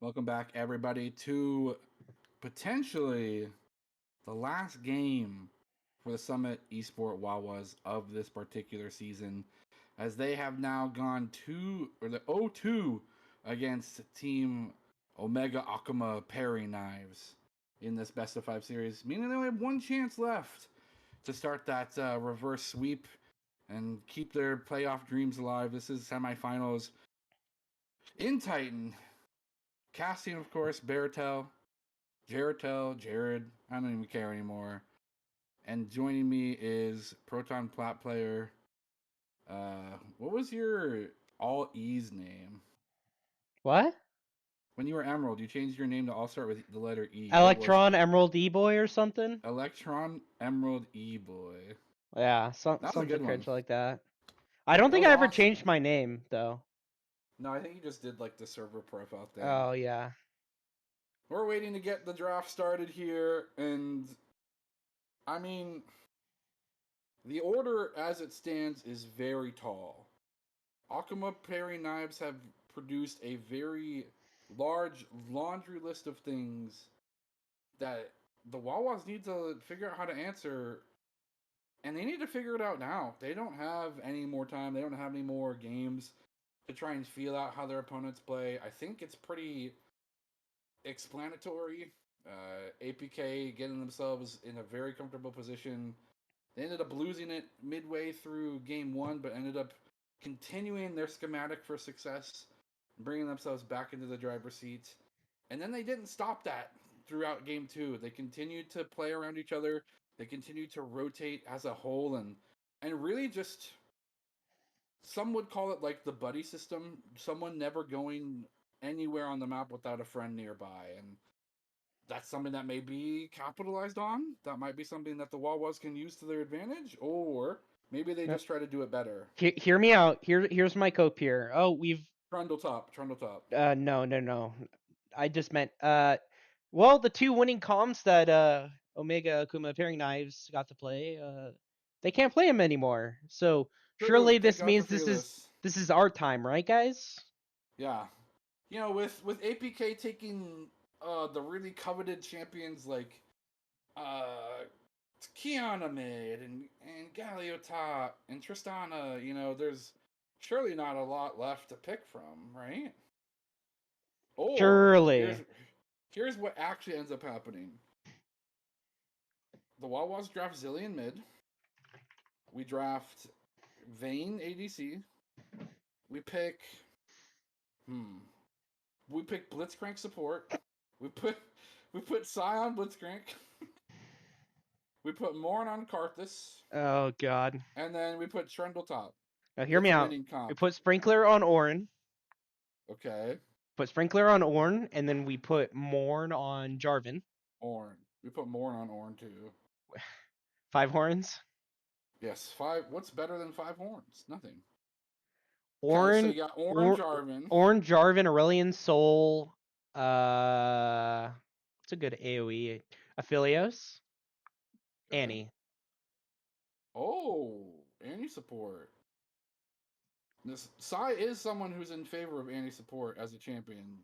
Speaker 1: Welcome back, everybody, to potentially the last game for the Summit Esport Wawas of this particular season, as they have now gone 0-2 against Team Omega Akuma Parry Knives in this best of 5 series, meaning they only have one chance left to start that reverse sweep and keep their playoff dreams alive. This is semifinals in Titan. Casting, of course, Jared. I don't even care anymore. And joining me is Proton Plat player. What was your all E's name?
Speaker 2: What?
Speaker 1: When you were Emerald, you changed your name to all start with the letter E. What was
Speaker 2: Electron
Speaker 1: it?
Speaker 2: Emerald E Boy or something?
Speaker 1: Electron Emerald E Boy.
Speaker 2: Yeah,
Speaker 1: That was a
Speaker 2: something
Speaker 1: good one.
Speaker 2: crazy like that. I don't
Speaker 1: That
Speaker 2: think
Speaker 1: was
Speaker 2: I ever
Speaker 1: awesome.
Speaker 2: changed my name though.
Speaker 1: No, I think you just did like the server profile thing.
Speaker 2: Oh yeah.
Speaker 1: We're waiting to get the draft started here, and I mean, the order as it stands is very tall. Akuma Perry Knives have produced a very large laundry list of things that the Wawas need to figure out how to answer, and they need to figure it out now. They don't have any more time. They don't have any more games to try and feel out how their opponents play. I think it's pretty explanatory. APK getting themselves in a very comfortable position. They ended up losing it midway through game one, but ended up continuing their schematic for success, bringing themselves back into the driver's seat. And then they didn't stop that throughout game two. They continued to play around each other. They continued to rotate as a whole, and really just, some would call it like the buddy system. Someone never going anywhere on the map without a friend nearby, and that's something that may be capitalized on. That might be something that the Wawas can use to their advantage, or maybe they
Speaker 2: Yep.
Speaker 1: just try to do it better.
Speaker 2: Hear me out. Here's my cope here. Oh, we've
Speaker 1: Trundle top, Trundle top.
Speaker 2: no. I just meant well, the two winning comms that Omega Akuma Pairing Knives got to play, they can't play them anymore. So
Speaker 1: True.
Speaker 2: surely
Speaker 1: Thank
Speaker 2: this
Speaker 1: God for
Speaker 2: means this
Speaker 1: Fearless.
Speaker 2: is our time, right, guys?
Speaker 1: Yeah, with APK taking the really coveted champions like uh Kiana mid and Galio top and Tristana, there's surely not a lot left to pick from, right? Or
Speaker 2: Surely.
Speaker 1: here's what actually ends up happening. The Wawas draft Zillion mid. We draft Vayne ADC. We pick hmm. We pick Blitzcrank support. We put we put Psy on Blitzcrank. We put Morn on Karthus.
Speaker 2: Oh god.
Speaker 1: And then we put Trundle top
Speaker 2: Now hear
Speaker 1: with
Speaker 2: me
Speaker 1: a
Speaker 2: out.
Speaker 1: winning
Speaker 2: We
Speaker 1: comp.
Speaker 2: put Sprinkler on Orn,
Speaker 1: Okay.
Speaker 2: and then we put Morn on Jarvan.
Speaker 1: Orn. We put Morn on Orn too.
Speaker 2: 5 horns.
Speaker 1: Yes, five. What's better than five horns? Nothing. Okay, so
Speaker 2: Orn,
Speaker 1: you got Orn
Speaker 2: Orn,
Speaker 1: Jarvan.
Speaker 2: Orn, Jarvan, Aurelion, Soul. What's a good AOE? Aphelios,
Speaker 1: Okay.
Speaker 2: Annie.
Speaker 1: Oh, Annie support. This Sai is someone who's in favor of Annie support as a champion.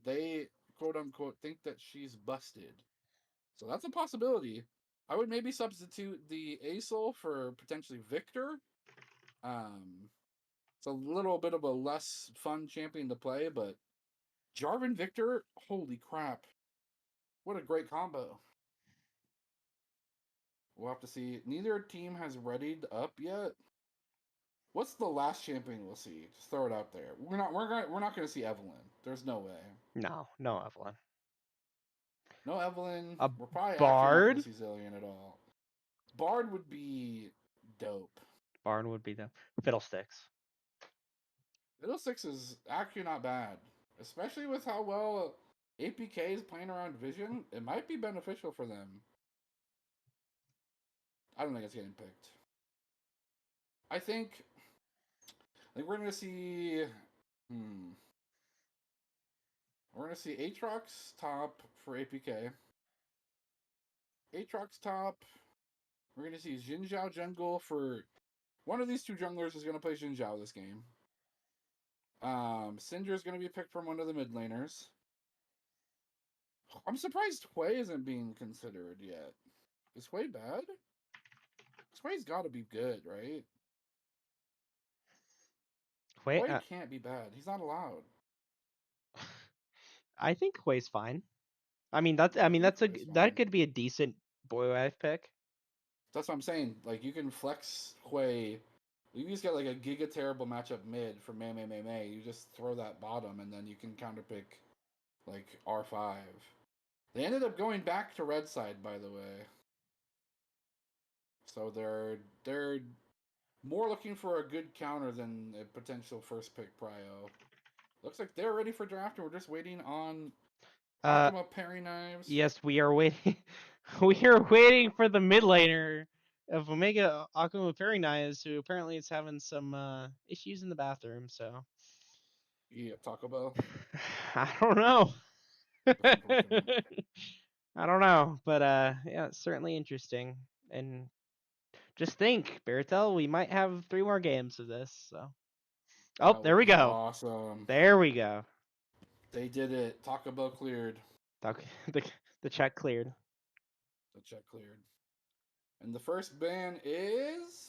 Speaker 1: They quote unquote think that she's busted, so that's a possibility. I would maybe substitute the Asol for potentially Victor. Um, it's a little bit of a less fun champion to play, but Jarvan Victor, holy crap, what a great combo! We'll have to see. Neither team has readied up yet. What's the last champion we'll see? Just throw it out there. We're not gonna see Evelyn. There's no way.
Speaker 2: No, Evelyn.
Speaker 1: No Evelyn.
Speaker 2: A
Speaker 1: We're probably actually not gonna
Speaker 2: Bard.
Speaker 1: see Zillion at all. Bard would be dope.
Speaker 2: Bard would be the Fiddlesticks.
Speaker 1: Fiddlesticks is actually not bad, especially with how well APK is playing around Vision. It might be beneficial for them. I don't think it's getting picked. I think we're gonna see. Hmm. We're gonna see Aatrox top for APK. Aatrox top. We're gonna see Jinzhao jungle for one of these two junglers is gonna play Jinzhao this game. Syndra is gonna be picked from one of the mid laners. I'm surprised Hui isn't being considered yet. Is Hui bad? Hui's got to be good, right?
Speaker 2: Wait,
Speaker 1: Hui can't be bad. He's not allowed.
Speaker 2: I think Hui's fine. I mean that's
Speaker 1: Hui's
Speaker 2: that
Speaker 1: fine.
Speaker 2: could be a decent boy wife pick.
Speaker 1: That's what I'm saying. Like you can flex Hui. You just get like a giga terrible matchup mid for May. You just throw that bottom, and then you can counterpick like R5. They ended up going back to red side, by the way. So they're more looking for a good counter than a potential first pick prio. Looks like they're ready for draft, and we're just waiting on
Speaker 2: Uh,
Speaker 1: Akuma Parry Knives.
Speaker 2: yes, we are waiting. We are waiting for the mid laner of Omega Akuma Fairy Knives, who apparently is having some issues in the bathroom. So
Speaker 1: Yeah, Taco Bell.
Speaker 2: I don't know.
Speaker 1: That's unfortunate.
Speaker 2: I don't know, but yeah, it's certainly interesting. And just think, Baratel, we might have 3 more games of this. So, oh,
Speaker 1: That
Speaker 2: there
Speaker 1: would
Speaker 2: we
Speaker 1: be
Speaker 2: go.
Speaker 1: awesome.
Speaker 2: There we go.
Speaker 1: They did it. Taco Bell cleared.
Speaker 2: Okay, the check cleared.
Speaker 1: The check cleared. And the first ban is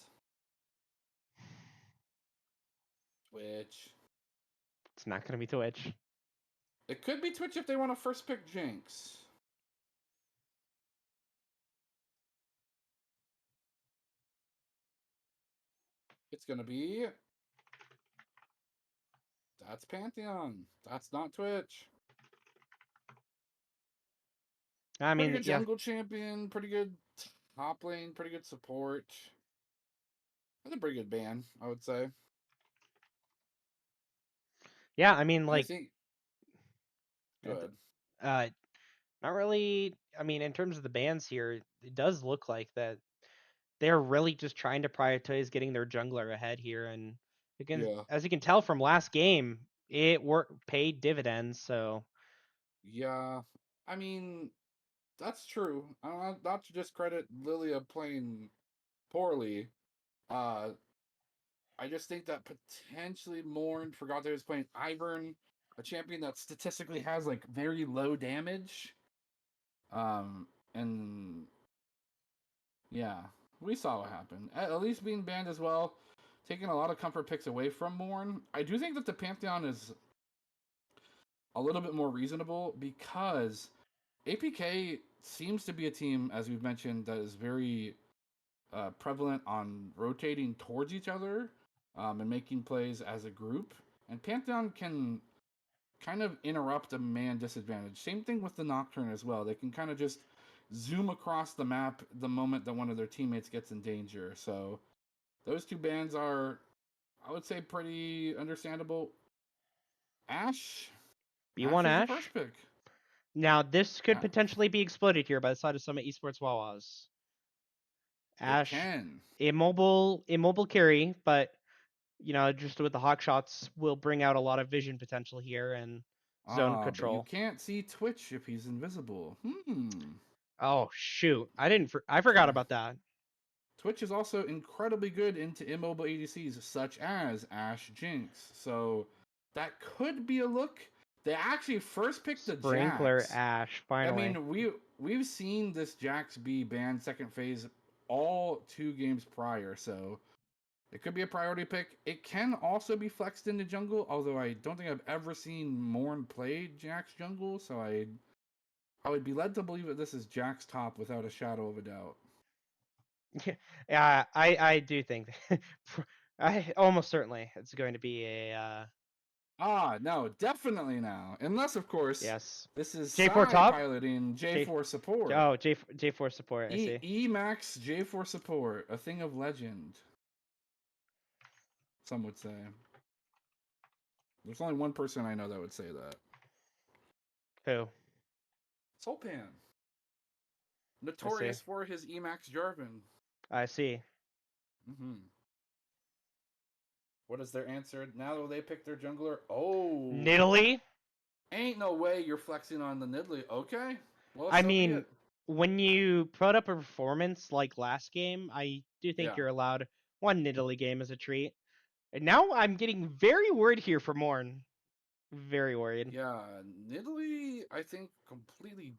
Speaker 1: Twitch.
Speaker 2: It's not gonna be Twitch.
Speaker 1: It could be Twitch if they want to first pick Jinx. It's gonna be that's Pantheon. That's not Twitch.
Speaker 2: I
Speaker 1: Pretty
Speaker 2: mean,
Speaker 1: good
Speaker 2: yeah,
Speaker 1: jungle champion, pretty good top lane, pretty good support. That's a pretty good ban, I would say.
Speaker 2: yeah. I mean,
Speaker 1: And I
Speaker 2: like,
Speaker 1: think good.
Speaker 2: uh, not really. I mean, in terms of the bans here, it does look like that they're really just trying to prioritize getting their jungler ahead here, and again,
Speaker 1: Yeah.
Speaker 2: as you can tell from last game, it paid dividends. So
Speaker 1: Yeah. I mean, that's true. I don't not to discredit Lilia playing poorly. Uh I just think that potentially Morn forgot that he was playing Ivern, a champion that statistically has like very low damage. And yeah, we saw what happened. At least being banned as well, taking a lot of comfort picks away from Morn. I do think that the Pantheon is a little bit more reasonable because APK seems to be a team, as we've mentioned, that is very prevalent on rotating towards each other and making plays as a group. And Pantheon can kind of interrupt a man disadvantage. Same thing with the Nocturne as well. They can kind of just zoom across the map the moment that one of their teammates gets in danger. So those two bans are, I would say, pretty understandable. Ash, Ash
Speaker 2: B1
Speaker 1: is the
Speaker 2: Ash.
Speaker 1: first pick.
Speaker 2: Now this could
Speaker 1: Uh,
Speaker 2: potentially be exploited here by the side of Summit Esports Wawas.
Speaker 1: It
Speaker 2: Ash,
Speaker 1: can.
Speaker 2: immobile carry, but just with the hawk shots will bring out a lot of vision potential here and zone
Speaker 1: Ah, but you
Speaker 2: control.
Speaker 1: can't see Twitch if he's invisible.
Speaker 2: Oh shoot. I forgot about that.
Speaker 1: Twitch is also incredibly good into immobile ADCs such as Ashe Jinx. So that could be a look. They actually first picked the
Speaker 2: Sprinkler
Speaker 1: Jax.
Speaker 2: Ash,
Speaker 1: I
Speaker 2: finally.
Speaker 1: mean, we've seen this Jax be banned second phase all 2 games prior, so it could be a priority pick. It can also be flexed into jungle, although I don't think I've ever seen Morn play Jax jungle, so I would be led to believe that this is Jax top without a shadow of a doubt.
Speaker 2: Yeah, I do think I almost certainly it's going to be a
Speaker 1: Ah, no, definitely now. Unless, of course,
Speaker 2: yes.
Speaker 1: this is
Speaker 2: J4
Speaker 1: Psy
Speaker 2: top?
Speaker 1: piloting
Speaker 2: J
Speaker 1: J4 support.
Speaker 2: Oh, J4 support, I see.
Speaker 1: Max J4 support, a thing of legend, some would say. There's only one person I know that would say that.
Speaker 2: Who?
Speaker 1: Solpan.
Speaker 2: I see.
Speaker 1: Notorious for his Emax Jarvan.
Speaker 2: I see.
Speaker 1: Mm-hmm. What is their answer? Now that they pick their jungler? Oh,
Speaker 2: Nidalee?
Speaker 1: ain't no way you're flexing on the Nidalee. Okay, well,
Speaker 2: I
Speaker 1: so be
Speaker 2: mean,
Speaker 1: it.
Speaker 2: when you put up a performance like last game, I do think
Speaker 1: Yeah.
Speaker 2: you're allowed one Nidalee game as a treat. And now I'm getting very worried here for Morn. Very worried.
Speaker 1: Yeah, Nidalee, I think, completely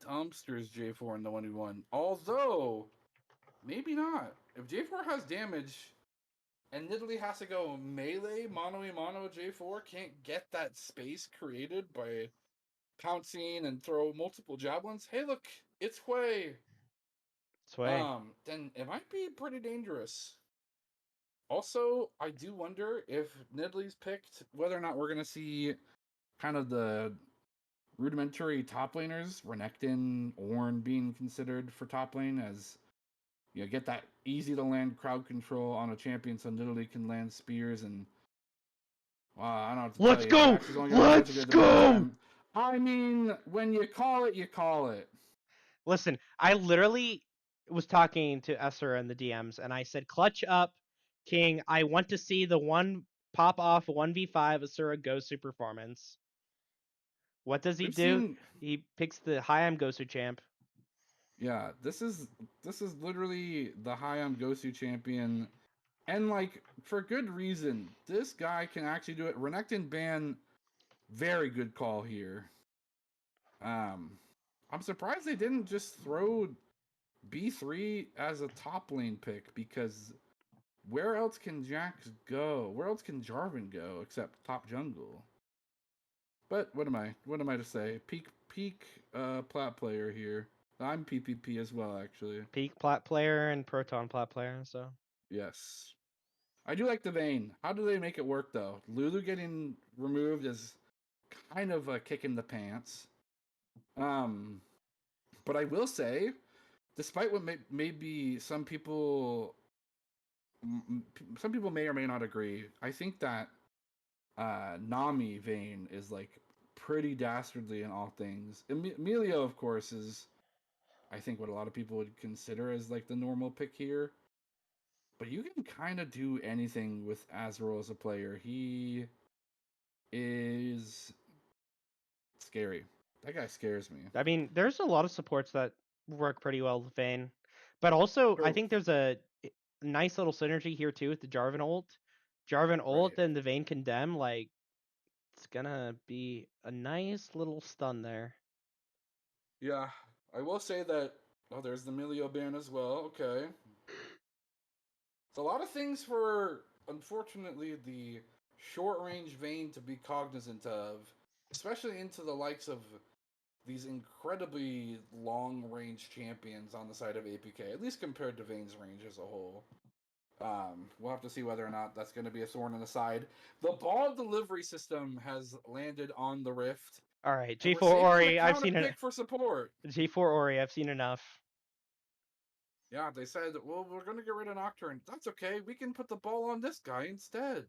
Speaker 1: dumpsters J4 in the 1v1. Although, maybe not. If J4 has damage and Nidalee has to go melee, mono J4 can't get that space created by pouncing and throw multiple javelins. Hey, look, it's Hui.
Speaker 2: Sway.
Speaker 1: Then it might be pretty dangerous. Also, I do wonder if Nidalee's picked, whether or not we're gonna see kind of the rudimentary top laners, Renekton, Ornn being considered for top lane as get that easy to land crowd control on a champion so Nidalee can land spears and wow, I don't know what to tell
Speaker 2: Let's
Speaker 1: you.
Speaker 2: go!
Speaker 1: Jax is only gonna be such a
Speaker 2: Let's
Speaker 1: good defense
Speaker 2: go!
Speaker 1: time. I mean, when you call it, you call it.
Speaker 2: Listen, I literally was talking to Esser in the DMs, and I said, "Clutch up, King. I want to see the one pop off 1v5 Asura Gosu performance." What does he
Speaker 1: We've
Speaker 2: do?
Speaker 1: seen
Speaker 2: He picks the Hi, I'm Gosu champ.
Speaker 1: yeah, this is literally the high on Gosu champion. And like for good reason. This guy can actually do it. Renekton ban, very good call here. Um I'm surprised they didn't just throw B3 as a top lane pick because where else can Jax go? Where else can Jarvan go except top jungle? But what am I? What am I to say? Peak plat player here. I'm PPP as well actually.
Speaker 2: Peak plat player and Proton plat player, so.
Speaker 1: Yes. I do like the Vayne. How do they make it work though? Lulu getting removed is kind of a kick in the pants. Um, but I will say, despite what maybe some people may or may not agree, I think that Nami Vayne is like pretty dastardly in all things. Emilio, of course, is I think what a lot of people would consider as like the normal pick here. But you can kind of do anything with Azrael as a player. He is scary. That guy scares me.
Speaker 2: I mean, there's a lot of supports that work pretty well with Vayne. But also, I
Speaker 1: True.
Speaker 2: think there's a nice little synergy here too with the Jarvan ult. Jarvan ult
Speaker 1: Right.
Speaker 2: and the Vayne Condemn, like, it's gonna be a nice little stun there.
Speaker 1: Yeah. I will say that. Oh, there's the Emilio ban as well. Okay. It's a lot of things for, unfortunately, the short range Vayne to be cognizant of, especially into the likes of these incredibly long range champions on the side of APK, at least compared to Vayne's range as a whole. We'll have to see whether or not that's going to be a thorn in the side. The ball delivery system has landed on the Rift,
Speaker 2: All right,
Speaker 1: and we're
Speaker 2: G4
Speaker 1: saving the
Speaker 2: Ori, I've
Speaker 1: counter
Speaker 2: seen it.
Speaker 1: pick for support.
Speaker 2: G4 Ori, I've seen enough.
Speaker 1: Yeah, they said, well, we're going to get rid of Nocturne. That's okay. We can put the ball on this guy instead.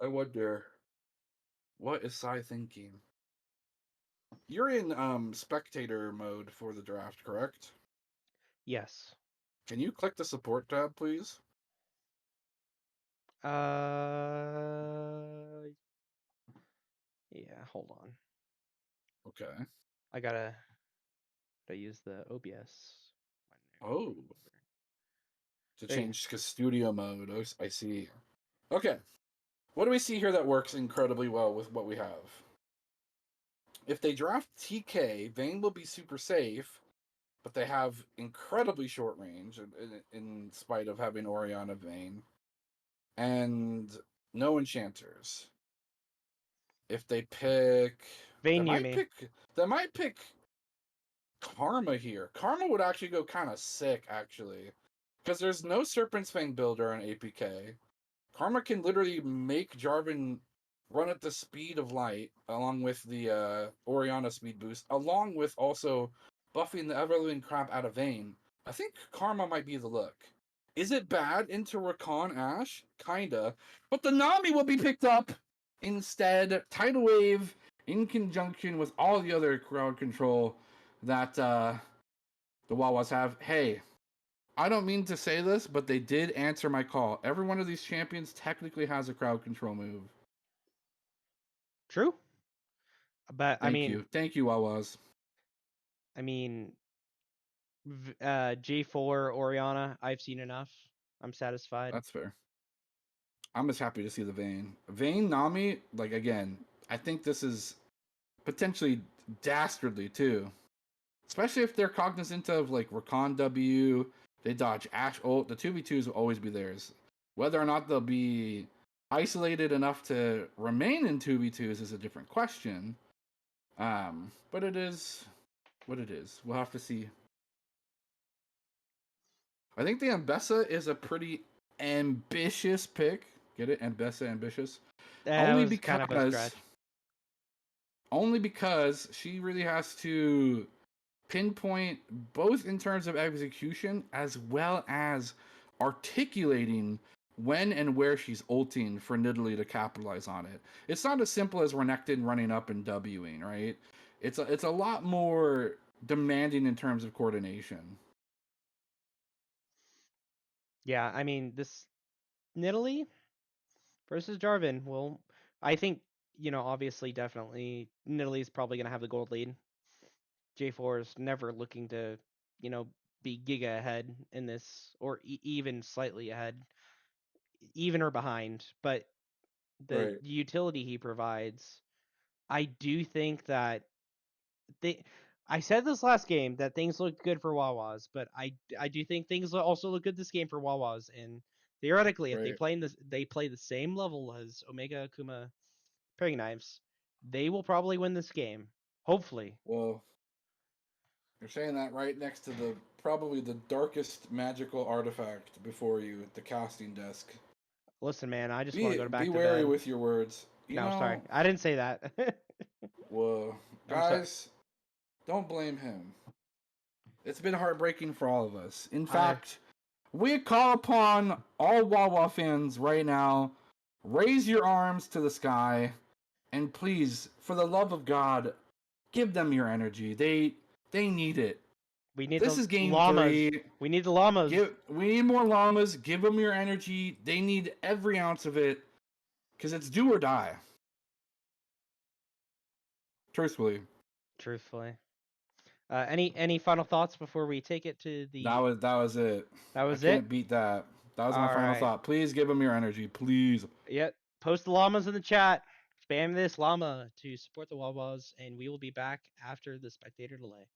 Speaker 1: I wonder, what is Sai thinking? You're in spectator mode for the draft, correct?
Speaker 2: Yes.
Speaker 1: Can you click the support tab, please?
Speaker 2: Yeah, hold on.
Speaker 1: Okay.
Speaker 2: I gotta use the OBS.
Speaker 1: Oh, to
Speaker 2: There you go.
Speaker 1: change to studio mode. Oh, I see. Okay. What do we see here that works incredibly well with what we have? If they draft TK, Vayne will be super safe, but they have incredibly short range in spite of having Orianna Vayne. And no enchanters. If they pick they
Speaker 2: Vayne
Speaker 1: might
Speaker 2: Yumi.
Speaker 1: pick they might pick Karma here. Karma would actually go kind of sick actually. Because there's no Serpent's Fang builder on APK. Karma can literally make Jarvan run at the speed of light, along with the Orianna speed boost, along with also buffing the ever-living crap out of Vayne. I think Karma might be the look. Is it bad into Rakan Ash? Kinda. But the Nami will be picked up instead. Tidal Wave in conjunction with all the other crowd control that the Wawas have. Hey, I don't mean to say this, but they did answer my call. Every one of these champions technically has a crowd control move.
Speaker 2: True. But
Speaker 1: Thank you. Thank you, Wawas.
Speaker 2: I mean, G4 Oriana, I've seen enough. I'm satisfied.
Speaker 1: That's fair. I'm just happy to see the Vayne Nami. Like again, I think this is potentially dastardly too, especially if they're cognizant of like Rakan W. They dodge Ash ult. The 2v2s will always be theirs. Whether or not they'll be isolated enough to remain in 2v2s is a different question. But it is what it is. We'll have to see. I think the Ambessa is a pretty ambitious pick. Get it? Ambessa ambitious.
Speaker 2: That
Speaker 1: Only
Speaker 2: was kind of a
Speaker 1: because
Speaker 2: stretch.
Speaker 1: only because she really has to pinpoint both in terms of execution as well as articulating when and where she's ulting for Nidalee to capitalize on it. It's not as simple as Renekton running up and Wing, right? It's a lot more demanding in terms of coordination.
Speaker 2: Yeah, I mean, this Nidalee versus Jarvan. Well, I think, obviously, definitely, Nidalee's probably going to have the gold lead. J4 is never looking to, be giga ahead in this, or even slightly ahead, even or behind. But the
Speaker 1: Right.
Speaker 2: utility he provides, I do think that they. I said this last game that things looked good for Wawas, but I do think things also look good this game for Wawas. And theoretically, if
Speaker 1: Right.
Speaker 2: they play the same level as Omega Akuma Paring Knives, they will probably win this game. Hopefully.
Speaker 1: Well, you're saying that right next to the probably the darkest magical artifact before you at the casting desk.
Speaker 2: Listen, man, I just want to go
Speaker 1: Be
Speaker 2: back to
Speaker 1: wary
Speaker 2: bed.
Speaker 1: with your words. You
Speaker 2: No, sorry,
Speaker 1: know,
Speaker 2: I didn't say that.
Speaker 1: well,
Speaker 2: I'm sorry.
Speaker 1: guys, don't blame him. It's been heartbreaking for all of us. In
Speaker 2: I
Speaker 1: fact, we call upon all Wawa fans right now, raise your arms to the sky, and please, for the love of God, give them your energy. They need it.
Speaker 2: we need
Speaker 1: This
Speaker 2: the
Speaker 1: is game
Speaker 2: llamas.
Speaker 1: 3.
Speaker 2: We need the llamas.
Speaker 1: We need more llamas. Give them your energy. They need every ounce of it, because it's do or die. Truthfully,
Speaker 2: Truthfully. Any final thoughts before we take it to
Speaker 1: that
Speaker 2: the?
Speaker 1: was it.
Speaker 2: That
Speaker 1: I
Speaker 2: was it.
Speaker 1: can't beat that. That was my
Speaker 2: All
Speaker 1: final
Speaker 2: right.
Speaker 1: thought. Please give them your energy. Please.
Speaker 2: Yep. Post the llamas in the chat. Spam this llama to support the Wawas, and we will be back after the spectator delay.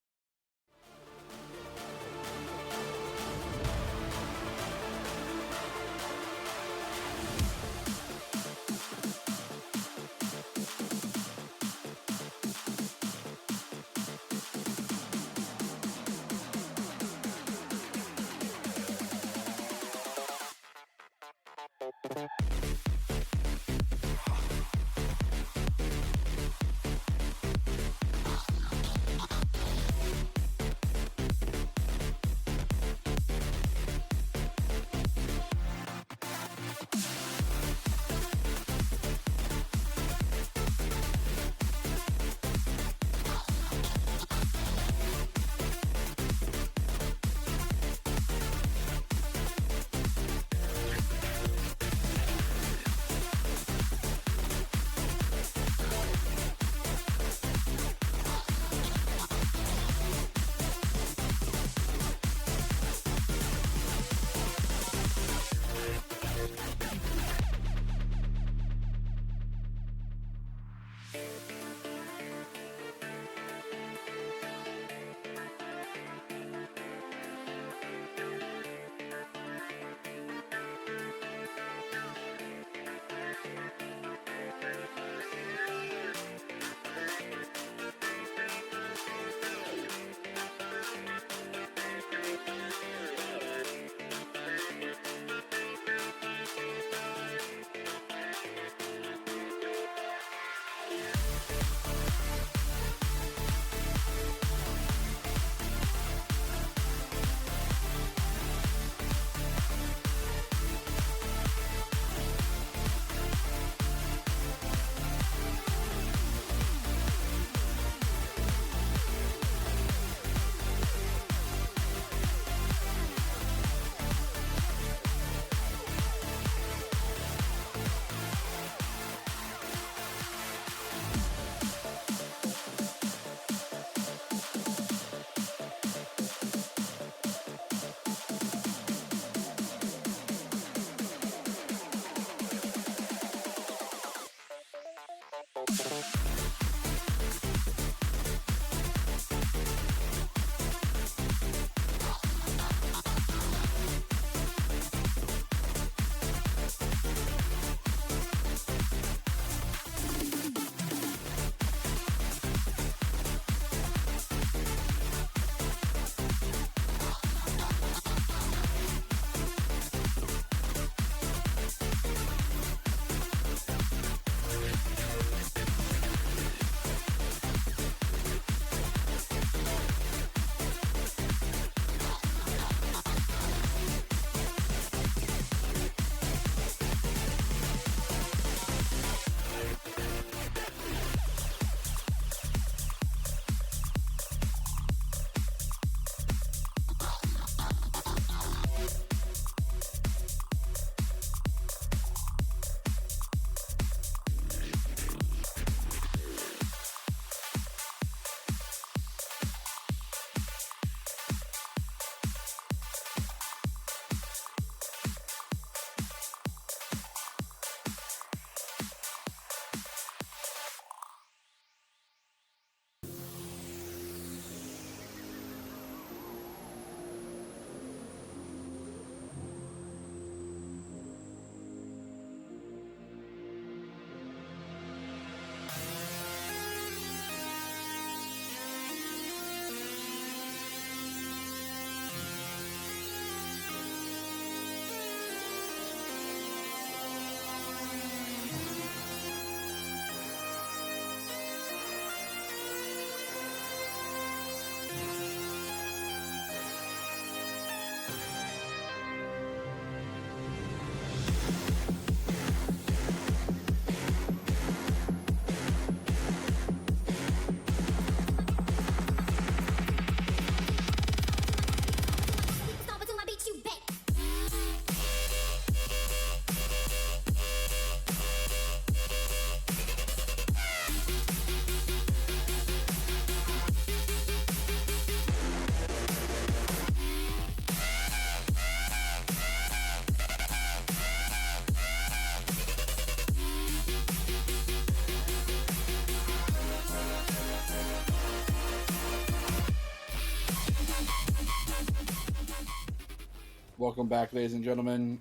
Speaker 1: Welcome back, ladies and gentlemen.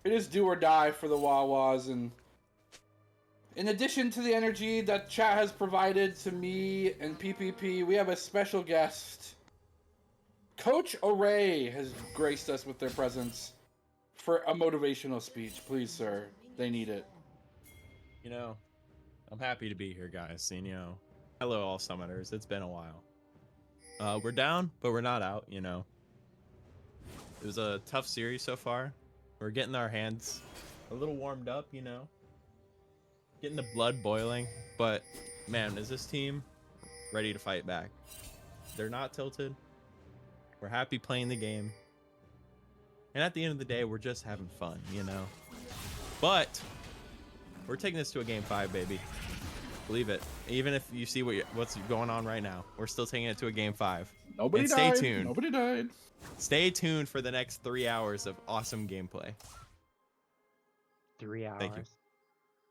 Speaker 1: It is do or die for the Wawas, and in addition to the energy that chat has provided to me and PPP, we have a special guest. Coach Array has graced us with their presence for a motivational speech. Please, sir, they need it.
Speaker 3: You know, I'm happy to be here, guys. And, hello, all summoners. It's been a while. We're down, but we're not out, It was a tough series so far. We're getting our hands a little warmed up, Getting the blood boiling. But, man, is this team ready to fight back? They're not tilted. We're happy playing the game. And at the end of the day, we're just having fun, But we're taking this to a game 5, baby. Believe it. Even if you see what's going on right now, we're still taking it to a game 5.
Speaker 1: Nobody
Speaker 3: and
Speaker 1: died.
Speaker 3: Stay tuned.
Speaker 1: Nobody died.
Speaker 3: Stay tuned for the next 3 hours of awesome gameplay.
Speaker 2: 3 hours.
Speaker 3: Thank you.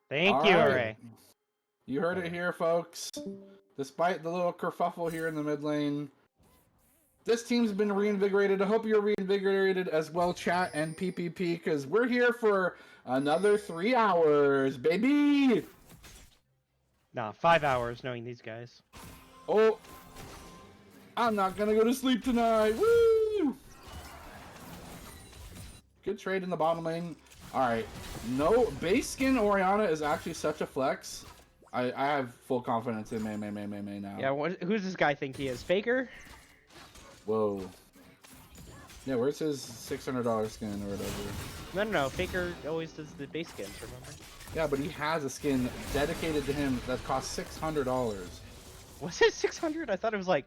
Speaker 2: Thank you,
Speaker 1: right.
Speaker 2: Ray.
Speaker 1: You heard it here, folks. Despite the little kerfuffle here in the mid lane, this team's been reinvigorated. I hope you're reinvigorated as well, chat and PPP, because we're here for another 3 hours, baby!
Speaker 2: Nah, 5 hours knowing these guys.
Speaker 1: Oh, I'm not gonna go to sleep tonight. Woo! Good trade in the bottom lane. Alright, no, base skin Orianna is actually such a flex. I have full confidence in May now.
Speaker 2: Yeah, who's this guy think he is? Faker?
Speaker 1: Whoa. Yeah, where's his $600 skin or whatever?
Speaker 2: No. Faker always does the base skins, remember?
Speaker 1: Yeah, but he has a skin dedicated to him that costs $600.
Speaker 2: Was it 600? I thought it was like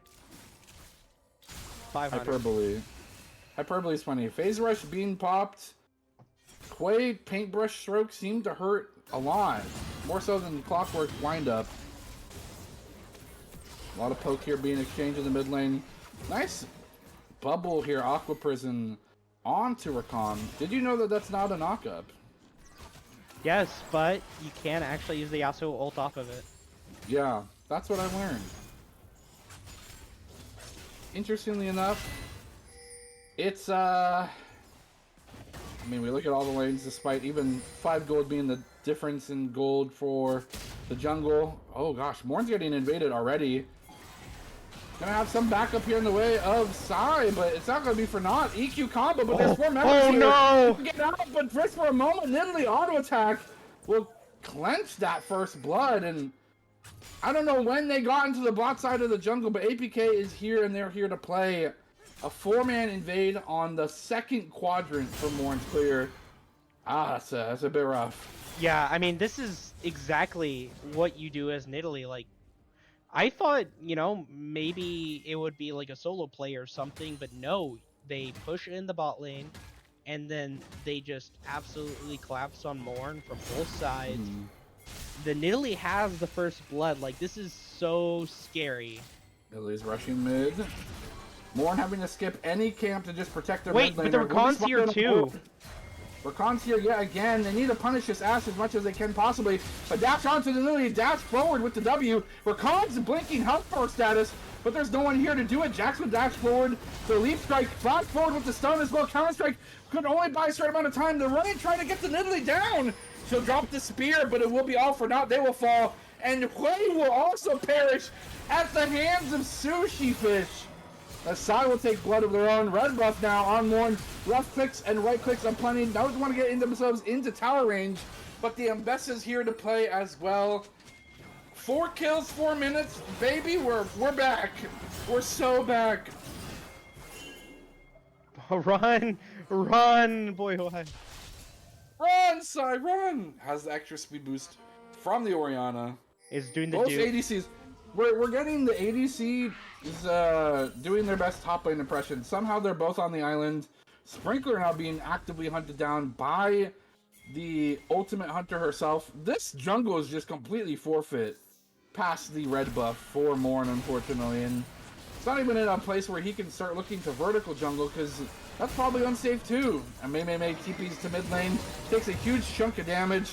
Speaker 2: 500.
Speaker 1: Hyperbole. Hyperbole is funny. Phase Rush being popped. Quay paintbrush strokes seem to hurt a lot. More so than Clockwork windup. A lot of poke here being exchanged in the mid lane. Nice bubble here, Aqua Prison onto Rakan. Did you know that that's not a knockup?
Speaker 2: Yes, but you can actually use the Yasuo ult off of it.
Speaker 1: Yeah, that's what I learned. Interestingly enough, it's I mean, we look at all the lanes, despite even 5 gold being the difference in gold for the jungle. Oh gosh, Morn's getting invaded already. Gonna have some backup here in the way of Sai, but it's not gonna be for naught. EQ combo, but there's 4 members here.
Speaker 2: No!
Speaker 1: Get out, but just for a moment, Nidalee auto attack will clench that first blood, and I don't know when they got into the bot side of the jungle, but APK is here and they're here to play a 4-man invade on the second quadrant for Morn's clear. That's a bit rough.
Speaker 2: Yeah, I mean, this is exactly what you do as Nidalee. Like, I thought, you know, maybe it would be like a solo play or something, but no, they push in the bot lane, and then they just absolutely collapse on Morn from both sides. The Nidalee has the first blood. Like, this is so scary.
Speaker 1: Nidalee's rushing mid. Morn having to skip any camp to just protect their
Speaker 2: Wait,
Speaker 1: mid
Speaker 2: but the
Speaker 1: laner.
Speaker 2: Rakan's here too.
Speaker 1: Rakan's here yet again. They need to punish this Ashe as much as they can possibly. But dash onto the Nidalee, dash forward with the W. Rakan's blinking health power status, but there's no one here to do it. Jax would dash forward. The leap strike, flash forward with the stun as well. Counter strike could only buy a certain amount of time. They're running, trying to get the Nidalee down. She'll drop the spear, but it will be all for naught. They will fall. And Hui will also perish at the hands of Sushi Fish. Sai will take blood of their own. Red buff now on Morn. Left clicks and right clicks on plenty. Don't want to get themselves into tower range, but the Ambessa's here to play as well. 4 kills, 4 minutes, baby. We're back. We're so back.
Speaker 2: Run, run, boy.
Speaker 1: Run, Sai, run! Has the extra speed boost from the Orianna.
Speaker 2: Is doing the
Speaker 1: Both
Speaker 2: do.
Speaker 1: ADCs. We're getting the ADC is doing their best top lane impression. Somehow they're both on the island. Sprinkler now being actively hunted down by the ultimate hunter herself. This jungle is just completely forfeit past the red buff for Morn, unfortunately. And it's not even in a place where he can start looking to vertical jungle, because that's probably unsafe too. And Mei TPs to mid lane, takes a huge chunk of damage.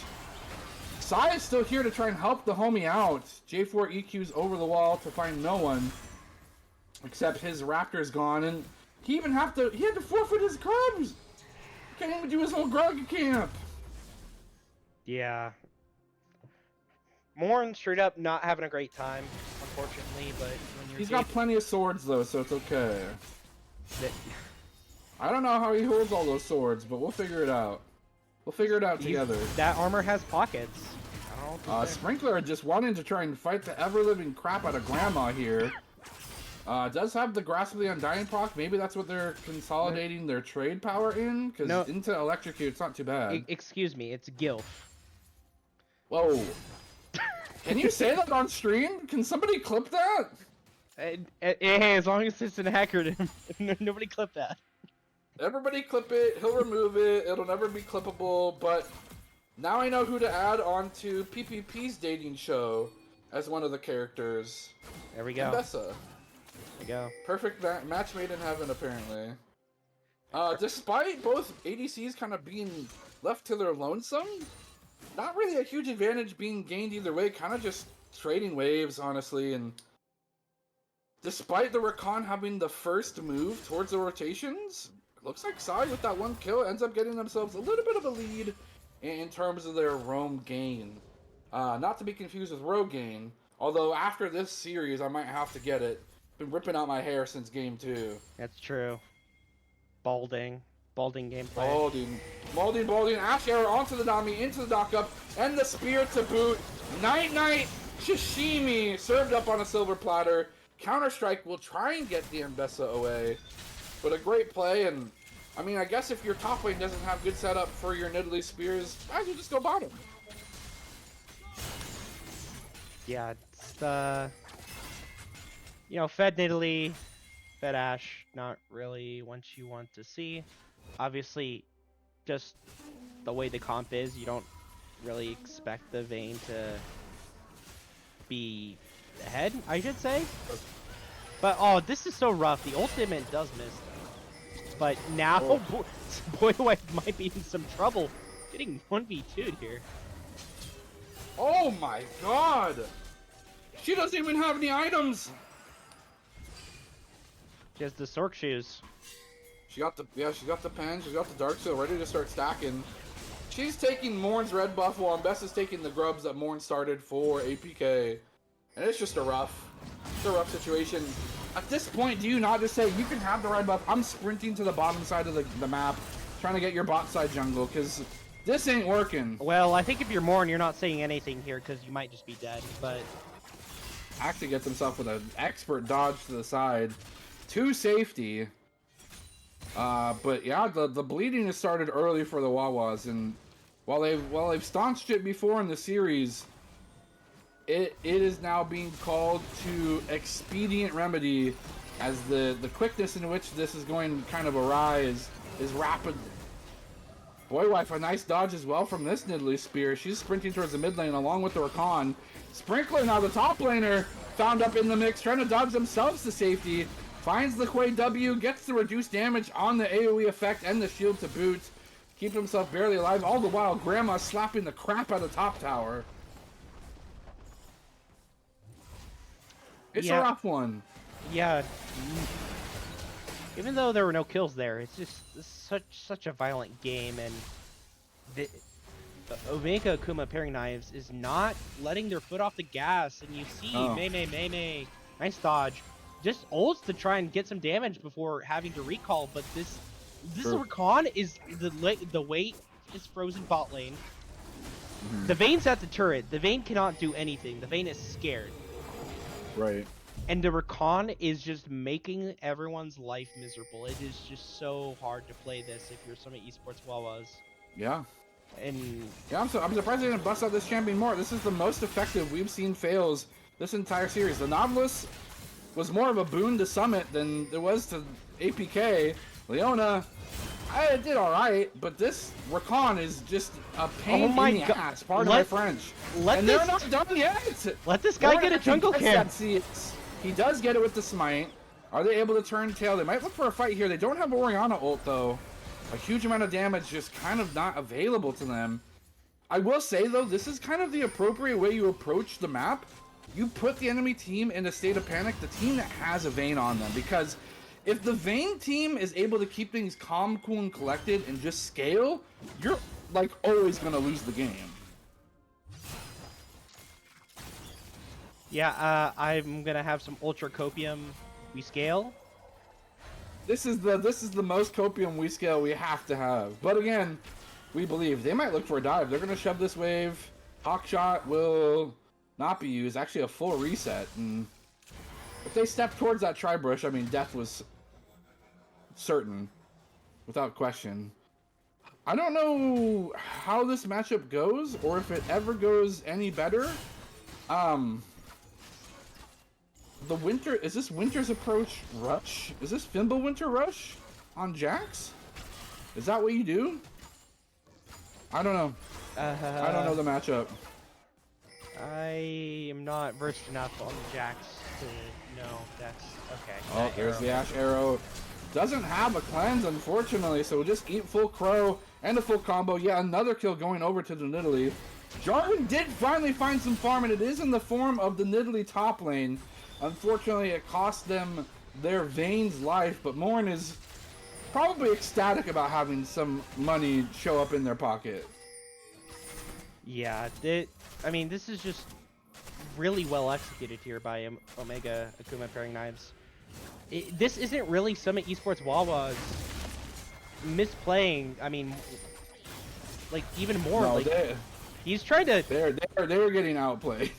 Speaker 1: Sai is still here to try and help the homie out. J4 EQ's over the wall to find no one, except his Raptor's gone, and he had to forfeit his Grubs. Can't even do his whole Grug camp.
Speaker 2: Yeah. Morn straight up not having a great time, unfortunately, but when you're
Speaker 1: He's got plenty of swords though, so it's okay.
Speaker 2: That...
Speaker 1: I don't know how he holds all those swords, but we'll figure it out. We'll figure it out together.
Speaker 2: That armor has pockets. I don't know.
Speaker 1: Sprinkler just wanting to try and fight the ever-living crap out of Grandma here. Does have the Grasp of the Undying proc. Maybe that's what they're consolidating their trade power in, because into Electrocute, it's not too bad.
Speaker 2: Excuse me, it's Gilf.
Speaker 1: Whoa. Can you say that on stream? Can somebody clip that?
Speaker 2: Hey, as long as it's an acronym, nobody clip that.
Speaker 1: Everybody clip it, he'll remove it, it'll never be clippable, but now I know who to add onto PPP's dating show as one of the characters.
Speaker 2: There we go.
Speaker 1: Ambessa.
Speaker 2: There we go.
Speaker 1: Perfect match made in heaven, apparently. Despite both ADCs kind of being left to their lonesome, not really a huge advantage being gained either way, kind of just trading waves, honestly, and despite the Rakan having the first move towards the rotations, looks like Sai with that 1 kill ends up getting themselves a little bit of a lead in terms of their roam gain. Not to be confused with Rogaine, although after this series I might have to get it. Been ripping out my hair since game 2.
Speaker 2: That's true. Balding gameplay.
Speaker 1: Balding. Ashe arrow onto the Nami, into the dock up, and the spear to boot. Night Sashimi served up on a silver platter. Counter-Strike will try and get the Ambessa away. But a great play, and I mean, I guess if your top lane doesn't have good setup for your Nidalee spears, might as well just go bottom.
Speaker 2: Yeah, it's the... You know, Fed Nidalee, Fed Ashe, not really what you want to see. Obviously, just the way the comp is, you don't really expect the Vayne to be ahead, I should say. But, oh, this is so rough. The ultimate does miss, though. But now, boy, might be in some trouble getting 1v2'd here.
Speaker 1: Oh my god! She doesn't even have any items.
Speaker 2: She has the Sork shoes.
Speaker 1: She got the pen. She's got the Dark Seal ready to start stacking. She's taking Morn's red buff while Bess is taking the grubs that Morn started for APK, and it's just a rough situation. At this point, do you not just say you can have the red buff? I'm sprinting to the bottom side of the map, trying to get your bot side jungle because this ain't working.
Speaker 2: Well, I think if you're Morn, you're not saying anything here because you might just be dead. But
Speaker 1: actually gets himself with an expert dodge to the side, to safety. But yeah, the bleeding has started early for the Wawas, and while they've staunched it before in the series, it is now being called to expedient remedy, as the quickness in which this is going to kind of arise is rapid. Boywife, a nice dodge as well from this Nidalee Spear. She's sprinting towards the mid lane along with the Rakan. Sprinkler, now the top laner, found up in the mix, trying to dodge themselves to safety. Finds the Quay W, gets the reduced damage on the AoE effect and the shield to boot. Keeps himself barely alive, all the while Grandma's slapping the crap out of top tower. It's a rough one.
Speaker 2: Yeah. Even though there were no kills there, it's just such a violent game, and the Omega Akuma pairing knives is not letting their foot off the gas, and you see Mei, nice dodge, just ults to try and get some damage before having to recall, but this Rakan is the weight is frozen bot lane. The Vayne's at the turret. The Vayne cannot do anything. The Vayne is scared.
Speaker 1: Right.
Speaker 2: And the Rakan is just making everyone's life miserable. It is just so hard to play this if you're some of Esports Wawas.
Speaker 1: Yeah.
Speaker 2: And
Speaker 1: yeah, I'm surprised they didn't bust out this champion more. This is the most effective we've seen fails this entire series. The Nautilus was more of a boon to Summit than it was to APK. Leona, I did alright, but this Rakan is just a pain in the ass. Pardon my French. And they're not done yet.
Speaker 2: Let this guy get a jungle camp.
Speaker 1: He does get it with the smite. Are they able to turn tail? They might look for a fight here. They don't have Orianna ult though. A huge amount of damage just kind of not available to them. I will say though, this is kind of the appropriate way you approach the map. You put the enemy team in a state of panic, the team that has a Vayne on them, because if the Vayne team is able to keep things calm, cool, and collected and just scale, you're like always gonna lose the game.
Speaker 2: Yeah, I'm gonna have some Ultra Copium. We scale.
Speaker 1: This is the most Copium we scale we have to have. But again, we believe they might look for a dive. They're gonna shove this wave. Hawkshot will not be used. Actually, a full reset. And if they step towards that tri-brush, I mean, death was certain, without question. I don't know how this matchup goes, or if it ever goes any better. The winter, is this Winter's Approach Rush? Is this Fimble Winter Rush on Jax? Is that what you do? I don't know. I don't know the matchup.
Speaker 2: I am not versed enough on the Jax to know that's okay.
Speaker 1: Oh, there's the Ash Arrow. Doesn't have a cleanse, unfortunately, so we'll just eat full Crow and a full combo. Yeah, another kill going over to the Nidalee. Jarvan did finally find some farm, and it is in the form of the Nidalee top lane. Unfortunately, it cost them their Vayne's life, but Morn is probably ecstatic about having some money show up in their pocket.
Speaker 2: Yeah, I mean, this is just really well executed here by Omega Akuma pairing knives. This isn't really Summit Esports Wawa's misplaying. I mean, like even more. No, like he's trying to.
Speaker 1: They were getting outplayed.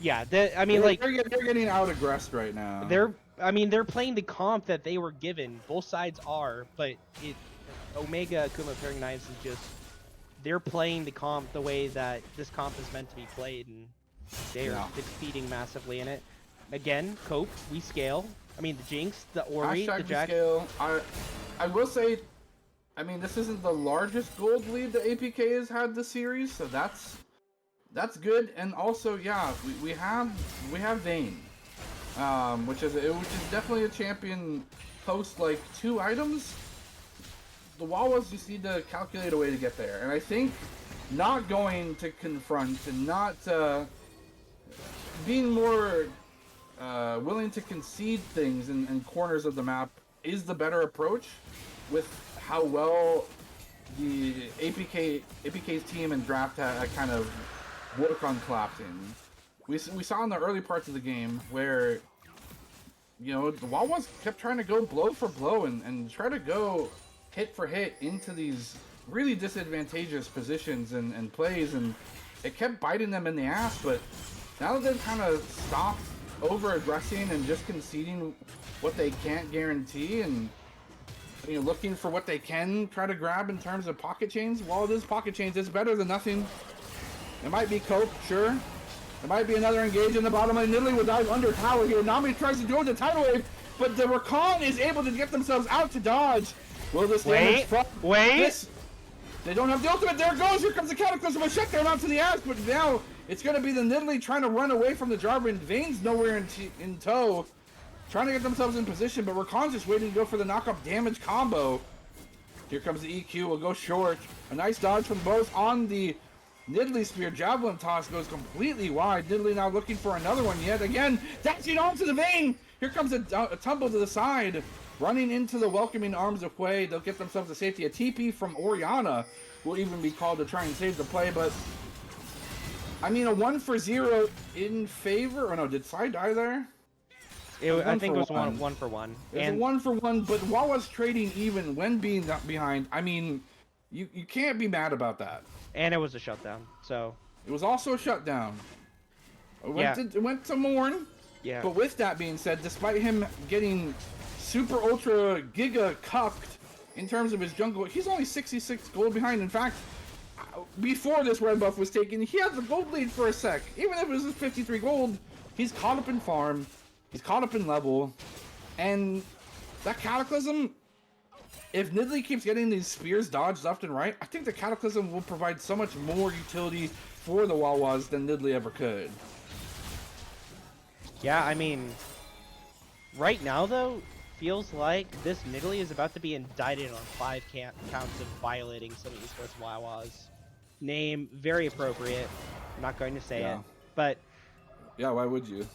Speaker 2: Yeah, I mean, like
Speaker 1: they're getting out aggressed right now.
Speaker 2: They're playing the comp that they were given. Both sides are, but Omega Akuma pairing knives is just they're playing the comp the way that this comp is meant to be played, and they are succeeding massively in it. Again, Cope, we scale. I mean, the Jinx, the Ori, the Jack.
Speaker 1: Scale. I will say, I mean, this isn't the largest gold lead that APK has had this series, so that's good. And also, yeah, we have Vayne, which is definitely a champion post like 2 items. The Wawas just need to calculate a way to get there, and I think not going to confront and not being more willing to concede things in corners of the map is the better approach with how well the APK's team and draft kind of work on collapsing. We saw in the early parts of the game where, you know, the Wawas kept trying to go blow for blow and try to go hit for hit into these really disadvantageous positions and plays, and it kept biting them in the ass. But now that they've kind of stopped over-aggressing and just conceding what they can't guarantee, and you know, looking for what they can try to grab in terms of pocket chains, while it is pocket chains, it's better than nothing. It might be cope, sure. It might be another engage in the bottom lane. Nidalee will dive under tower here. Nami tries to do the tidal wave, but the Rakan is able to get themselves out to dodge. Will this damage from this? They don't have the ultimate. There it goes. Here comes the Cataclysm. A shutdown onto the ass, but now it's going to be the Nidalee trying to run away from the Jarvan. Vayne's nowhere in tow, trying to get themselves in position, but Rakan's just waiting to go for the knock-up damage combo. Here comes the EQ. Will go short. A nice dodge from both on the Nidalee spear. Javelin toss goes completely wide. Nidalee now looking for another one yet again. Dashing onto the Vayne. Here comes a tumble to the side. Running into the welcoming arms of Hwei. They'll get themselves a safety. A TP from Orianna will even be called to try and save the play, but I mean, a 1-for-0 in favor. Oh no, did Sai die there?
Speaker 2: I think it was one for one.
Speaker 1: It was a 1-for-1, but Wawa's trading even when being behind. I mean, you can't be mad about that.
Speaker 2: And it was a shutdown, so.
Speaker 1: It was also a shutdown. It went to Morn.
Speaker 2: Yeah.
Speaker 1: But with that being said, despite him getting super ultra giga cucked in terms of his jungle, he's only 66 gold behind. In fact, before this red buff was taken, he had the gold lead for a sec. Even if it was 53 gold, he's caught up in farm, he's caught up in level, and that Cataclysm, if Nidalee keeps getting these spears dodged left and right, I think the Cataclysm will provide so much more utility for the Wawas than Nidalee ever could.
Speaker 2: Yeah, I mean, right now though, feels like this Nidalee is about to be indicted on 5 counts of violating some of Esports Wawas. Name, very appropriate. I'm not going to say it, but
Speaker 1: yeah, why would you?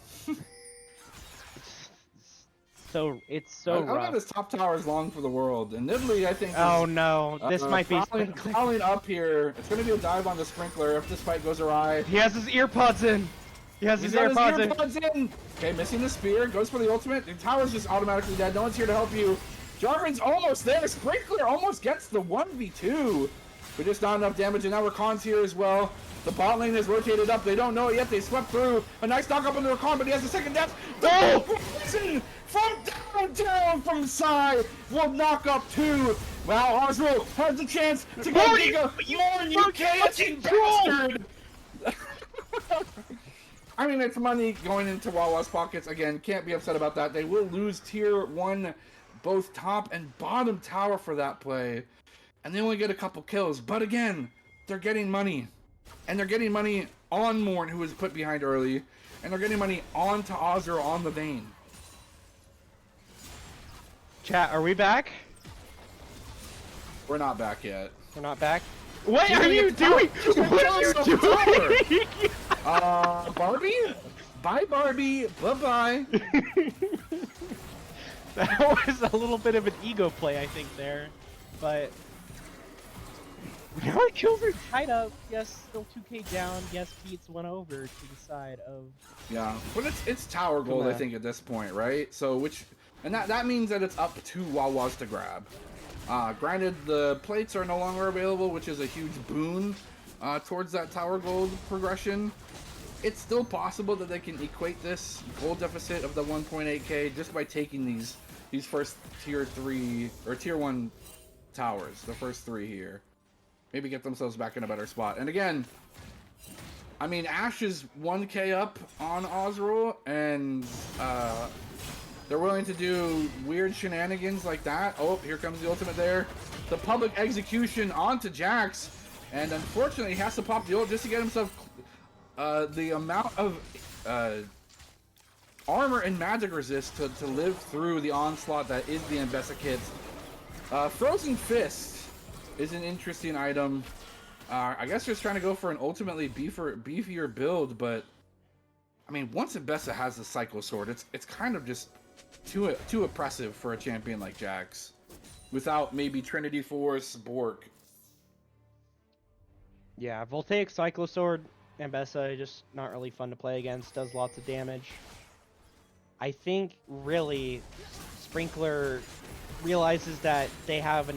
Speaker 2: It's so rough.
Speaker 1: I know this top tower is long for the world, and Nidalee, I think.
Speaker 2: Oh no, this might be
Speaker 1: crawling up here. It's going to be a dive on the sprinkler if this fight goes awry.
Speaker 2: He has his earpods in. He's his earpods
Speaker 1: in. Okay, missing the spear. Goes for the ultimate. The tower's just automatically dead. No one's here to help you. Jarvan's almost there. Sprinkler almost gets the 1v2. But just not enough damage, and now Rakan's here as well. The bot lane is rotated up. They don't know it yet. They swept through. A nice knock up on the Rakan, but he has a second death. Oh! From downtown from Sai will knock up 2. Wow, Osro has the chance to go Giga. You can't, bastard! I mean, it's money going into Wawa's pockets. Again, can't be upset about that. They will lose tier 1, both top and bottom tower for that play. And they only get a couple kills. But again, they're getting money. And they're getting money on Morn, who was put behind early. And they're getting money onto Ozro on the Vayne.
Speaker 2: Chat, are we back?
Speaker 1: We're not back yet.
Speaker 2: We're not back? What are you doing? What are you doing?
Speaker 1: Barbie? Bye, Barbie. Bye-bye.
Speaker 2: That was a little bit of an ego play, I think, there. But now our kills are tied up. Yes, still 2k down. Yes, Beats went over to the side of.
Speaker 1: Yeah, but it's tower gold, I think, at this point, right? So and that means that it's up to Wawas to grab. Granted, the plates are no longer available, which is a huge boon towards that tower gold progression. It's still possible that they can equate this gold deficit of the 1.8k just by taking these first tier 3 or tier 1 towers, the first 3 here. Maybe get themselves back in a better spot. And again, I mean, Ashe is 1k up on Ozro, and they're willing to do weird shenanigans like that. Oh, here comes the ultimate there. The public execution onto Jax, and unfortunately he has to pop the ult just to get himself the amount of armor and magic resist to live through the onslaught that is the Ambessa kits. Frozen Fist is an interesting item. I guess just trying to go for an ultimately beefier build, but I mean, once Mbessa has the Cycle Sword, it's kind of just too oppressive for a champion like Jax. Without maybe Trinity Force, Bork.
Speaker 2: Yeah, Voltaic Cyclosword, Ambessa, just not really fun to play against, does lots of damage. I think, really, Sprinkler realizes that they have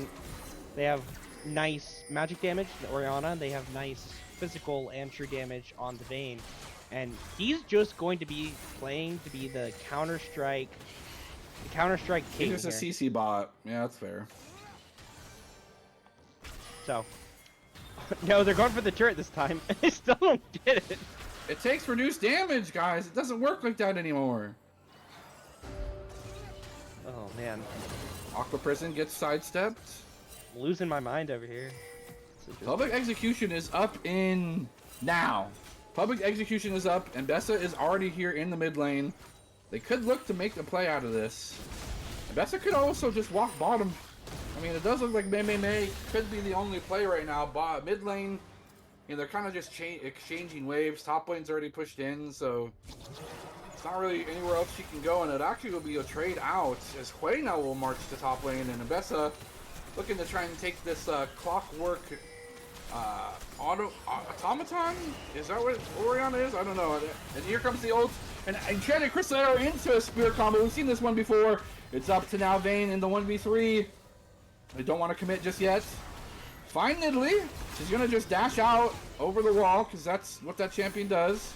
Speaker 2: nice magic damage, Orianna, they have nice physical and true damage on the Vayne, and he's just going to be playing to be the Counter-Strike king
Speaker 1: He's just a CC bot. Yeah, that's fair.
Speaker 2: So, no, they're going for the turret this time. I still don't get it.
Speaker 1: It takes reduced damage, guys. It doesn't work like that anymore.
Speaker 2: Oh, man.
Speaker 1: Aqua Prison gets sidestepped.
Speaker 2: I'm losing my mind over here.
Speaker 1: Public Execution is up in now. Public Execution is up, and Bessa is already here in the mid lane. They could look to make the play out of this. And Bessa could also just walk bottom. I mean, it does look like Mei could be the only play right now. Mid lane, you know, they're kind of just exchanging waves. Top lane's already pushed in, so it's not really anywhere else she can go. And it actually will be a trade out as Hui now will march to top lane, and Mbessa looking to try and take this clockwork automaton? Is that what Orianna is? I don't know. And here comes the ult. And Enchanted Crystal Arrow into a spear combo. We've seen this one before. It's up to now Vayne in the 1v3. They don't want to commit just yet. Finally, she's going to just dash out over the wall because that's what that champion does.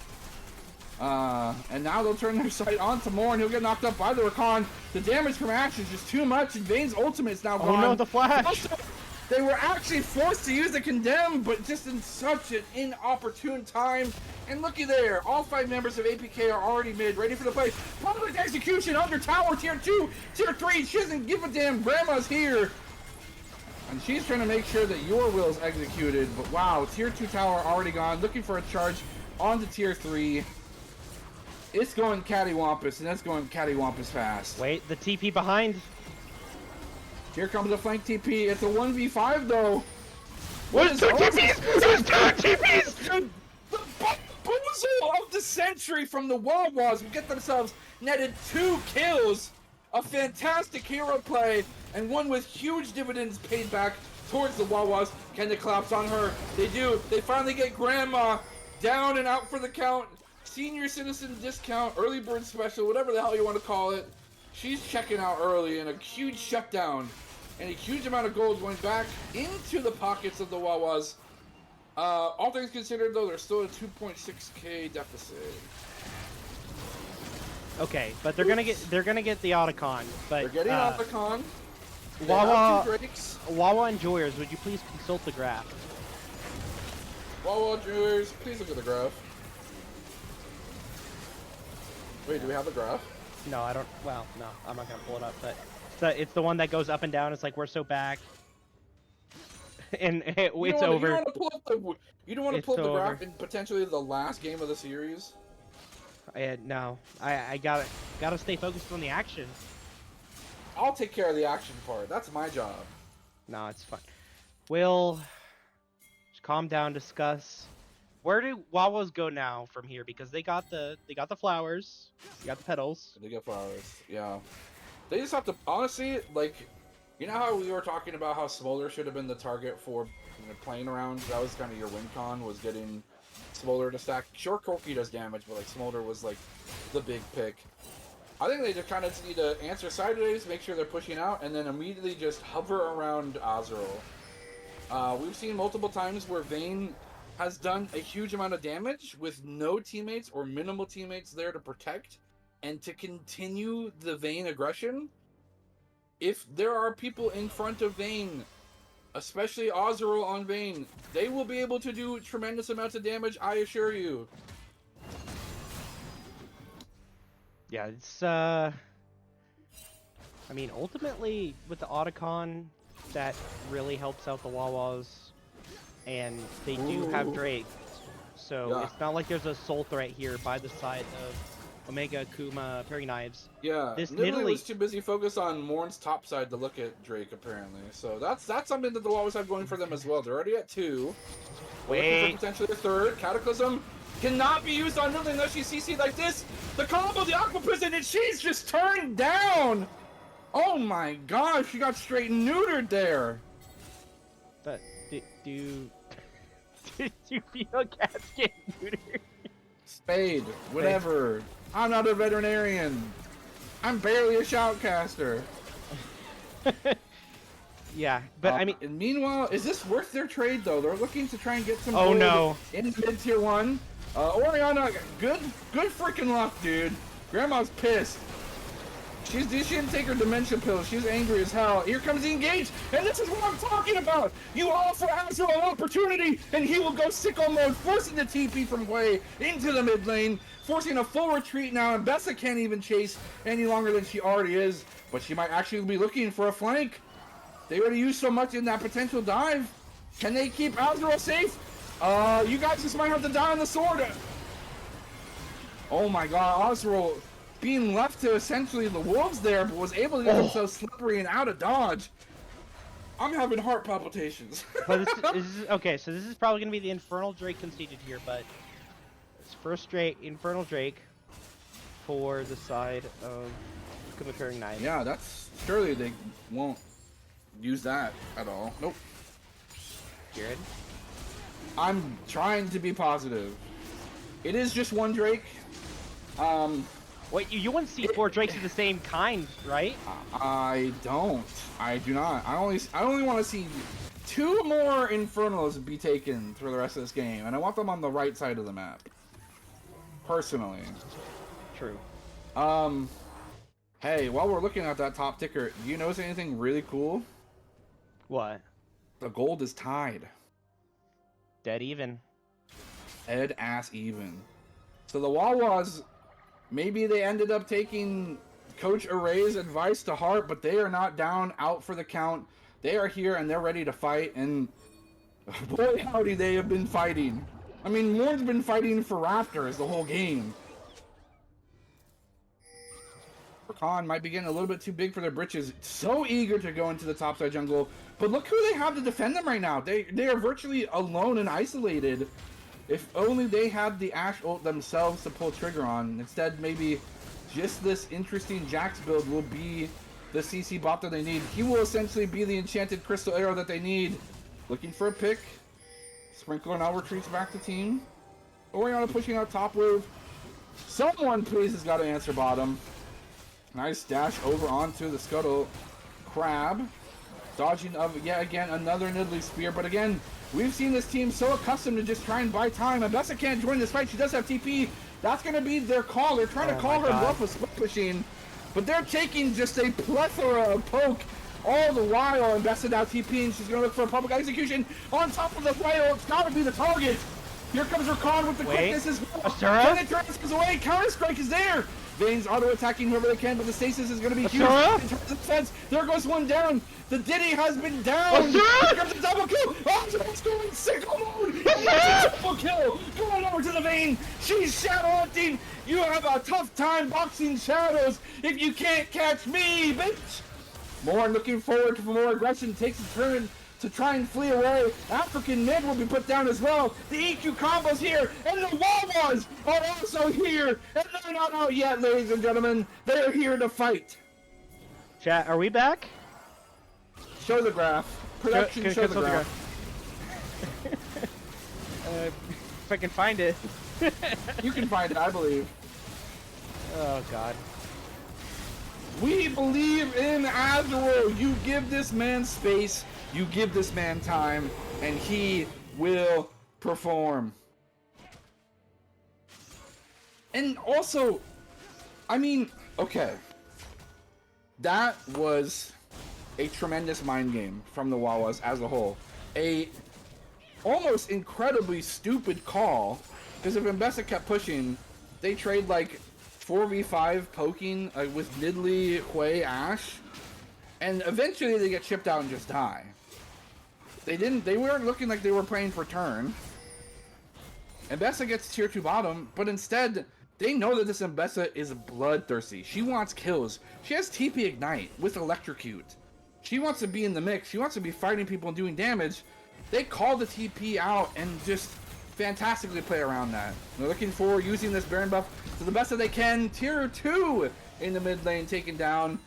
Speaker 1: And now they'll turn their sight onto Morn. He'll get knocked up by the Rakan. The damage from Ashe is just too much, and Vayne's ultimate is now gone.
Speaker 2: Oh no, the flash!
Speaker 1: Also, they were actually forced to use the Condemn, but just in such an inopportune time. And looky there, all 5 members of APK are already mid, ready for the play. Public Execution under tower, tier 2, tier 3. She doesn't give a damn. Grandma's here. And she's trying to make sure that your will's executed. But wow, tier 2 tower already gone. Looking for a charge onto tier 3. It's going cattywampus, and that's going cattywampus fast.
Speaker 2: Wait, the TP behind.
Speaker 1: Here comes the flank TP. It's a 1v5 though.
Speaker 2: What is 2 TPs? There's 2 TPs!
Speaker 1: The bamboozle of the century from the Wawas will get themselves netted 2 kills. A fantastic hero play, and one with huge dividends paid back towards the Wawas. Can they collapse on her? They do. They finally get Grandma down and out for the count. Senior citizen discount, early bird special, whatever the hell you want to call it. She's checking out early, and a huge shutdown and a huge amount of gold going back into the pockets of the Wawas. All things considered, though, there's still a 2.6k deficit.
Speaker 2: Okay, but they're gonna get the Otacon. But
Speaker 1: they're getting Otacon.
Speaker 2: Wawa enjoyers, would you please consult the graph?
Speaker 1: Wawa enjoyers, please look at the graph. Wait, do we have the graph?
Speaker 2: No, I don't. Well, no, I'm not gonna pull it up. But it's the one that goes up and down. It's like we're so back, and it's over.
Speaker 1: You don't want to pull up the graph in potentially the last game of the series.
Speaker 2: No, I gotta stay focused on the action.
Speaker 1: I'll take care of the action part. That's my job.
Speaker 2: No, it's fine. We'll just calm down, discuss. Where do Wawas go now from here? Because they got the flowers, they got the petals.
Speaker 1: They got flowers, yeah. They just have to, honestly, like, you know how we were talking about how Smolder should have been the target for playing around? That was kind of your win con, was getting Smolder to stack. Sure, Corki does damage, but like Smolder was like the big pick. I think they just kind of need to answer sideways, make sure they're pushing out, and then immediately just hover around Azrael. We've seen multiple times where Vayne has done a huge amount of damage with no teammates or minimal teammates there to protect and to continue the Vayne aggression. If there are people in front of Vayne, especially Azrael on Vayne, they will be able to do tremendous amounts of damage, I assure you.
Speaker 2: Yeah, it's I mean, ultimately with the Otacon, that really helps out the Wawas. And they do have Drake, so it's not like there's a soul threat here by the side of Omega, Kuma, Perry Knives.
Speaker 1: Yeah, this Nidalee was too busy focused on Morn's top side to look at Drake, apparently. So that's something that the Wawas have going for them as well. They're already at 2.
Speaker 2: Wait.
Speaker 1: For potentially a 3rd. Cataclysm cannot be used on Nidalee unless she's CC'd like this. The combo, the Aqua Prison, and she's just turned down. Oh my gosh, she got straight neutered there.
Speaker 2: But do you feel cats get neutered?
Speaker 1: Spade, whatever. I'm not a veterinarian. I'm barely a shoutcaster.
Speaker 2: Yeah, but I mean...
Speaker 1: And meanwhile, is this worth their trade, though? They're looking to try and get some
Speaker 2: Oh,
Speaker 1: gold
Speaker 2: no.
Speaker 1: in mid-tier 1. Oriana, good freaking luck, dude. Grandma's pissed. She didn't take her dementia pill. She's angry as hell. Here comes the engage, and this is what I'm talking about. You offer Azrael an opportunity, and he will go sicko mode, forcing the TP from Wei into the mid lane, forcing a full retreat now, and Bessa can't even chase any longer than she already is, but she might actually be looking for a flank. They already used so much in that potential dive. Can they keep Azrael safe? You guys just might have to die on the sword. Oh my god, Azrael being left to essentially the wolves there, but was able to get himself slippery and out of dodge. I'm having heart palpitations.
Speaker 2: But this is okay, so this is probably going to be the Infernal Drake conceded here, but it's first Infernal Drake for the side of Kumakura Knight.
Speaker 1: Yeah, that's... Surely they won't use that at all. Nope.
Speaker 2: Jared?
Speaker 1: I'm trying to be positive. It is just one Drake.
Speaker 2: Wait, you want to see 4 Drakes of the same kind, right?
Speaker 1: I don't. I do not. I only want to see 2 more Infernals be taken for the rest of this game, and I want them on the right side of the map. Personally.
Speaker 2: True.
Speaker 1: Hey, while we're looking at that top ticker, do you notice anything really cool?
Speaker 2: What?
Speaker 1: The gold is tied.
Speaker 2: Dead even.
Speaker 1: Dead ass even. So the Wawas, maybe they ended up taking Coach Array's advice to heart, but they are not down, out for the count. They are here and they're ready to fight, and boy howdy they have been fighting. I mean, Morn's been fighting for Raptors the whole game. Khan might be getting a little bit too big for their britches. So eager to go into the topside jungle, but look who they have to defend them right now. They are virtually alone and isolated. If only they had the Ashe ult themselves to pull trigger on. Instead, maybe just this interesting Jax build will be the CC bot that they need. He will essentially be the enchanted crystal arrow that they need. Looking for a pick. Sprinkler now retreats back to team. Oriana pushing out top wave. Someone please has got to answer bottom. Nice dash over onto the Scuttle Crab. Dodging of yet again another Nidalee Spear, but again, we've seen this team so accustomed to just try and buy time. And Bessa can't join this fight. She does have TP. That's going to be their call. They're trying to call her bluff with split pushing, but they're taking just a plethora of poke all the while. And Bessa now TP, and she's going to look for a public execution on top of the whale. It's got to be the target. Here comes Rakan with the quickness as well. Penetrates away. Counter Strike is there. Vayne's auto-attacking whoever they can, but the stasis is going to be huge. In terms of defense, there goes one down. The Diddy has been down. Here comes a double kill. Oh, it's going sicko mode. Triple kill. Going over to the Vayne. She's shadow hunting. You have a tough time boxing shadows if you can't catch me, bitch. More looking forward to more aggression. Takes a turn to try and flee away. African mid will be put down as well. The EQ combos here, and the Wawas are also here, and they're not out yet, ladies and gentlemen. They're here to fight.
Speaker 2: Chat, are we back?
Speaker 1: Show the graph. Production, show the graph.
Speaker 2: If I can find it.
Speaker 1: You can find it, I believe.
Speaker 2: Oh, God.
Speaker 1: We believe in Azrael. You give this man space. You give this man time, and he will perform. And also, I mean, okay. That was a tremendous mind game from the Wawas as a whole. A almost incredibly stupid call, because if Mbessa kept pushing, they trade like 4v5 poking with Nidalee, Hui, Ashe, and eventually they get chipped out and just die. They weren't looking like they were playing for turn. Mbessa gets tier 2 bottom, but instead, they know that this Mbessa is bloodthirsty. She wants kills. She has TP Ignite with Electrocute. She wants to be in the mix. She wants to be fighting people and doing damage. They call the TP out and just fantastically play around that. They're looking for using this Baron buff to the best that they can. Tier 2 in the mid lane taken down.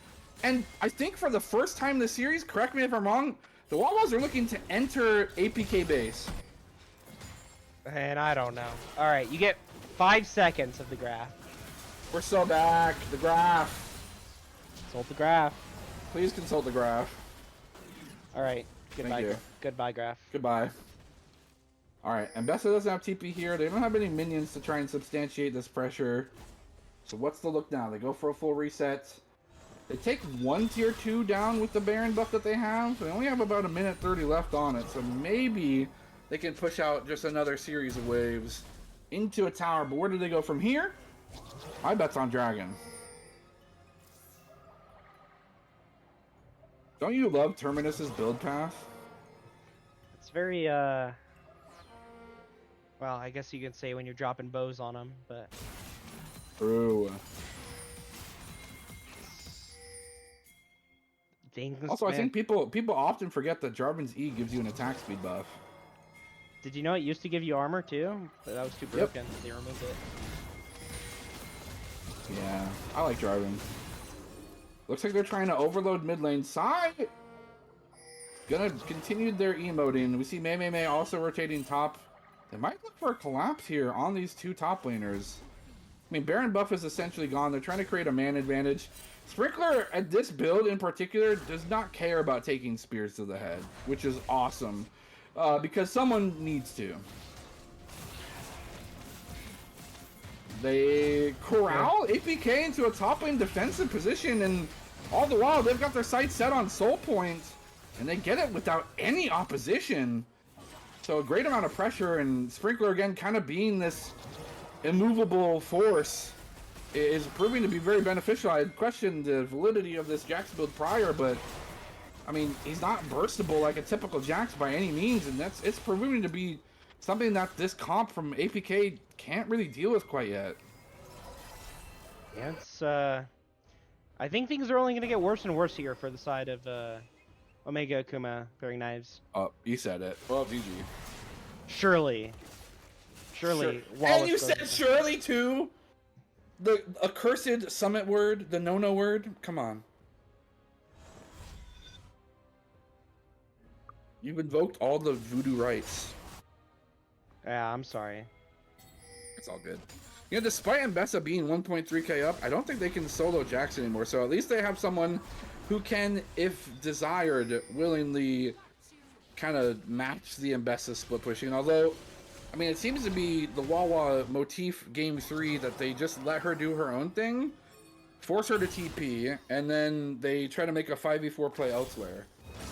Speaker 1: And I think for the first time in the series, correct me if I'm wrong, the Wawas are looking to enter APK base.
Speaker 2: And I don't know. All right, you get 5 seconds of the graph.
Speaker 1: We're so back. The graph.
Speaker 2: Consult the graph.
Speaker 1: Please consult the graph.
Speaker 2: All right.
Speaker 1: Thank you.
Speaker 2: Goodbye, graph.
Speaker 1: Goodbye. Alright, Mbessa doesn't have TP here. They don't have any minions to try and substantiate this pressure. So what's the look now? They go for a full reset. They take one tier 2 down with the Baron buff that they have. They only have about 1:30 left on it. So maybe they can push out just another series of waves into a tower. But where do they go from here? My bet's on Dragon. Don't you love Terminus's build path?
Speaker 2: It's very, well, I guess you can say when you're dropping bows on them, but...
Speaker 1: True. Also,
Speaker 2: man.
Speaker 1: I think people often forget that Jarvan's E gives you an attack speed buff.
Speaker 2: Did you know it used to give you armor too? But that was too broken. Yep. They removed it.
Speaker 1: Yeah, I like Jarvan. Looks like they're trying to overload mid lane. Sai gonna continue their emoting. We see Mei also rotating top. They might look for a collapse here on these two top laners. I mean, Baron buff is essentially gone. They're trying to create a man advantage. Sprinkler, at this build in particular, does not care about taking spears to the head, which is awesome, because someone needs to. They corral APK into a top lane defensive position, and all the while they've got their sights set on Soul Point, and they get it without any opposition. So a great amount of pressure, and Sprinkler again kind of being this immovable force is proving to be very beneficial. I had questioned the validity of this Jax build prior, but I mean, he's not burstable like a typical Jax by any means, and it's proving to be something that this comp from APK can't really deal with quite yet.
Speaker 2: Yeah, it's I think things are only going to get worse and worse here for the side of Omega Akuma pairing knives.
Speaker 1: Oh, you said it. Well, GG.
Speaker 2: Surely. Sure.
Speaker 1: And you said surely too? The accursed summit word, the no-no word? Come on. You've invoked all the voodoo rites.
Speaker 2: Yeah, I'm sorry.
Speaker 1: It's all good. You know, despite Mbessa being 1.3k up, I don't think they can solo Jax anymore, so at least they have someone who can, if desired, willingly kind of match the Mbessa split pushing. Although, I mean, it seems to be the Wawa motif game 3 that they just let her do her own thing, force her to TP, and then they try to make a 5v4 play elsewhere.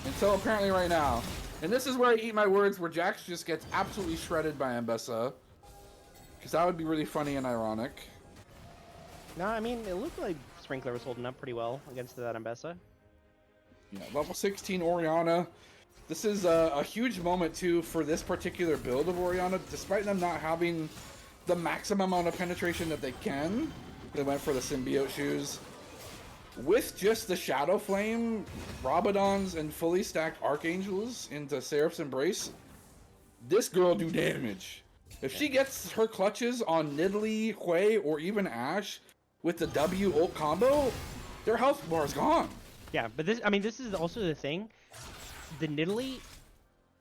Speaker 1: Until apparently right now. And this is where I eat my words, where Jax just gets absolutely shredded by Mbessa. Because that would be really funny and ironic.
Speaker 2: No, I mean, it looked like Sprinkler was holding up pretty well against that Mbessa.
Speaker 1: Yeah, level 16 Orianna. This is a huge moment, too, for this particular build of Orianna. Despite them not having the maximum amount of penetration that they can, they went for the symbiote shoes. With just the Shadow Flame, Rabadons, and fully stacked Archangels into Seraph's Embrace, this girl do damage. If she gets her clutches on Nidalee, Hui, or even Ashe with the W ult combo, their health bar is gone.
Speaker 2: Yeah, but this, I mean, this is also the thing. The Nidalee,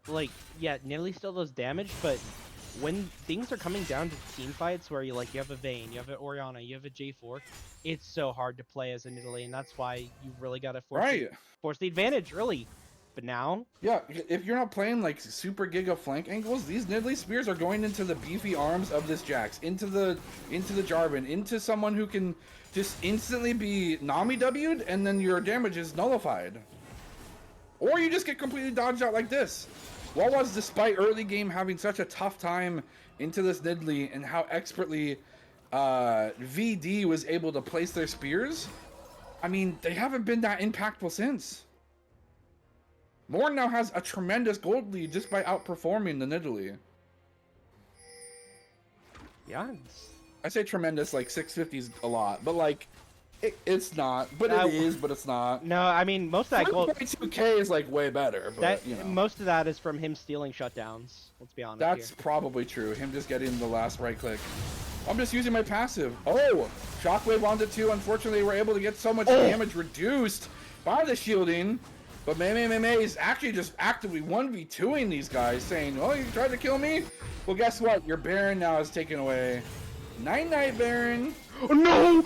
Speaker 2: like, yeah, Nidalee still does damage, but when things are coming down to team fights where you have a Vayne, you have an Orianna, you have a J4, it's so hard to play as a Nidalee, and that's why you really got to force the advantage early. But now,
Speaker 1: yeah, if you're not playing like super giga flank angles, these Nidalee spears are going into the beefy arms of this Jax, into the Jarvan, into someone who can just instantly be Nami W'd, and then your damage is nullified. Or you just get completely dodged out like this. Wawas, despite early game having such a tough time into this Nidalee and how expertly VD was able to place their spears, I mean, they haven't been that impactful since. Morn now has a tremendous gold lead just by outperforming the Nidalee.
Speaker 2: Yeah.
Speaker 1: I say tremendous, like 650's a lot, but like, It's not, but it is, but it's not.
Speaker 2: No, I mean most of that goal.
Speaker 1: 2K is like way better, but
Speaker 2: That
Speaker 1: you know.
Speaker 2: most of that is from him stealing shutdowns. Let's be honest.
Speaker 1: That's
Speaker 2: here.
Speaker 1: probably true. Him just getting the last right click. I'm just using my passive. Oh, Shockwave onto 2. Unfortunately, we're able to get so much damage reduced by the shielding. But Mei is actually just actively 1v2ing these guys, saying, oh, you tried to kill me? Well, guess what? Your Baron now is taken away. Night-night, Baron. Oh, no!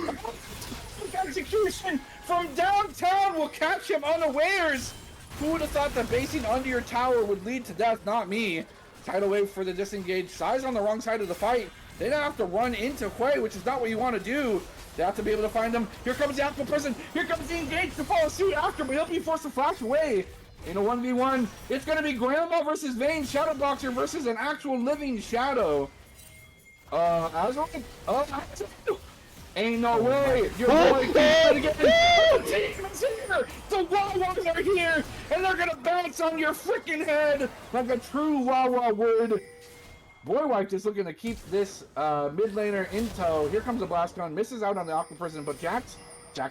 Speaker 1: Execution from downtown will catch him unawares. Who would have thought that basing under your tower would lead to death? Not me. Tidal wave for the disengaged. Sai's on the wrong side of the fight. They don't have to run into Hui, which is not what you want to do. They have to be able to find them. Here comes the Aqua Prison. Here comes the engaged to follow suit after, but he'll be forced to flash away. In a 1v1, it's going to be Grandma versus Vayne Shadow Boxer versus an actual living Shadow. Ain't no way! Your boy can't again! The team is here! The Wawas are here! And they're gonna bounce on your freaking head like a true Wawa would! Boywife is looking to keep this mid laner in tow. Here comes the blast gun, misses out on the Aqua Prison, but Jax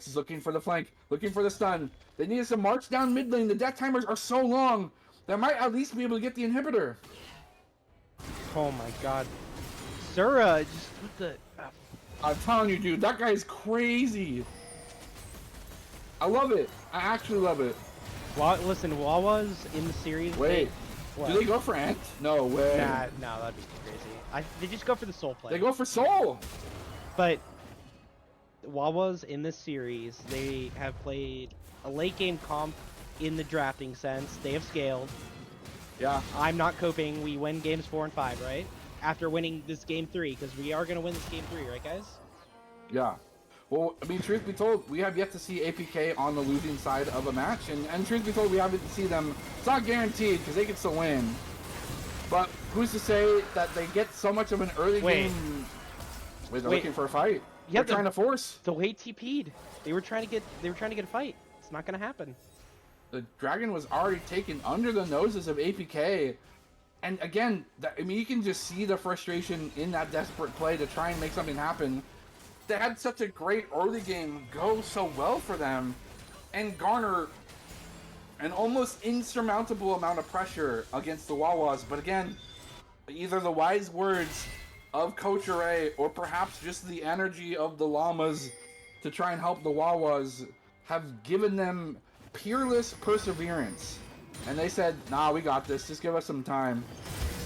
Speaker 1: is looking for the flank, looking for the stun. They need us to march down mid lane. The death timers are so long, they might at least be able to get the inhibitor.
Speaker 2: Oh my god. Zura just with the...
Speaker 1: I'm telling you, dude, that guy is crazy. I love it. I actually love it.
Speaker 2: Listen, Wawas in the series...
Speaker 1: Wait, do they go for Ant? No way.
Speaker 2: Nah, that'd be crazy. They just go for the soul play.
Speaker 1: They go for soul.
Speaker 2: But Wawas in this series, they have played a late game comp in the drafting sense. They have scaled.
Speaker 1: Yeah.
Speaker 2: I'm not coping. We win games 4 and 5, right? After winning this game 3, because we are going to win this game 3, right, guys?
Speaker 1: Yeah. Well, I mean, truth be told, we have yet to see APK on the losing side of a match, and truth be told, we haven't seen them. It's not guaranteed, because they can still win. But who's to say that they get so much of an early game... Wait, they're looking for a fight. Yeah, they're trying to force.
Speaker 2: The way TP'd. They were trying to get a fight. It's not going to happen.
Speaker 1: The dragon was already taken under the noses of APK. And again, I mean, you can just see the frustration in that desperate play to try and make something happen. They had such a great early game go so well for them and garner an almost insurmountable amount of pressure against the Wawas. But again, either the wise words of Coach Ray or perhaps just the energy of the Llamas to try and help the Wawas have given them peerless perseverance. And they said, nah, we got this. Just give us some time.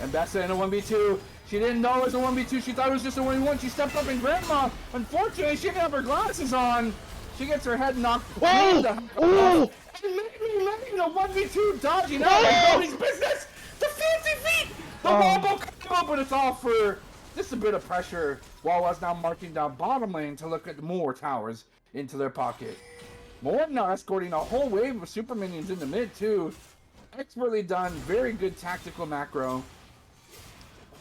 Speaker 1: And Bessa in a 1v2. She didn't know it was a 1v2. She thought it was just a 1v1. She stepped up and Grandma, unfortunately, she didn't have her glasses on. She gets her head knocked.
Speaker 2: Whoa!
Speaker 1: Oh! And maybe a 1v2 dodging out like nobody's business. The 50 feet! The wombo combo, but it's all for just a bit of pressure. Wawa's now marching down bottom lane to look at more towers into their pocket. More now escorting a whole wave of super minions in the mid, too. Expertly done. Very good tactical macro.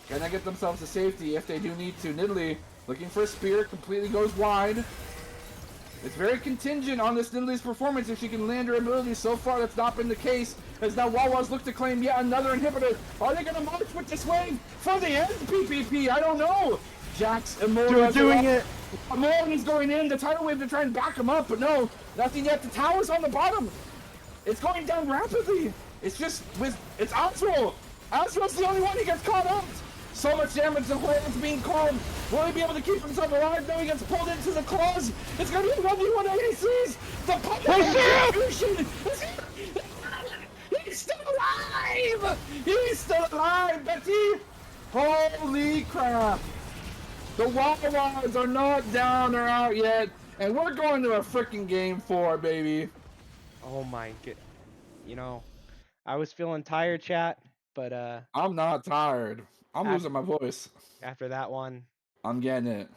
Speaker 1: Gonna get themselves to safety if they do need to. Nidalee looking for a spear. Completely goes wide. It's very contingent on this Nidalee's performance if she can land her abilities. So far, that's not been the case. As now Wawas look to claim yet another inhibitor. Are they gonna march with this wave for the end, PPP? I don't know. Jax, Immortal
Speaker 2: doing it.
Speaker 1: Immortal is going in. The tidal wave to try and back him up, but no, nothing yet. The tower's on the bottom. It's going down rapidly. It's just it's Azrael. Azrael's the only one who gets caught up. So much damage, the Hoyle's being called. Will he be able to keep himself alive? No, he gets pulled into the claws. It's going to be 1v1 ADCs. The execution is here. He's still alive. He's still alive, Betty. Holy crap. The Wawas are not down or out yet. And we're going to a freaking game 4, baby.
Speaker 2: Oh my god. You know, I was feeling tired, chat, but
Speaker 1: I'm not tired. I'm losing my voice.
Speaker 2: After that one.
Speaker 1: I'm getting it.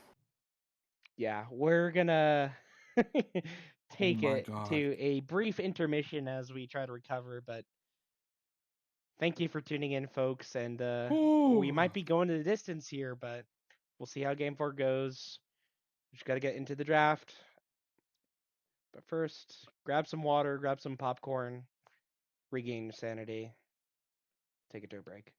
Speaker 2: Yeah, we're gonna take it to a brief intermission as we try to recover, but thank you for tuning in, folks, and we might be going to the distance here, but we'll see how Game 4 goes. We just gotta get into the draft. But first, grab some water, grab some popcorn, regain your sanity, take it to a break.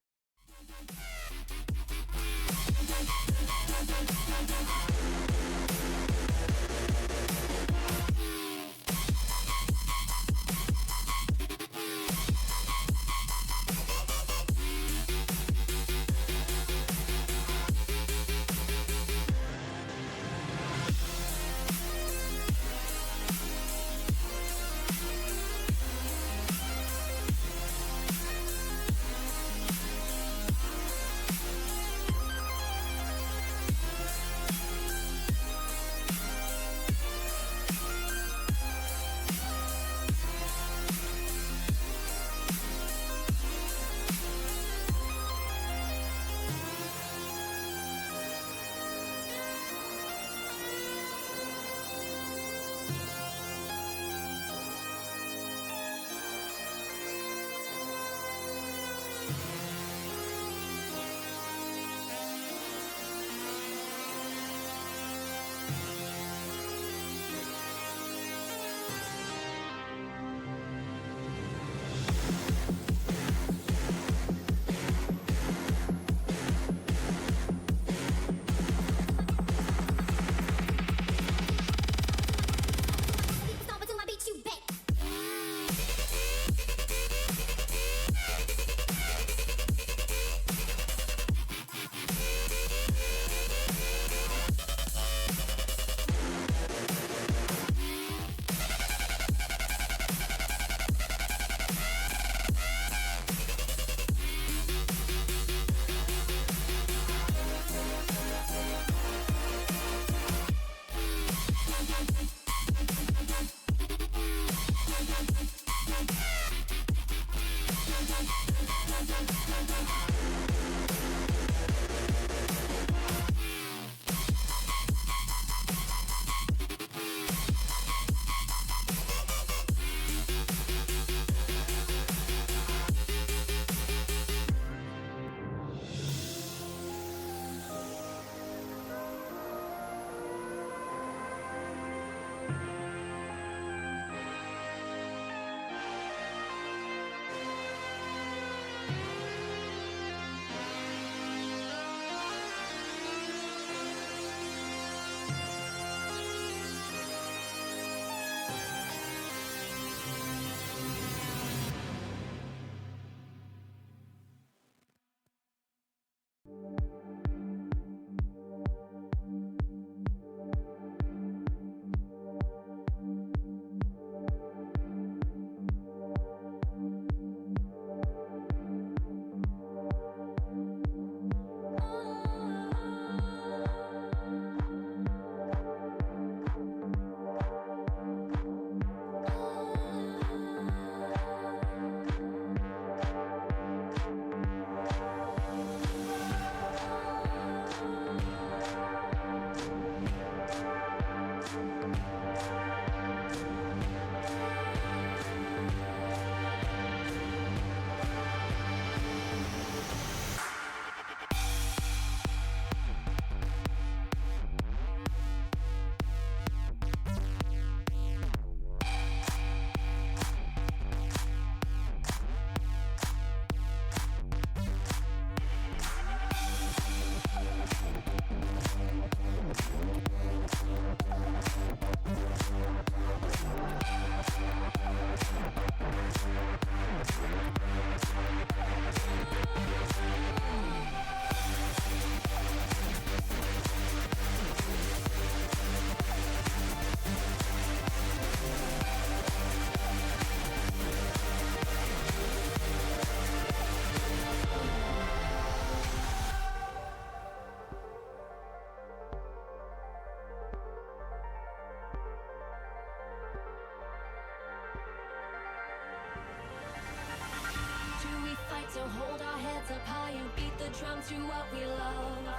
Speaker 4: So hold our heads up high and beat the drum to what we love.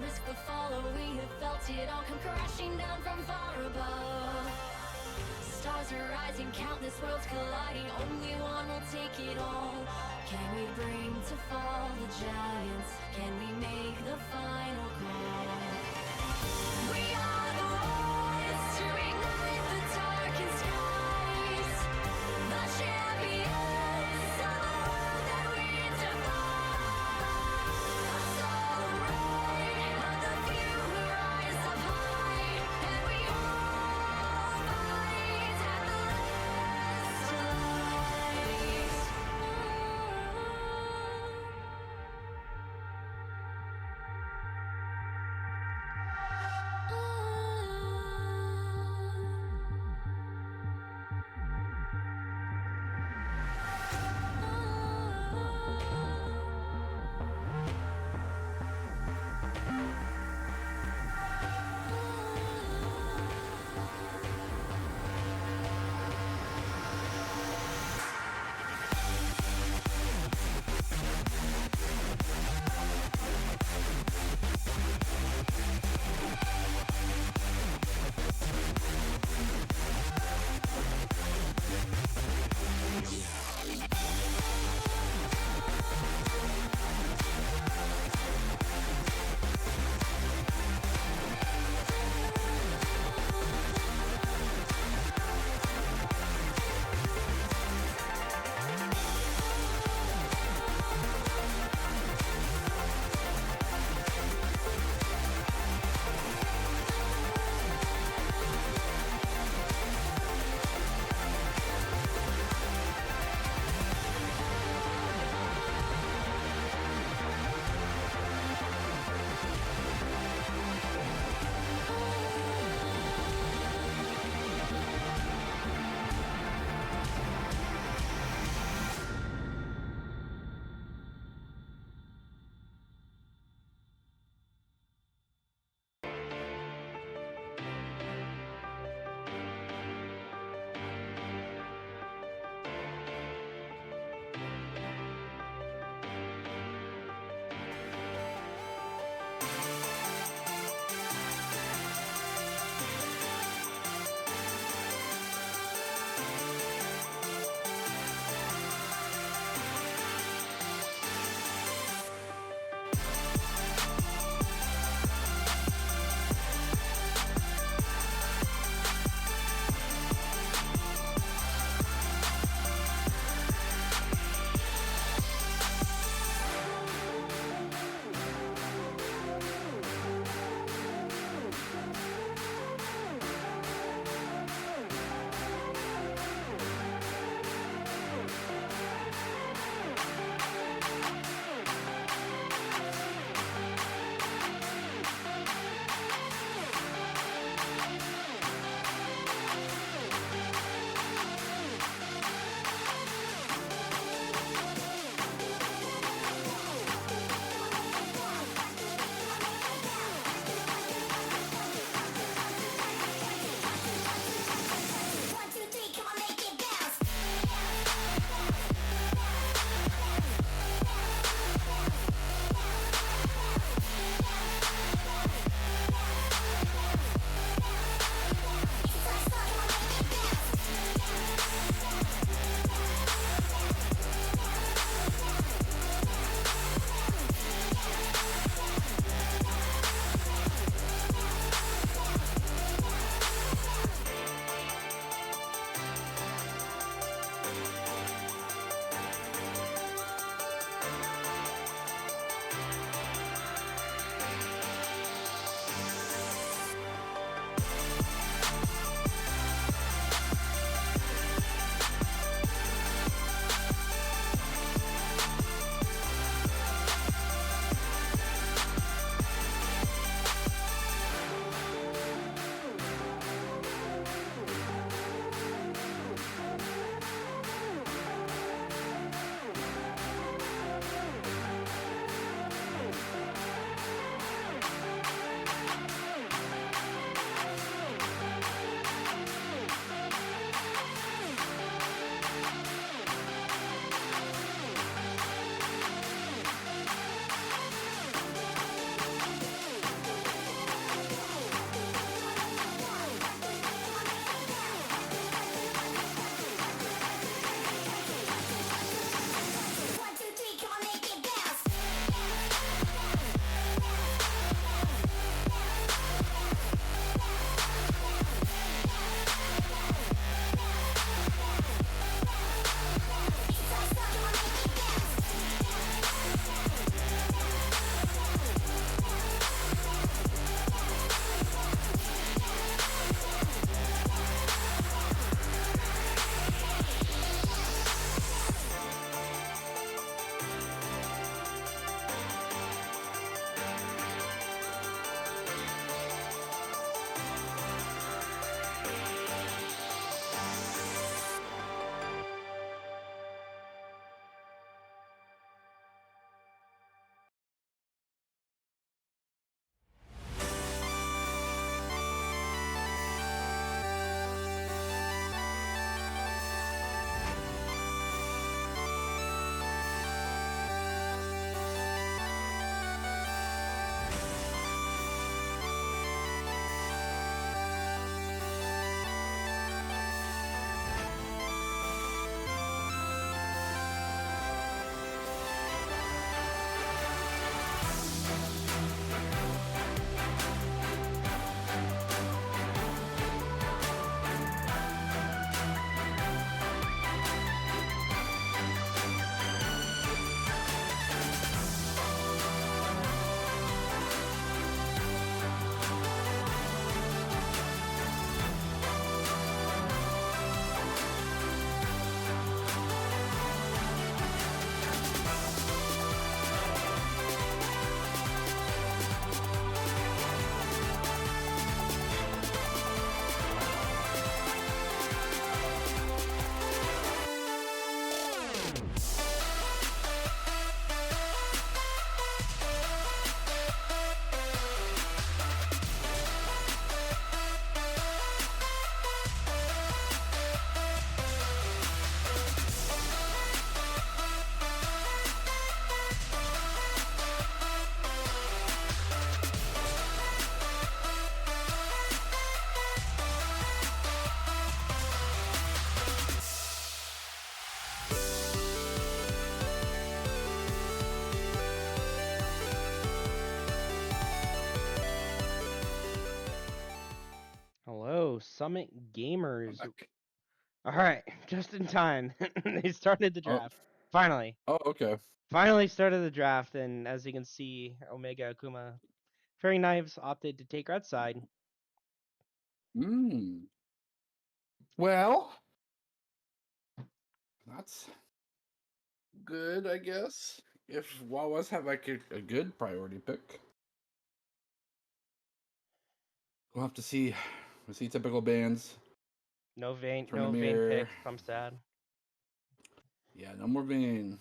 Speaker 4: Risk the fall, we have felt it all come crashing down from far above. Stars are rising, countless worlds colliding, only one will take it all. Can we bring to fall the giants? Can we make the final call? We are the ones to ignite the darkened skies, the champions of the world that we defy. A soul right of the few who rise up high, and we all fight at the last light. Oh.
Speaker 2: Summit Gamers.
Speaker 1: Back.
Speaker 2: All right, just in time. They started the
Speaker 1: Oh.
Speaker 2: draft. Finally.
Speaker 1: Oh, okay.
Speaker 2: Finally started the draft, and as you can see, Omega Akuma Fairy Knives opted to take red side.
Speaker 1: Well, that's good, I guess. If Wawas have like a good priority pick, we'll have to see. We'll see typical bands.
Speaker 2: No vein
Speaker 1: Turn the
Speaker 2: pick.
Speaker 1: mirror.
Speaker 2: I'm sad.
Speaker 1: Yeah, no more vein.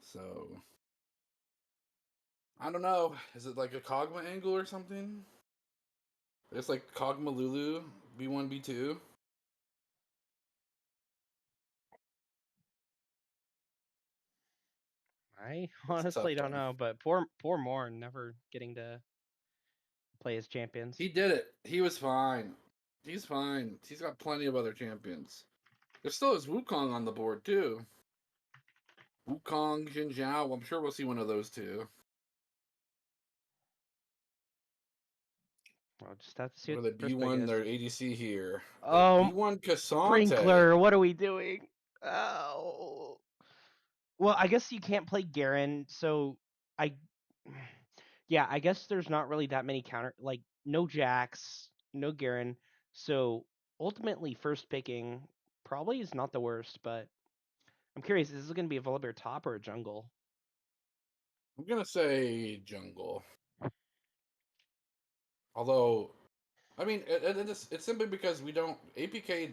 Speaker 1: So I don't know. Is it like a Kogma angle or something? It's like Kogma Lulu, B1, B2.
Speaker 2: I
Speaker 1: It's tough
Speaker 2: honestly don't
Speaker 1: though.
Speaker 2: know, but poor Morn never getting to play as champions.
Speaker 1: He did it. He was fine. He's fine. He's got plenty of other champions. There still is Wukong on the board too. Wukong, Jin Zhao. I'm sure we'll see one of those two.
Speaker 2: I'll just have to see
Speaker 1: What are
Speaker 2: what
Speaker 1: the
Speaker 2: the first pick
Speaker 1: B1?
Speaker 2: is.
Speaker 1: Their ADC here. The
Speaker 2: Oh,
Speaker 1: B1 Cassante.
Speaker 2: Sprinkler, what are we doing? Oh. Well, I guess you can't play Garen, so yeah, I guess there's not really that many no Jax, no Garen. So ultimately, first picking probably is not the worst, but I'm curious, is this going to be a Volibear top or a jungle?
Speaker 1: I'm gonna say jungle. Although, I mean, it's simply because we don't APK.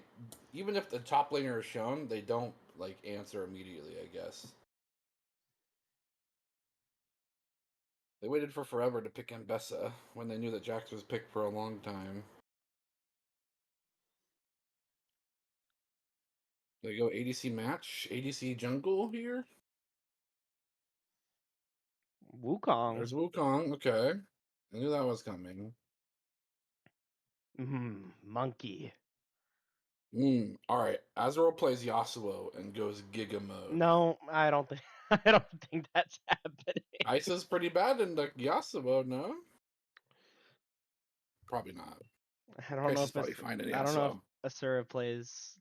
Speaker 1: Even if the top laner is shown, they don't like answer immediately. I guess they waited for forever to pick Mbessa when they knew that Jax was picked for a long time. They go ADC match, ADC jungle here.
Speaker 2: Wukong.
Speaker 1: There's Wukong. Okay, I knew that was coming.
Speaker 2: Monkey.
Speaker 1: All right. Azrael plays Yasuo and goes Giga mode.
Speaker 2: No, I don't think I don't think that's happening.
Speaker 1: Isa's pretty bad in the Yasuo, no? Probably not.
Speaker 2: I don't know
Speaker 1: Isa's
Speaker 2: if
Speaker 1: probably fine in
Speaker 2: I don't know
Speaker 1: Yasuo.
Speaker 2: if Asura plays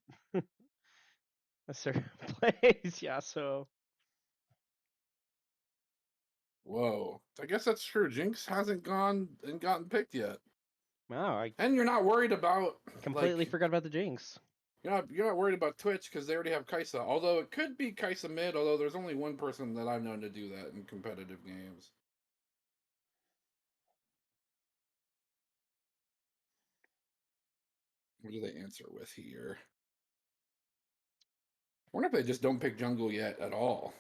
Speaker 2: Asura plays Yasuo.
Speaker 1: Whoa. I guess that's true. Jinx hasn't gone and gotten picked yet.
Speaker 2: Wow, I
Speaker 1: And you're not worried about
Speaker 2: completely
Speaker 1: like
Speaker 2: forgot about the Jinx.
Speaker 1: you're not worried about Twitch because they already have Kaisa. Although it could be Kaisa mid, although there's only one person that I've known to do that in competitive games. What do they answer with here? I wonder if they just don't pick jungle yet at all.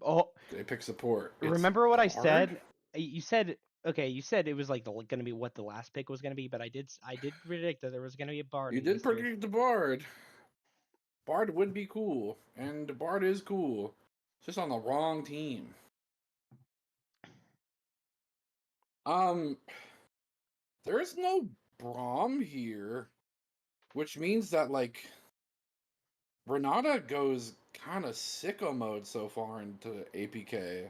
Speaker 2: Oh,
Speaker 1: They pick support.
Speaker 2: remember what I
Speaker 1: Bard?
Speaker 2: said? You said okay. You said it was like going to be what the last pick was going to be, but I did predict that there was going to be a Bard.
Speaker 1: You
Speaker 2: in
Speaker 1: did
Speaker 2: this year's-
Speaker 1: predict the Bard. Bard would be cool, and Bard is cool. It's just on the wrong team. There is no Braum here, which means that like Renata goes kind of sicko mode so far into APK.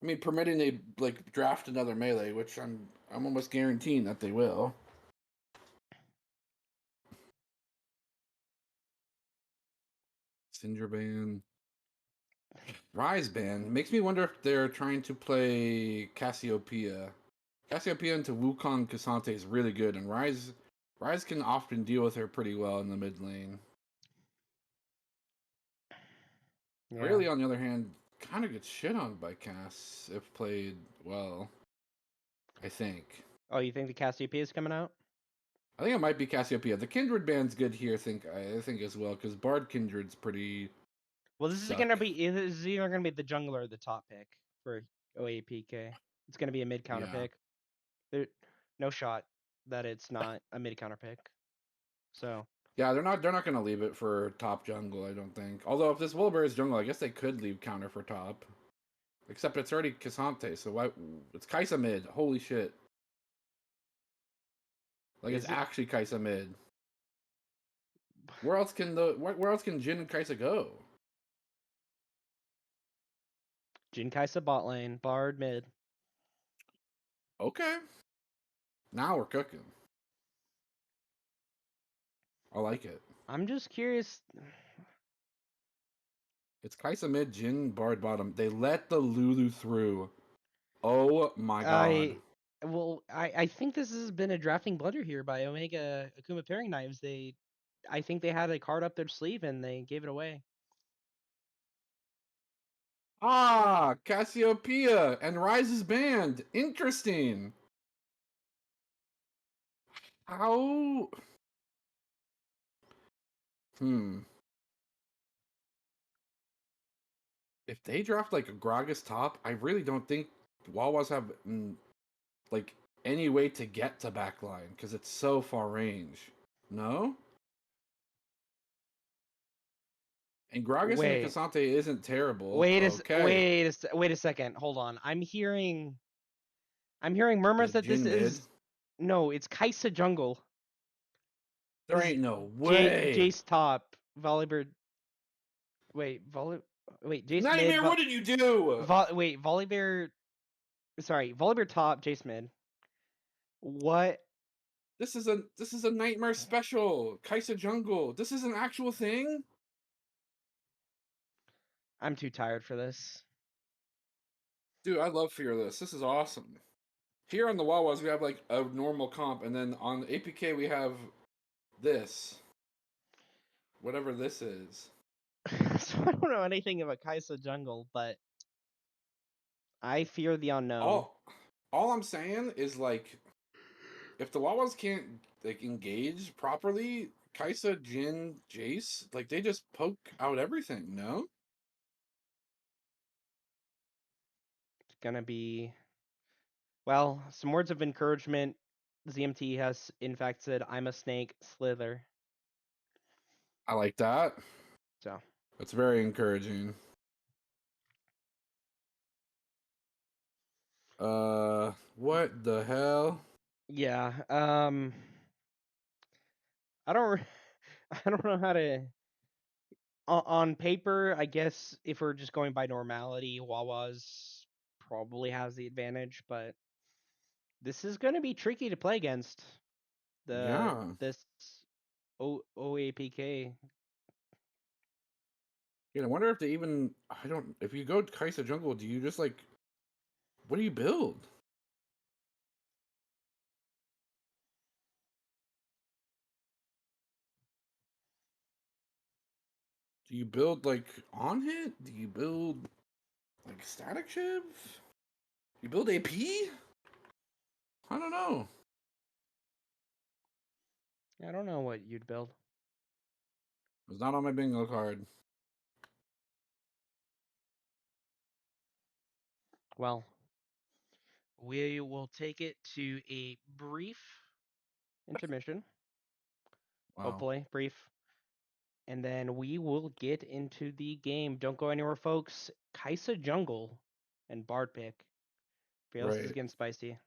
Speaker 1: I mean, permitting they like draft another melee, which I'm almost guaranteeing that they will. Cinder ban. Rise ban. Makes me wonder if they're trying to play Cassiopeia. Cassiopeia into Wukong Cassante is really good, and Rise can often deal with her pretty well in the mid lane.
Speaker 2: Yeah.
Speaker 1: Really, on the other hand, kind of gets shit on by Cass if played well. I think.
Speaker 2: Oh, you think the Cassiopeia is coming out?
Speaker 1: I think it might be Cassiopeia. The Kindred band's good here. I think as well because Bard Kindred's pretty.
Speaker 2: Well, this is
Speaker 1: Suck.
Speaker 2: gonna be either gonna be the jungler or the top pick for OAPK. It's gonna be a mid counter
Speaker 1: Yeah.
Speaker 2: pick. There, no shot that it's not a mid counter pick. So
Speaker 1: Yeah, they're not gonna leave it for top jungle. I don't think. Although if this Wilbur is jungle, I guess they could leave counter for top. Except it's already Cassante, so why? It's Kaisa mid. Holy shit! Like
Speaker 2: Is
Speaker 1: it's
Speaker 2: it?
Speaker 1: actually Kaisa mid. Where else can Jin and Kaisa go?
Speaker 2: Jin Kaisa bot lane, Bard mid.
Speaker 1: Okay. Now we're cooking. I like it.
Speaker 2: I'm just curious.
Speaker 1: It's Kaisa mid, Jin, Bard bottom. They let the Lulu through. Oh my god.
Speaker 2: I think this has been a drafting blunder here by Omega Akuma Pairing Knives. I think they had a card up their sleeve and they gave it away.
Speaker 1: Ah, Cassiopeia and Rise's band. Interesting. How? If they draft like a Gragas top, I really don't think Wawas have like any way to get to backline because it's so far range. No? And Gragas and the
Speaker 2: Wait.
Speaker 1: Cassante isn't terrible.
Speaker 2: Wait
Speaker 1: Okay.
Speaker 2: a second. Hold on. I'm hearing murmurs
Speaker 1: Is it
Speaker 2: that this
Speaker 1: Jin mid?
Speaker 2: is no, it's Kaisa jungle.
Speaker 1: There
Speaker 2: This
Speaker 1: ain't
Speaker 2: is
Speaker 1: no way.
Speaker 2: Jace top, Volibear. Wait, Jace mid.
Speaker 1: Nightmare, what did you do?
Speaker 2: Volibear. Sorry, Volibear top, Jace mid. What?
Speaker 1: This is a Nightmare special. Kaisa jungle. This is an actual thing?
Speaker 2: I'm too tired for this.
Speaker 1: Dude, I love Fearless. This is awesome. Here on the Wawas, we have like a normal comp, and then on APK, we have this. Whatever this is.
Speaker 2: So I don't know anything about Kaisa jungle, but I fear the unknown.
Speaker 1: All I'm saying is like, if the Wawas can't like engage properly, Kaisa, Jin, Jace, like they just poke out everything. No.
Speaker 2: It's gonna be, well, some words of encouragement. ZMT has in fact said, "I'm a snake, slither."
Speaker 1: I like that.
Speaker 2: So
Speaker 1: That's very encouraging. What the hell?
Speaker 2: yeah, I don't, I don't know how to. On paper, I guess if we're just going by normality, Wawas probably has the advantage, but this is going to be tricky to play against.
Speaker 1: Yeah.
Speaker 2: This OAPK.
Speaker 1: Yeah, I wonder if they even. I don't. If you go to Kaisa jungle, do you just like? What do you build? Do you build like on hit? Do you build like static shiv? You build AP? I don't know.
Speaker 2: I don't know what you'd build.
Speaker 1: It's not on my bingo card.
Speaker 2: Well, we will take it to a brief intermission.
Speaker 1: Wow.
Speaker 2: Hopefully, brief. And then we will get into the game. Don't go anywhere, folks. Kaisa Jungle and Bard pick. Fearless is
Speaker 1: Right.
Speaker 2: getting spicy.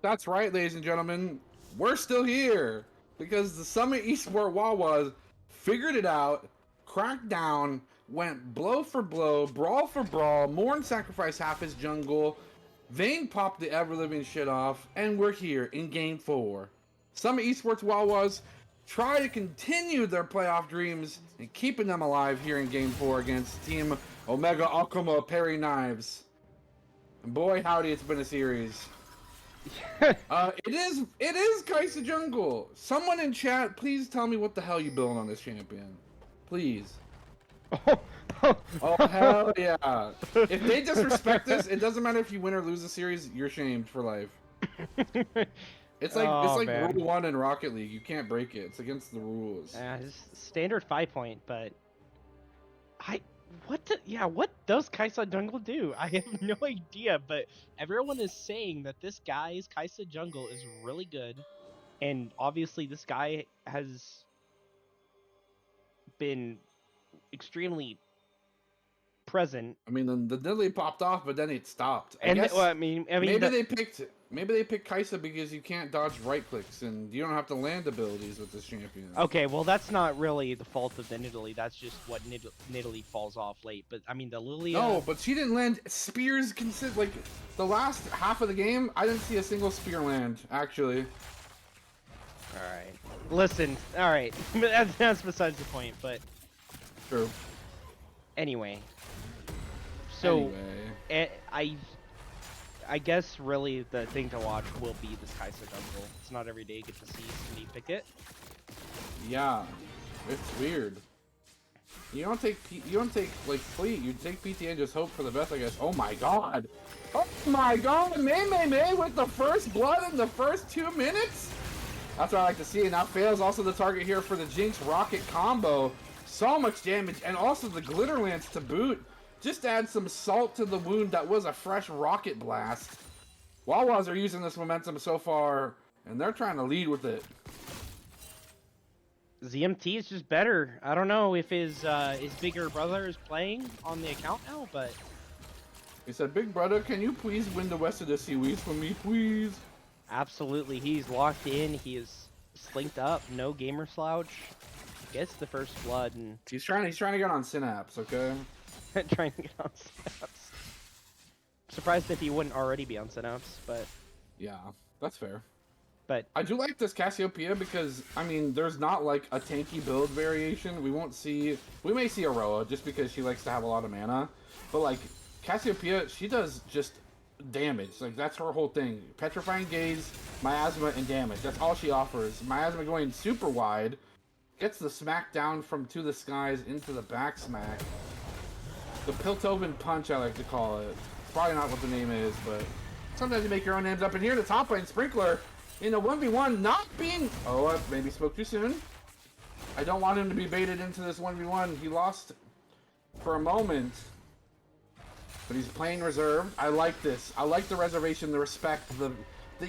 Speaker 1: That's right, ladies and gentlemen. We're still here because the Summit Esports Wawas figured it out, cracked down, went blow for blow, brawl for brawl. Morn sacrificed half his jungle. Vayne popped the ever-living shit off, and we're here in Game 4. Summit Esports Wawas try to continue their playoff dreams and keeping them alive here in Game 4 against Team Omega Akuma Perry Knives. And boy, howdy, it's been a series. It is Kaisa Jungle. Someone in chat, please tell me what the hell you building on this champion. Please. Oh, hell yeah. If they disrespect this, it doesn't matter if you win or lose the series, you're shamed for life. It's like
Speaker 2: man.
Speaker 1: Rule 1 in Rocket League. You can't break it. It's against the rules.
Speaker 2: It's standard 5-point, but what does Kaisa Jungle do? I have no idea, but everyone is saying that this guy's Kaisa Jungle is really good, and obviously this guy has been extremely present.
Speaker 1: I mean, the Diddley popped off, but then it stopped. I guess,
Speaker 2: maybe
Speaker 1: they picked Kaisa because you can't dodge right clicks and you don't have to land abilities with this champion.
Speaker 2: Okay, well that's not really the fault of the Nidalee. That's just what Nidalee falls off late. But I mean the Lilia.
Speaker 1: No, but she didn't land spears. Like the last half of the game, I didn't see a single spear land actually.
Speaker 2: All right, listen. All right, that's besides the point. But
Speaker 1: True.
Speaker 2: Anyway. So, I guess really the thing to watch will be this Kaisa Jungle. It's not every day you get to see somebody pick it.
Speaker 1: Yeah, it's weird. You don't take like Fleet. You take PT and just hope for the best, I guess. Oh my god! Oh my god! May with the first blood in the first 2 minutes. That's what I like to see. And now fails also the target here for the Jinx Rocket combo. So much damage, and also the Glitter Lance to boot. Just add some salt to the wound that was a fresh Rocket Blast. Wawas are using this momentum so far, and they're trying to lead with it.
Speaker 2: ZMT is just better. I don't know if his bigger brother is playing on the account now, but
Speaker 1: He said, "Big brother, can you please win the rest of the series for me, please?"
Speaker 2: absolutely, he's locked in. He is slinked up, no gamer slouch. Gets the first blood and
Speaker 1: He's trying to get on Synapse, okay?
Speaker 2: trying to get on Synapse. Surprised if he wouldn't already be on Synapse, but
Speaker 1: Yeah, that's fair.
Speaker 2: but
Speaker 1: I do like this Cassiopeia because, I mean, there's not like a tanky build variation. We may see Aroa just because she likes to have a lot of mana. But like, Cassiopeia, she does just damage. Like, that's her whole thing. Petrifying Gaze, Miasma, and damage. That's all she offers. Miasma going super wide. Gets the smack down from to the skies into the back smack. The Piltover punch, I like to call it. Probably not what the name is, but sometimes you make your own names up. And here, the top lane, Sprinkler, in a 1v1, not being... Oh, I maybe spoke too soon. I don't want him to be baited into this 1v1. He lost for a moment. But he's playing reserved. I like this. I like the reservation, the respect, the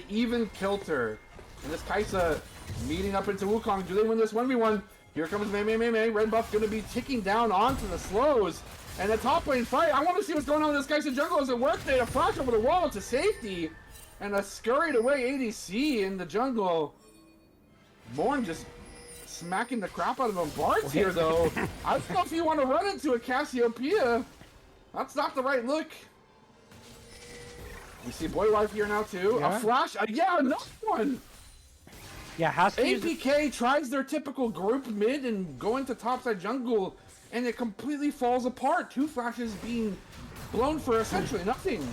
Speaker 1: even kilter. And this Kaisa meeting up into Wukong. Do they win this 1v1? Here comes Mei. Red buff going to be ticking down onto the slows. And the top lane fight. I want to see what's going on with this Kaisa jungle. Does it work? They a flash over the wall to safety. And a scurried away ADC in the jungle. Morn just smacking the crap out of him. Bard's here, though. I don't know if you want to run into a Cassiopeia. That's not the right look. We see Boy Wife here now, too.
Speaker 2: Yeah.
Speaker 1: A flash. Yeah, another one.
Speaker 2: yeah, has to
Speaker 1: APK tries their typical group mid and go into topside jungle, and it completely falls apart. 2 flashes being blown for essentially nothing.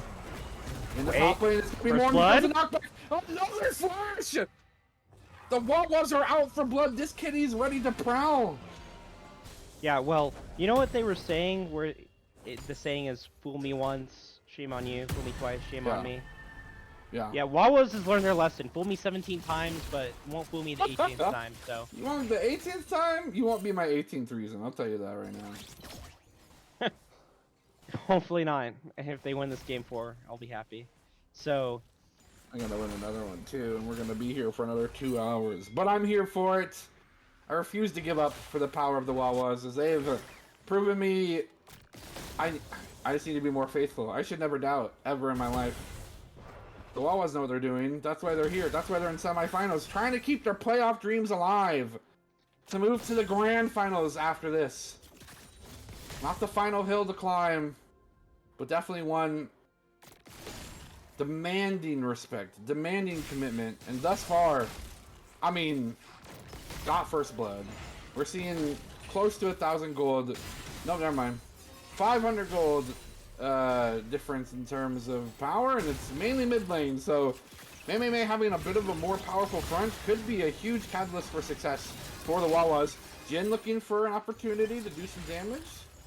Speaker 1: In the top lane, it's going to be more
Speaker 2: blood?
Speaker 1: knockback. Another flash! The Wawas are out for blood. This kitty's ready to prowl.
Speaker 2: Yeah, well, you know what they were saying? The saying is, fool me once, shame on you. Fool me twice, shame on me.
Speaker 1: Yeah.
Speaker 2: Yeah, Wawas has learned their lesson. Fool me 17 times, but won't fool me the 18th time, so.
Speaker 1: You want the 18th time? You won't be my 18th reason. I'll tell you that right now.
Speaker 2: Hopefully not. If they win this game 4, I'll be happy. So,
Speaker 1: I'm gonna win another one too, and we're gonna be here for another 2 hours. But I'm here for it. I refuse to give up for the power of the Wawas, as they have proven me. I just need to be more faithful. I should never doubt, ever in my life. The Wawas know what they're doing. That's why they're here. That's why they're in semifinals, trying to keep their playoff dreams alive. To move to the grand finals after this. Not the final hill to climb, but definitely one demanding respect, demanding commitment, and thus far, I mean, got first blood. We're seeing close to 1,000 gold. No, never mind. 500 gold difference in terms of power, and it's mainly mid lane. So, Mei having a bit of a more powerful front could be a huge catalyst for success for the Wawas. Jin looking for an opportunity to do some damage.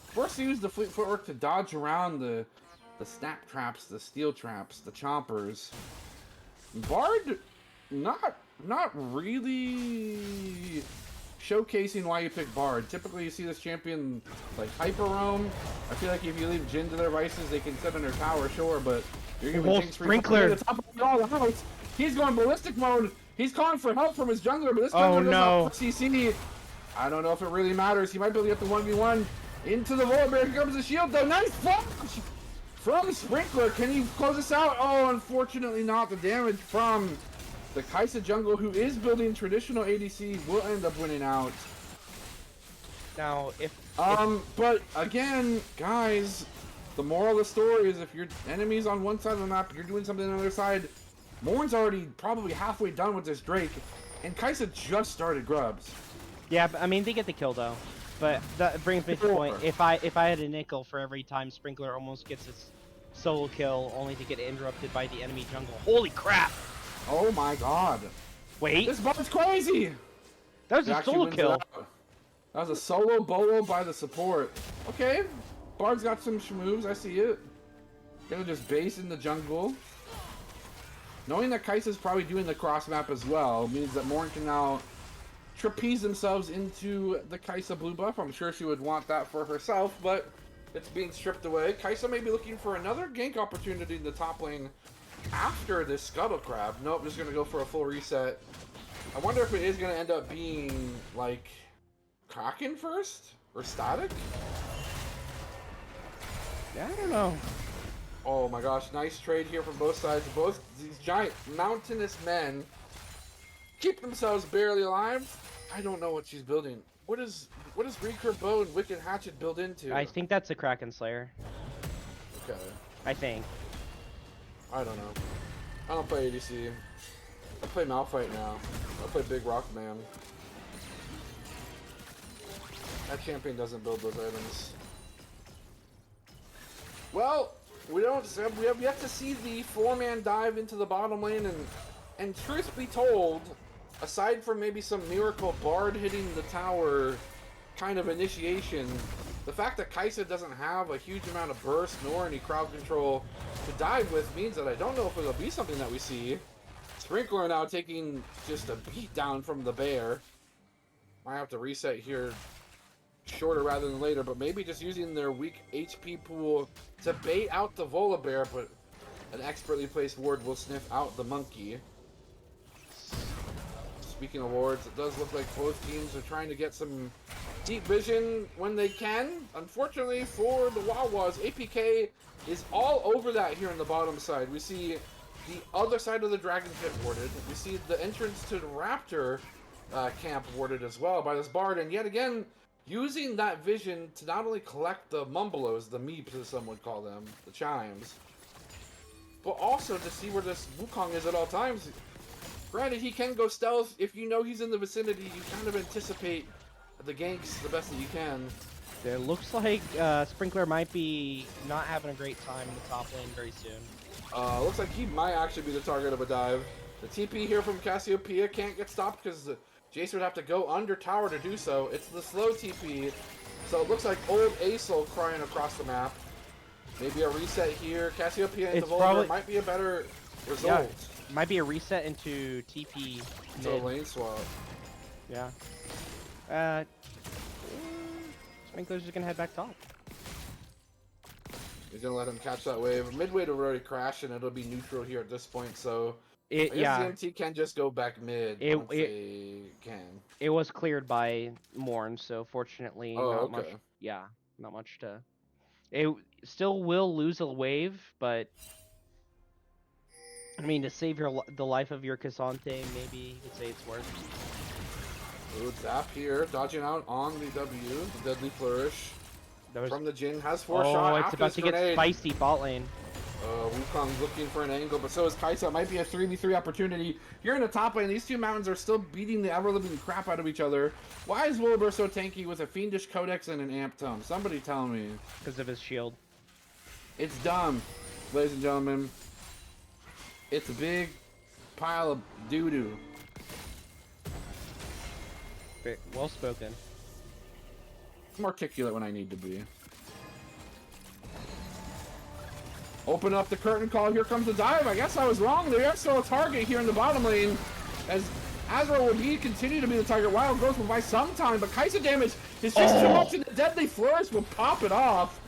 Speaker 1: Forced to use the fleet footwork to dodge around the snap traps, the steel traps, the chompers. Bard, not really showcasing why you pick Bard. Typically, you see this champion like hyper roam. I feel like if you leave Jin to their vices, they can sit on their tower, sure, but you're giving Jinx
Speaker 2: Sprinkler.
Speaker 1: the top of all the house. He's going ballistic mode. He's calling for help from his jungler, but this jungler
Speaker 2: no.
Speaker 1: does not CC. I don't know if it really matters. He might be able to get the 1v1 into the void. Here comes the shield, though. Nice flash from Sprinkler. Can he close this out? Oh, unfortunately not. The damage from the Kaisa jungle, who is building traditional ADC, will end up winning out.
Speaker 2: Now,
Speaker 1: But again, guys, the moral of the story is if your enemy's on one side of the map, you're doing something on the other side. Morn's already probably halfway done with this Drake, and Kaisa just started grubs.
Speaker 2: yeah, I mean, they get the kill, though. But that brings me to the point. If I had a nickel for every time Sprinkler almost gets his solo kill, only to get interrupted by the enemy jungle. Holy crap!
Speaker 1: Oh my god.
Speaker 2: Wait,
Speaker 1: This Bard's crazy!
Speaker 2: that was
Speaker 1: He
Speaker 2: a
Speaker 1: actually
Speaker 2: solo
Speaker 1: wins it
Speaker 2: kill.
Speaker 1: out. That was a solo bolo by the support. Okay, Bard's got some moves, I see it. Gonna just base in the jungle. Knowing that Kai'Sa's probably doing the cross map as well means that Morn can now trapeze themselves into the Kai'Sa blue buff. I'm sure she would want that for herself, but it's being stripped away. Kai'Sa may be looking for another gank opportunity in the top lane after this Scuttle Crab. Nope, just going to go for a full reset. I wonder if it is going to end up being, like, Kraken first? Or Static?
Speaker 2: Yeah, I don't know.
Speaker 1: Oh my gosh, nice trade here from both sides. Both these giant mountainous men keep themselves barely alive. I don't know what she's building. What is Recurve Bow and Wicked Hatchet build into?
Speaker 2: I think that's a Kraken Slayer.
Speaker 1: Okay.
Speaker 2: I think.
Speaker 1: I don't know. I don't play ADC. I play Malphite now. I play Big Rock Man. That champion doesn't build those items. Well, we have yet to see the 4-man dive into the bottom lane, and truth be told, aside from maybe some miracle Bard hitting the tower kind of initiation, the fact that Kai'Sa doesn't have a huge amount of burst nor any crowd control to dive with means that I don't know if it'll be something that we see. Sprinkler now taking just a beat down from the bear. Might have to reset here shorter rather than later, but maybe just using their weak HP pool to bait out the Volibear, but an expertly placed ward will sniff out the monkey. Speaking of wards, it does look like both teams are trying to get some deep vision when they can. Unfortunately for the Wawas, APK is all over that here on the bottom side. We see the other side of the Dragon Pit warded. We see the entrance to the Raptor camp warded as well by this Bard, and yet again, using that vision to not only collect the Mumbelos, the Meeps as some would call them, the Chimes, but also to see where this Wukong is at all times. Granted, he can go stealth. If you know he's in the vicinity, you kind of anticipate the ganks the best that you can.
Speaker 2: It looks like Sprinkler might be not having a great time in the top lane very soon.
Speaker 1: Looks like he might actually be the target of a dive. The TP here from Cassiopeia can't get stopped because Jace would have to go under tower to do so. It's the slow TP, so it looks like old Aesol crying across the map. Maybe a reset here. Cassiopeia into Volibear might be a better result.
Speaker 2: Yeah, might be a reset into TP
Speaker 1: Into a lane swap.
Speaker 2: Yeah. Sprinkler's just gonna head back top.
Speaker 1: He's gonna let him catch that wave. Midway to already crash, and it'll be neutral here at this point, so I guess ZMT can just go back mid once they can.
Speaker 2: It was cleared by Morn, so fortunately not much. Yeah, not much to. It still will lose a wave, but I mean, to save the life of your Cassante, maybe you could say it's worth.
Speaker 1: Ooh, Zap here, dodging out on the W, the Deadly Flourish. From the Jhin, has 4 shot.
Speaker 2: Oh, it's about to get spicy bot lane.
Speaker 1: Wukong's looking for an angle, but so is Kai'Sa. It might be a 3v3 opportunity. Here in the top lane, these two mountains are still beating the ever-living crap out of each other. Why is Volibear so tanky with a Fiendish Codex and an Amp Tome? Somebody tell me.
Speaker 2: Because of his shield.
Speaker 1: It's dumb, ladies and gentlemen. It's a big pile of doo-doo.
Speaker 2: Well spoken.
Speaker 1: I'm articulate when I need to be. Open up the curtain call. Here comes the dive. I guess I was wrong. They are still a target here in the bottom lane. As Azra will continue to be the target. Wild Growth will buy some time, but Kai'Sa damage is just too much, and the Deadly Flourish will pop it off.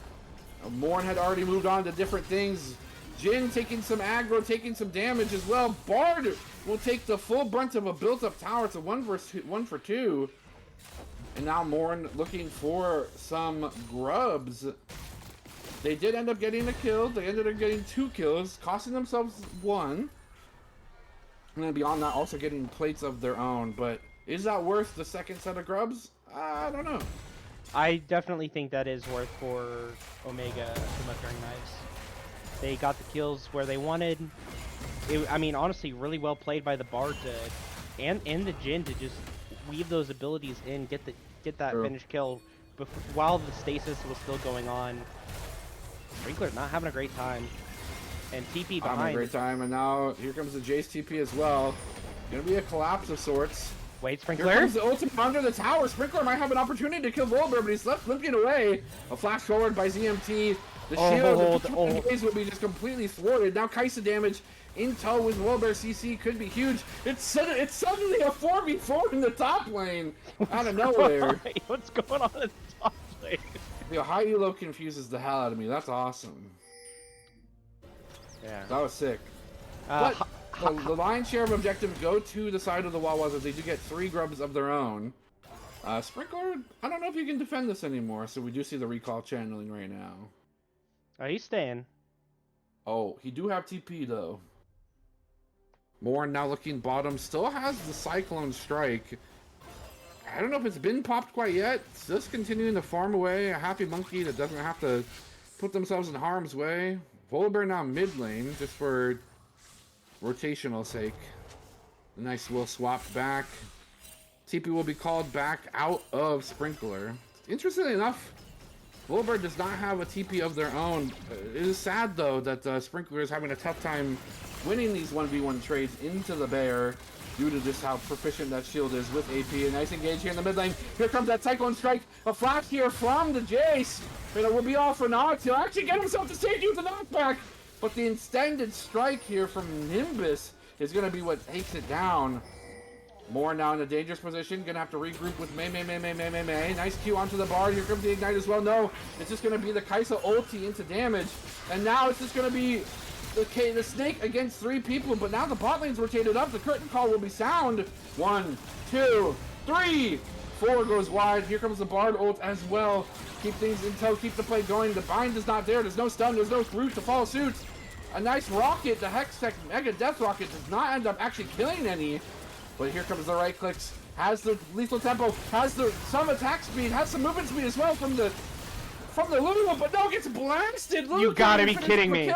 Speaker 1: Morn had already moved on to different things. Jhin taking some aggro, taking some damage as well. Bard will take the full brunt of a built-up tower. It's a 1 for 2. And now Morn looking for some grubs. They did end up getting a kill. They ended up getting 2 kills, costing themselves 1. And then beyond that, also getting plates of their own. But is that worth the second set of grubs? I don't know.
Speaker 2: I definitely think that is worth for Omega from Throwing Knives. They got the kills where they wanted. I mean, honestly, really well played by the Bard and the Jhin to just weave those abilities in, get that finished kill while the stasis was still going on. Sprinkler not having a great time, and TP behind.
Speaker 1: Having a great time, and now here comes the Jace TP as well. Gonna be a collapse of sorts.
Speaker 2: Wait, Sprinkler.
Speaker 1: Here comes the ultimate under the tower. Sprinkler might have an opportunity to kill Volibear, but he's left limping away. A flash forward by ZMT. The shield, the gaze will be just completely thwarted. Now Kai'Sa damage in tow with Wilbur CC could be huge. It's suddenly a 4v4 in the top lane out of nowhere.
Speaker 2: What's going on in the top lane?
Speaker 1: The high elo confuses the hell out of me. That's awesome.
Speaker 2: Yeah.
Speaker 1: That was sick. But the lion's share of objectives go to the side of the Wawas as they do get 3 grubs of their own. Sprinkler, I don't know if you can defend this anymore, so we do see the recall channeling right now.
Speaker 2: Oh, he's staying.
Speaker 1: Oh, he do have TP though. Moore now looking bottom, still has the Cyclone Strike. I don't know if it's been popped quite yet. It's just continuing to farm away. A happy monkey that doesn't have to put themselves in harm's way. Volibear now mid lane, just for rotational sake. The nice will swapped back. TP will be called back out of Sprinkler. Interestingly enough, Volibear does not have a TP of their own. It is sad though that Sprinkler is having a tough time winning these 1v1 trades into the bear due to just how proficient that shield is with AP. A nice engage here in the mid lane. Here comes that Cyclone Strike. A flash here from the Jace. And it will be all for Nox. He'll actually get himself to safety with the knockback. But the extended strike here from Nimbus is going to be what takes it down. Moore now in a dangerous position. Gonna have to regroup with May. Nice Q onto the Bard. Here comes the Ignite as well. No, it's just gonna be the Kaisa ulti into damage. And now it's just gonna be the Snake against 3 people. But now the bot lane's rotated up. The curtain call will be sound. 1, 2, 3. 4 goes wide. Here comes the Bard ult as well. Keep things in tow. Keep the play going. The bind is not there. There's no stun. There's no root to follow suit. A nice rocket. The Hextech Mega Death Rocket does not end up actually killing any. But here comes the right clicks, has the lethal tempo, has some attack speed, has some movement speed as well from the Lulu, but no, gets blasted. Lulu
Speaker 2: you gotta be kidding me.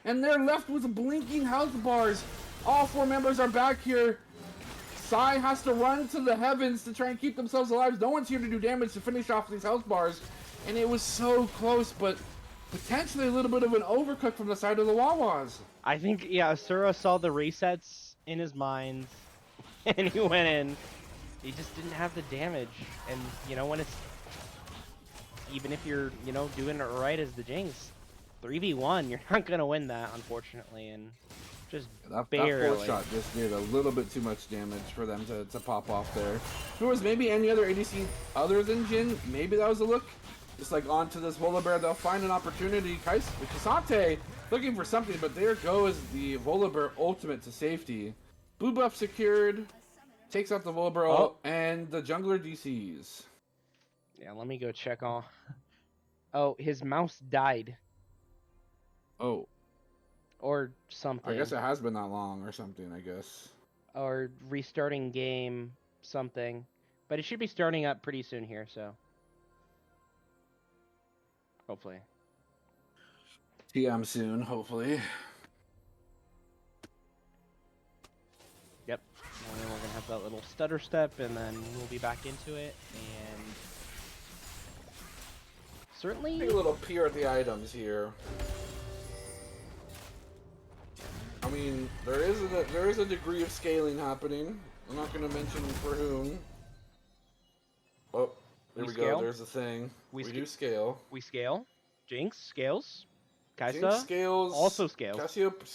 Speaker 1: And they're left with blinking health bars. All 4 members are back here. Sai has to run to the heavens to try and keep themselves alive. No one's here to do damage to finish off these health bars. And it was so close, but potentially a little bit of an overcook from the side of the Wawas.
Speaker 2: I think, yeah, Asura saw the resets in his mind. And he went in. He just didn't have the damage. And, you know, when it's... Even if you're, you know, doing it right as the Jinx, 3v1, you're not going to win that, unfortunately. And just barely.
Speaker 1: That 4 shot just did a little bit too much damage for them to pop off there. If it was maybe any other ADC other than Jhin, maybe that was a look. Just like onto this Volibear, they'll find an opportunity. K'Sante looking for something, but there goes the Volibear ultimate to safety. Blue buff secured, takes out the Volibear ult, and the jungler DCs.
Speaker 2: Yeah, let me go check on. Oh, his mouse died.
Speaker 1: Oh.
Speaker 2: Or something.
Speaker 1: I guess it has been that long or something, I guess.
Speaker 2: Or restarting game, something. But it should be starting up pretty soon here, so. Hopefully.
Speaker 1: TM soon, hopefully.
Speaker 2: Yep. And then we're going to have that little stutter step, and then we'll be back into it. And certainly...
Speaker 1: Take a little peer at the items here. I mean, there is a degree of scaling happening. I'm not going to mention for whom. Oh, there we go. There's the thing. We do scale.
Speaker 2: We scale. Jinx scales. Kaisa
Speaker 1: Jinx scales.
Speaker 2: also scales.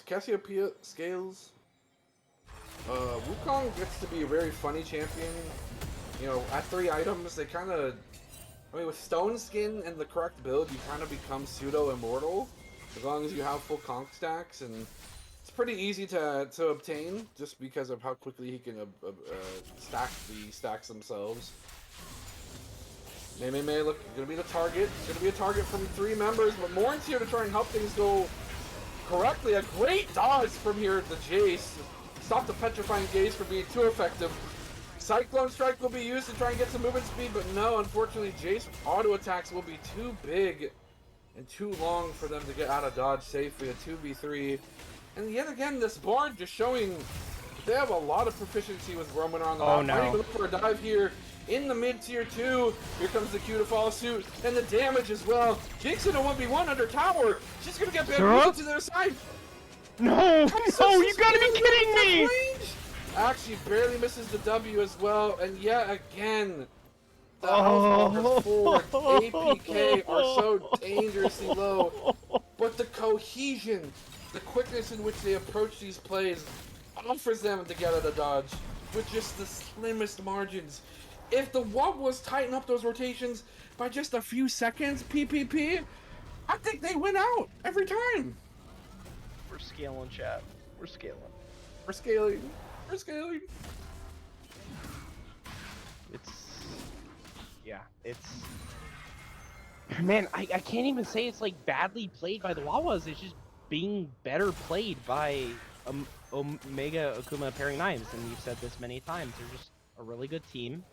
Speaker 1: Cassiopeia scales. Wukong gets to be a very funny champion. You know, at 3 items, they kind of... I mean, with Stone Skin and the correct build, you kind of become pseudo-immortal. As long as you have full conch stacks, and it's pretty easy to obtain, just because of how quickly he can stack the stacks themselves. May, look, gonna be the target. Gonna be a target from 3 members, but Morn's here to try and help things go correctly. A great dodge from here at the Jace. Stop the petrifying gaze from being too effective. Cyclone Strike will be used to try and get some movement speed, but no, unfortunately, Jace auto attacks will be too big and too long for them to get out of dodge safely. A 2v3. And yet again, this Bard just showing they have a lot of proficiency with roaming around the map.
Speaker 2: No.
Speaker 1: Trying to look for a dive here in the mid tier 2. Here comes the Q to follow suit, and the damage as well. Jinx in a 1v1 under tower. She's gonna get bamboozled to their side.
Speaker 2: No! Oh, you gotta be kidding me!
Speaker 1: Actually, barely misses the W as well, and yet again, the health bar for APK are so dangerously low. But the cohesion the quickness in which they approach these plays offers them to get out of dodge with just the slimmest margins. If the Wawas tighten up those rotations by just a few seconds, PPP, I think they win out every time.
Speaker 2: We're scaling, chat. We're scaling.
Speaker 1: We're scaling. We're scaling.
Speaker 2: It's man, I can't even say it's like badly played by the Wawas. It's just being better played by Omega Akuma pairing knives, and we've said this many times. They're just a really good team.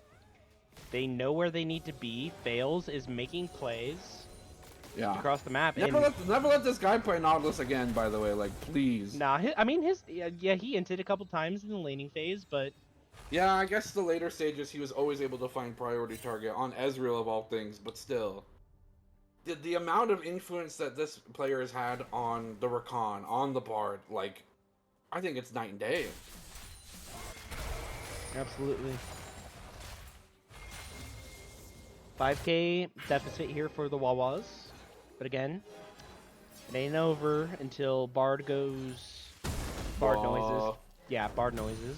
Speaker 2: They know where they need to be. Fails is making plays across the map.
Speaker 1: Never let this guy play Nautilus again, by the way. Like, please.
Speaker 2: Nah, he hinted a couple times in the laning phase, but
Speaker 1: yeah, I guess the later stages he was always able to find priority target on Ezreal of all things, but still. The amount of influence that this player has had on the Rakan, on the Bard, like, I think it's night and day.
Speaker 2: Absolutely. 5K deficit here for the Wawas. But again, it ain't over until Bard goes... Bard noises. Yeah, Bard noises.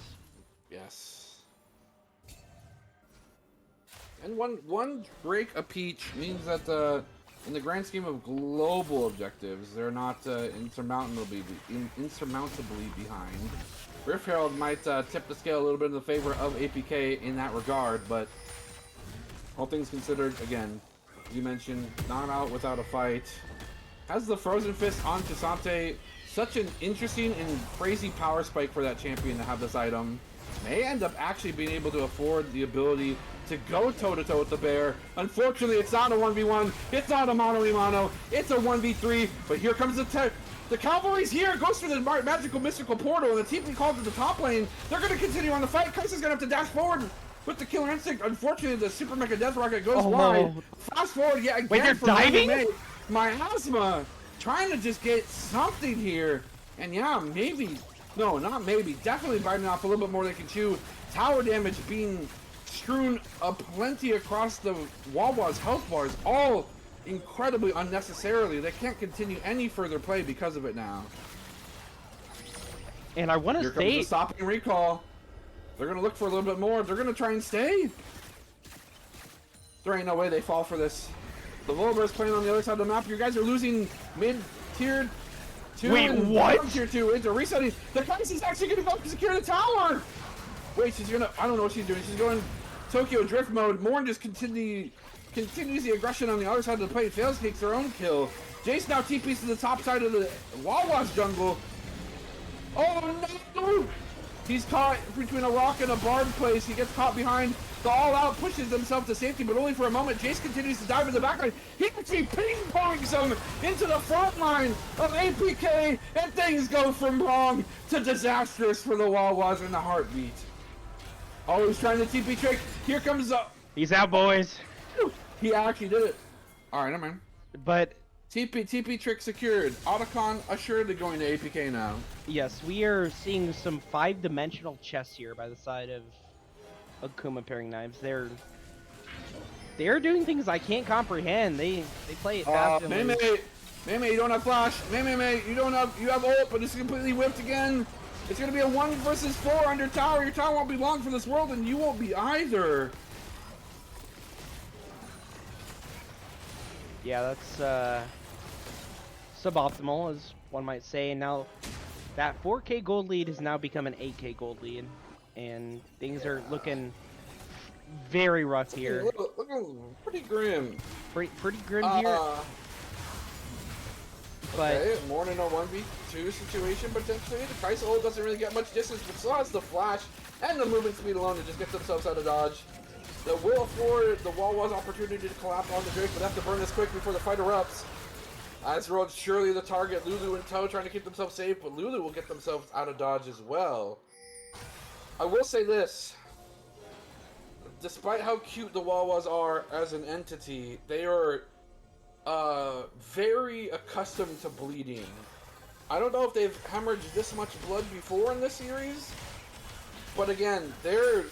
Speaker 1: Yes. And one break a peach means that in the grand scheme of global objectives, they're not insurmountably behind. Rift Herald might tip the scale a little bit in the favor of APK in that regard, but all things considered, again, you mentioned not out without a fight. Has the Frozen Fist on Chisante, such an interesting and crazy power spike for that champion to have this item. May end up actually being able to afford the ability to go toe-to-toe with the bear. Unfortunately, it's not a 1v1. It's not a mono-e-mono. It's a 1v3. But here comes the Cavalry's here. Goes through the magical mystical portal, and the TP called to the top lane. They're going to continue on the fight. Kai'Sa's going to have to dash forward with the Killer Instinct. Unfortunately, the Super Mega Death Rocket goes wide. No. Fast forward yet again.
Speaker 2: Wait, they're diving?
Speaker 1: Miasma trying to just get something here. And yeah, maybe... No, not maybe. Definitely biting off a little bit more than they can chew. Tower damage being strewn plenty across the Wawa's health bars, all incredibly unnecessarily. They can't continue any further play because of it now.
Speaker 2: And I want to stay.
Speaker 1: Here comes the stopping recall. They're going to look for a little bit more. They're going to try and stay. There ain't no way they fall for this. The Volber's playing on the other side of the map. You guys are losing mid-tiered.
Speaker 2: Wait, what?
Speaker 1: Tier 2 into resetting. The Kai'Sa's actually going to go secure the tower. Wait, she's going to... I don't know what she's doing. She's going Tokyo Drift mode. Morn just continues the aggression on the other side of the plate. Fails, takes their own kill. Jace now TPs to the top side of the Wawa's jungle. Oh, no! He's caught between a rock and a Bard place. He gets caught behind. The all-out pushes himself to safety, but only for a moment. Jace continues to dive in the backline. He actually ping-pongs him into the front line of APK, and things go from wrong to disastrous for the Wawas in the heartbeat. Oh, he's trying the TP trick. Here comes the...
Speaker 2: He's out, boys.
Speaker 1: He actually did it. All right, I'm in.
Speaker 2: But...
Speaker 1: TP trick secured. Otacon assuredly going to APK now.
Speaker 2: Yes, we are seeing some 5-dimensional chess here by the side of Akuma pairing knives. They're doing things I can't comprehend. They play it fast.
Speaker 1: Mei, you don't have flash. Mei, you have ult, but it's completely whipped again. It's gonna be a 1 versus 4 under tower. Your tower won't be long for this world, and you won't be either.
Speaker 2: Yeah, that's suboptimal, as one might say. And now that 4K gold lead has now become an 8K gold lead, and things are looking very rough here.
Speaker 1: Looking pretty grim.
Speaker 2: Pretty grim here. But
Speaker 1: okay, more than a 1v2 situation potentially. The Kai'Sa ult doesn't really get much distance, but still has the flash and the movement speed alone to just get themselves out of dodge. That will afford the Wawa's opportunity to collapse on the Drake, but have to burn this quick before the fight erupts. Ezreal's surely the target. Lulu in tow trying to keep themselves safe, but Lulu will get themselves out of dodge as well. I will say this. Despite how cute the Wawas are as an entity, they are very accustomed to bleeding. I don't know if they've hemorrhaged this much blood before in this series, but again, they're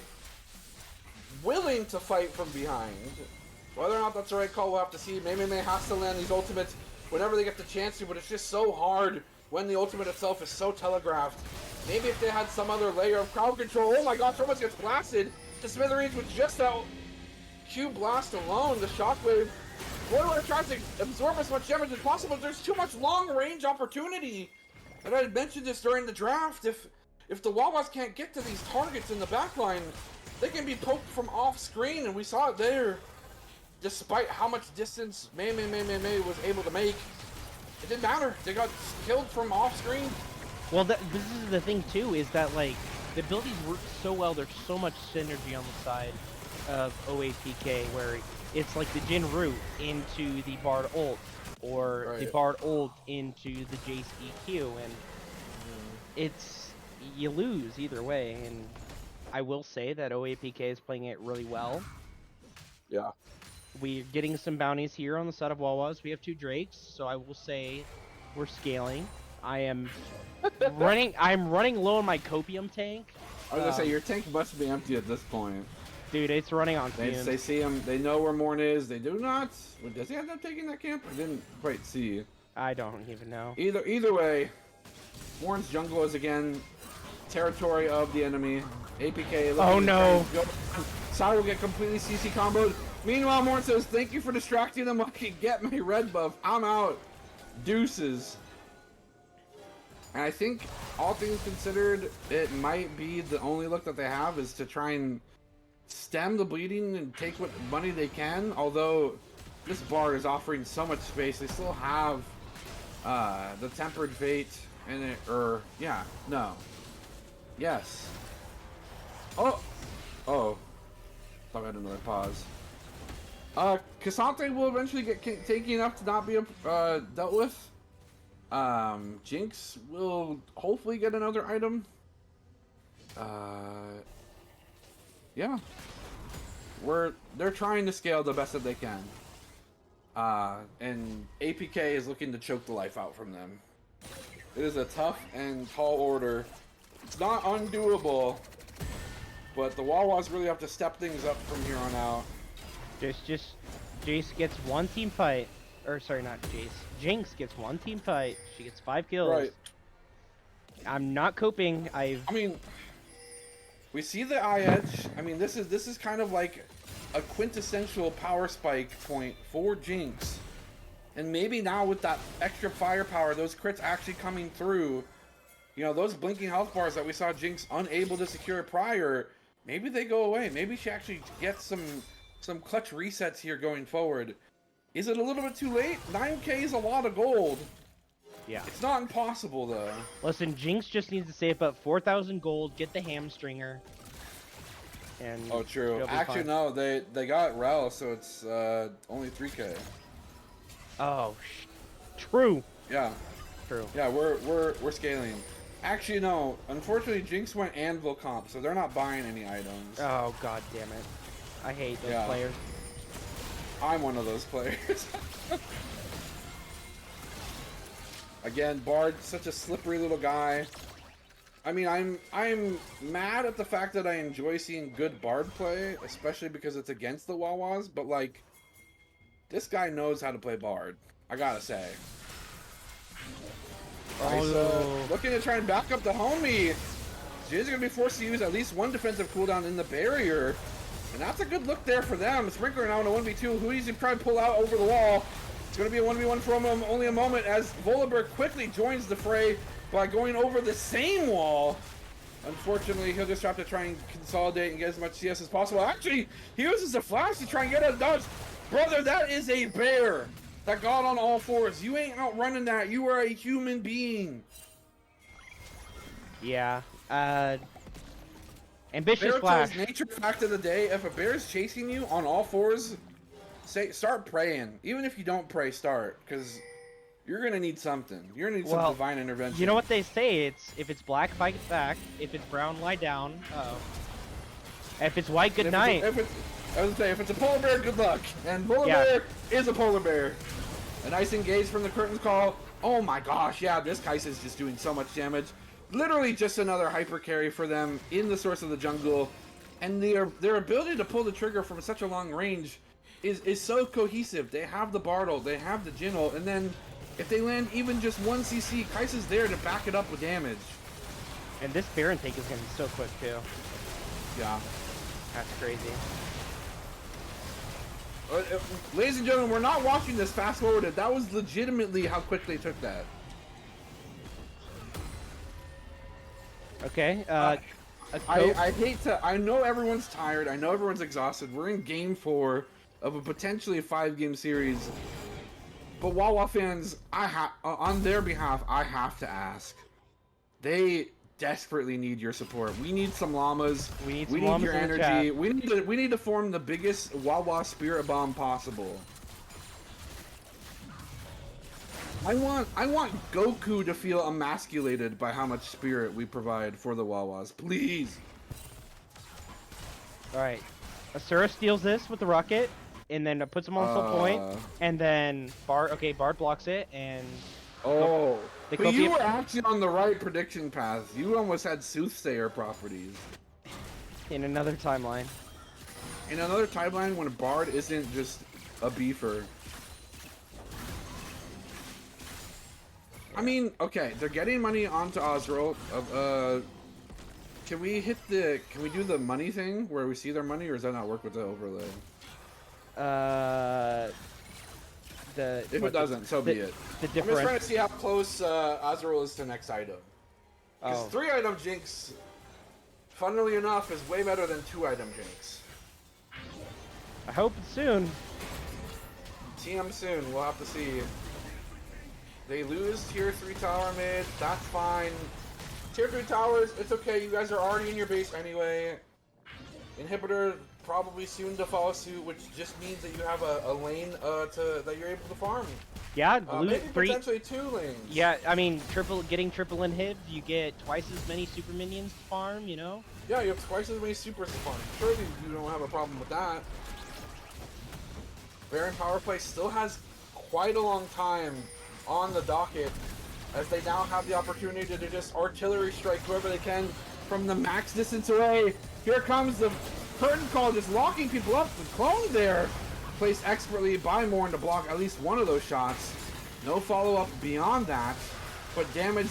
Speaker 1: willing to fight from behind. Whether or not that's the right call, we'll have to see. Mei has to land these ultimates whenever they get the chance to, but it's just so hard when the ultimate itself is so telegraphed. Maybe if they had some other layer of crowd control. Oh my gosh, almost gets blasted to smithereens with just that Q blast alone. The shockwave. Warlord tries to absorb as much damage as possible. There's too much long range opportunity. And I mentioned this during the draft. If the Wawas can't get to these targets in the backline, they can be poked from off screen, and we saw it there. Despite how much distance May was able to make, it didn't matter. They got killed from off screen.
Speaker 2: Well, this is the thing too, is that like the abilities work so well. There's so much synergy on the side of OAPK, where it's like the Jin root into the Bard ult, or the Bard ult into the Jace EQ, and it's, you lose either way. And I will say that OAPK is playing it really well.
Speaker 1: Yeah.
Speaker 2: We're getting some bounties here on the side of Wawas. We have 2 Drakes, so I will say we're scaling. I am I'm running low on my copium tank.
Speaker 1: I was gonna say, your tank must be empty at this point.
Speaker 2: Dude, it's running on fumes.
Speaker 1: They see him, they know where Morn is, they do not. Does he end up taking that camp? I didn't quite see.
Speaker 2: I don't even know.
Speaker 1: Either way, Morn's jungle is again territory of the enemy. APK.
Speaker 2: Oh no!
Speaker 1: Sai will get completely CC comboed. Meanwhile, Morn says, "Thank you for distracting them. I can get my red buff. I'm out. Deuces." And I think, all things considered, it might be the only look that they have is to try and stem the bleeding and take what money they can. Although this bar is offering so much space, they still have the Tempered Fate and it, yes. Oh, thought I had another pause. Cassante will eventually get tanky enough to not be dealt with. Jinx will hopefully get another item. Yeah. They're trying to scale the best that they can. And APK is looking to choke the life out from them. It is a tough and tall order. It's not undoable, but the Wawas really have to step things up from here on out.
Speaker 2: Just Jace gets 1 team fight. Or sorry, not Jace. Jinx gets 1 team fight. She gets 5 kills.
Speaker 1: Right.
Speaker 2: I'm not coping.
Speaker 1: I mean, we see the eye edge. I mean, this is kind of like a quintessential power spike point for Jinx. And maybe now with that extra firepower, those crits actually coming through, you know, those blinking health bars that we saw Jinx unable to secure prior, maybe they go away. Maybe she actually gets some clutch resets here going forward. Is it a little bit too late? 9k is a lot of gold.
Speaker 2: Yeah.
Speaker 1: It's not impossible, though.
Speaker 2: Listen, Jinx just needs to save up 4,000 gold, get the hamstringer. And
Speaker 1: oh, true. Actually, no, they got Rel, so it's only 3k.
Speaker 2: Oh, true.
Speaker 1: Yeah.
Speaker 2: True.
Speaker 1: Yeah, we're scaling. Actually, no. Unfortunately, Jinx went Anvil comp, so they're not buying any items.
Speaker 2: Oh, god damn it. I hate those players.
Speaker 1: I'm one of those players. Again, Bard, such a slippery little guy. I mean, I'm mad at the fact that I enjoy seeing good Bard play, especially because it's against the Wawas, but like, this guy knows how to play Bard, I gotta say. Nice, looking to try and back up the homie. Jay's gonna be forced to use at least 1 defensive cooldown in the barrier. And that's a good look there for them. Sprinkler now in a 1v2. Who he's going to try and pull out over the wall. It's going to be a 1v1 for only a moment as Volibear quickly joins the fray by going over the same wall. Unfortunately, he'll just have to try and consolidate and get as much CS as possible. Actually, he uses a flash to try and get a dodge. Brother, that is a bear that got on all fours. You ain't outrunning that. You are a human being.
Speaker 2: Yeah. Ambitious flash.
Speaker 1: Nature fact of the day: if a bear is chasing you on all fours, start praying. Even if you don't pray, start, because you're gonna need something. You're gonna need some divine intervention.
Speaker 2: You know what they say? If it's black, fight back. If it's brown, lie down. If it's white, good night.
Speaker 1: I was gonna say, if it's a polar bear, good luck. And polar bear is a polar bear. A nice engage from the curtains call. Oh my gosh, yeah, this Kai'Sa is just doing so much damage. Literally just another hyper carry for them in the source of the jungle, and their ability to pull the trigger from such a long range is so cohesive. They have the Bartle, they have the Jingle, and then If they land even just 1 CC, Kai'Sa's there to back it up with damage.
Speaker 2: And this Baron take is going to be so quick, too.
Speaker 1: Yeah.
Speaker 2: That's crazy.
Speaker 1: Ladies and gentlemen, we're not watching this fast forwarded. That was legitimately how quick they took that.
Speaker 2: Okay.
Speaker 1: I hate to. I know everyone's tired. I know everyone's exhausted. We're in game 4 of a potentially 5-game series. But Wawa fans, on their behalf, I have to ask. They desperately need your support. We need some llamas.
Speaker 2: We need
Speaker 1: your energy. We need to form the biggest Wawa spirit bomb possible. I want Goku to feel emasculated by how much spirit we provide for the Wawas. Please.
Speaker 2: All right. Asura steals this with the rocket, and then puts him on soul point, and then Bard blocks it, and
Speaker 1: but you were actually on the right prediction path. You almost had soothsayer properties.
Speaker 2: In another timeline.
Speaker 1: In another timeline when a Bard isn't just a beefer. I mean, okay, they're getting money onto Ozreal. Can we do the money thing where we see their money, or does that not work with the overlay? If it doesn't, so be it. I'm just trying to see how close Ozreal is to next item. Because 3-item Jinx, funnily enough, is way better than 2-item Jinx.
Speaker 2: I hope it's soon.
Speaker 1: TM soon, we'll have to see. They lose tier 3 tower mid, that's fine. Tier 3 towers, it's okay, you guys are already in your base anyway. Inhibitor probably soon to follow suit, which just means that you have a lane that you're able to farm.
Speaker 2: Yeah,
Speaker 1: maybe potentially 2 lanes.
Speaker 2: Yeah, I mean, getting triple inhib, you get twice as many super minions to farm, you know?
Speaker 1: Yeah, you have twice as many supers to farm. Surely you don't have a problem with that. Baron power play still has quite a long time on the docket, as they now have the opportunity to just artillery strike whoever they can from the max distance away. Here comes the curtain call, just locking people up. The clone there, placed expertly by Morn to block at least one of those shots. No follow-up beyond that, but damage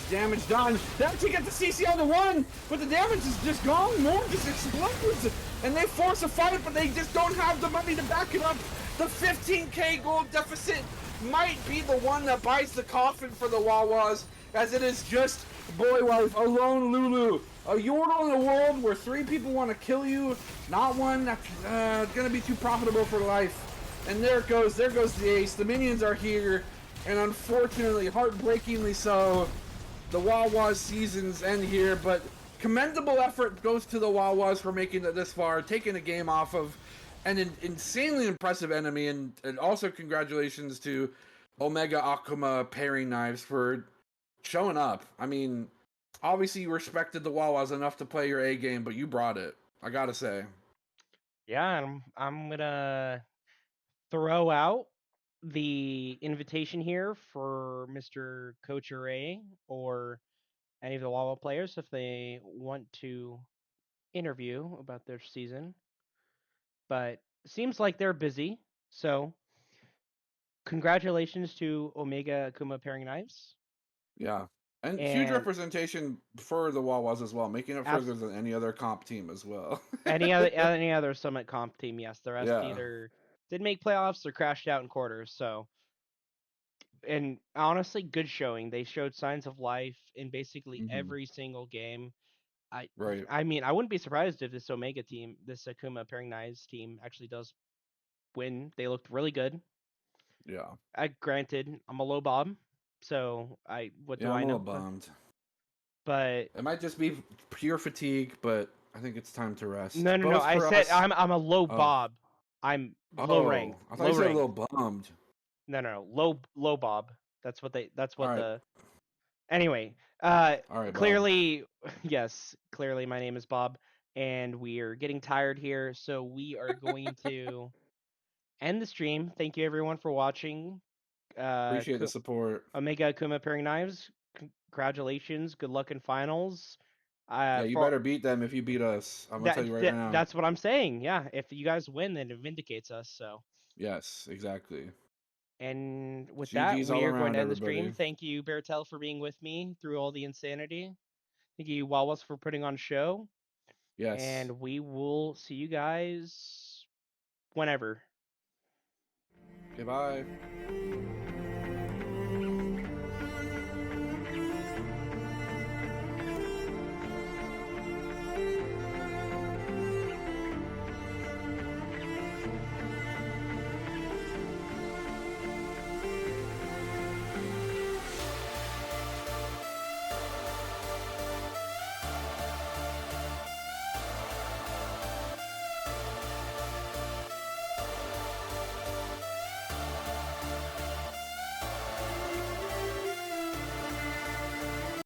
Speaker 1: done. They actually get the CC on the 1, but the damage is just gone. Morn just explodes, and they force a fight, but they just don't have the money to back it up. The 15k gold deficit might be the one that buys the coffin for the Wawas, as it is just boy wife, alone Lulu. A Yordle in a world where 3 people want to kill you, not one that's gonna be too profitable for life. And there goes the ace. The minions are here, and unfortunately, heartbreakingly so, the Wawas seasons end here, but commendable effort goes to the Wawas for making it this far, taking a game off of an insanely impressive enemy, and also congratulations to Omega Akuma Paring Knives for showing up. I mean, obviously you respected the Wawas enough to play your A game, but you brought it, I gotta say.
Speaker 2: Yeah, I'm gonna throw out the invitation here for Mr. Coach Ray or any of the Wawa players if they want to interview about their season. But seems like they're busy, so congratulations to Omega Akuma Paring Knives.
Speaker 1: Yeah, and huge representation for the Wawas as well, making it further than any other comp team as well.
Speaker 2: any other Summit comp team, yes. The rest either didn't make playoffs or crashed out in quarters. So, and honestly, good showing. They showed signs of life in basically every single game. I mean, I wouldn't be surprised if this Omega team, this Akuma Paring Knives team, actually does win. They looked really good.
Speaker 1: Yeah.
Speaker 2: Granted, I'm a low bob, so I'm a
Speaker 1: little bummed.
Speaker 2: But
Speaker 1: it might just be pure fatigue, but I think it's time to rest.
Speaker 2: No. I said I'm a low bob. I'm low ranked.
Speaker 1: I thought you said a little bummed.
Speaker 2: No. Low bob. That's what the. Anyway,
Speaker 1: all right,
Speaker 2: clearly, Bob. Yes, clearly my name is Bob, and we are getting tired here, so we are going to end the stream. Thank you everyone for watching.
Speaker 1: Appreciate the support.
Speaker 2: Omega Akuma Paring Knives, congratulations. Good luck in finals.
Speaker 1: Yeah, you better beat them if you beat us. I'm gonna tell you right now.
Speaker 2: That's what I'm saying. Yeah, if you guys win, then it vindicates us. So.
Speaker 1: Yes, exactly.
Speaker 2: And with that,
Speaker 1: GG's
Speaker 2: we
Speaker 1: all
Speaker 2: are going
Speaker 1: around,
Speaker 2: to end the stream.
Speaker 1: everybody.
Speaker 2: Thank you, Bertel, for being with me through all the insanity. Thank you, Wawas, for putting on a show.
Speaker 1: Yes.
Speaker 2: And we will see you guys whenever.
Speaker 1: Goodbye.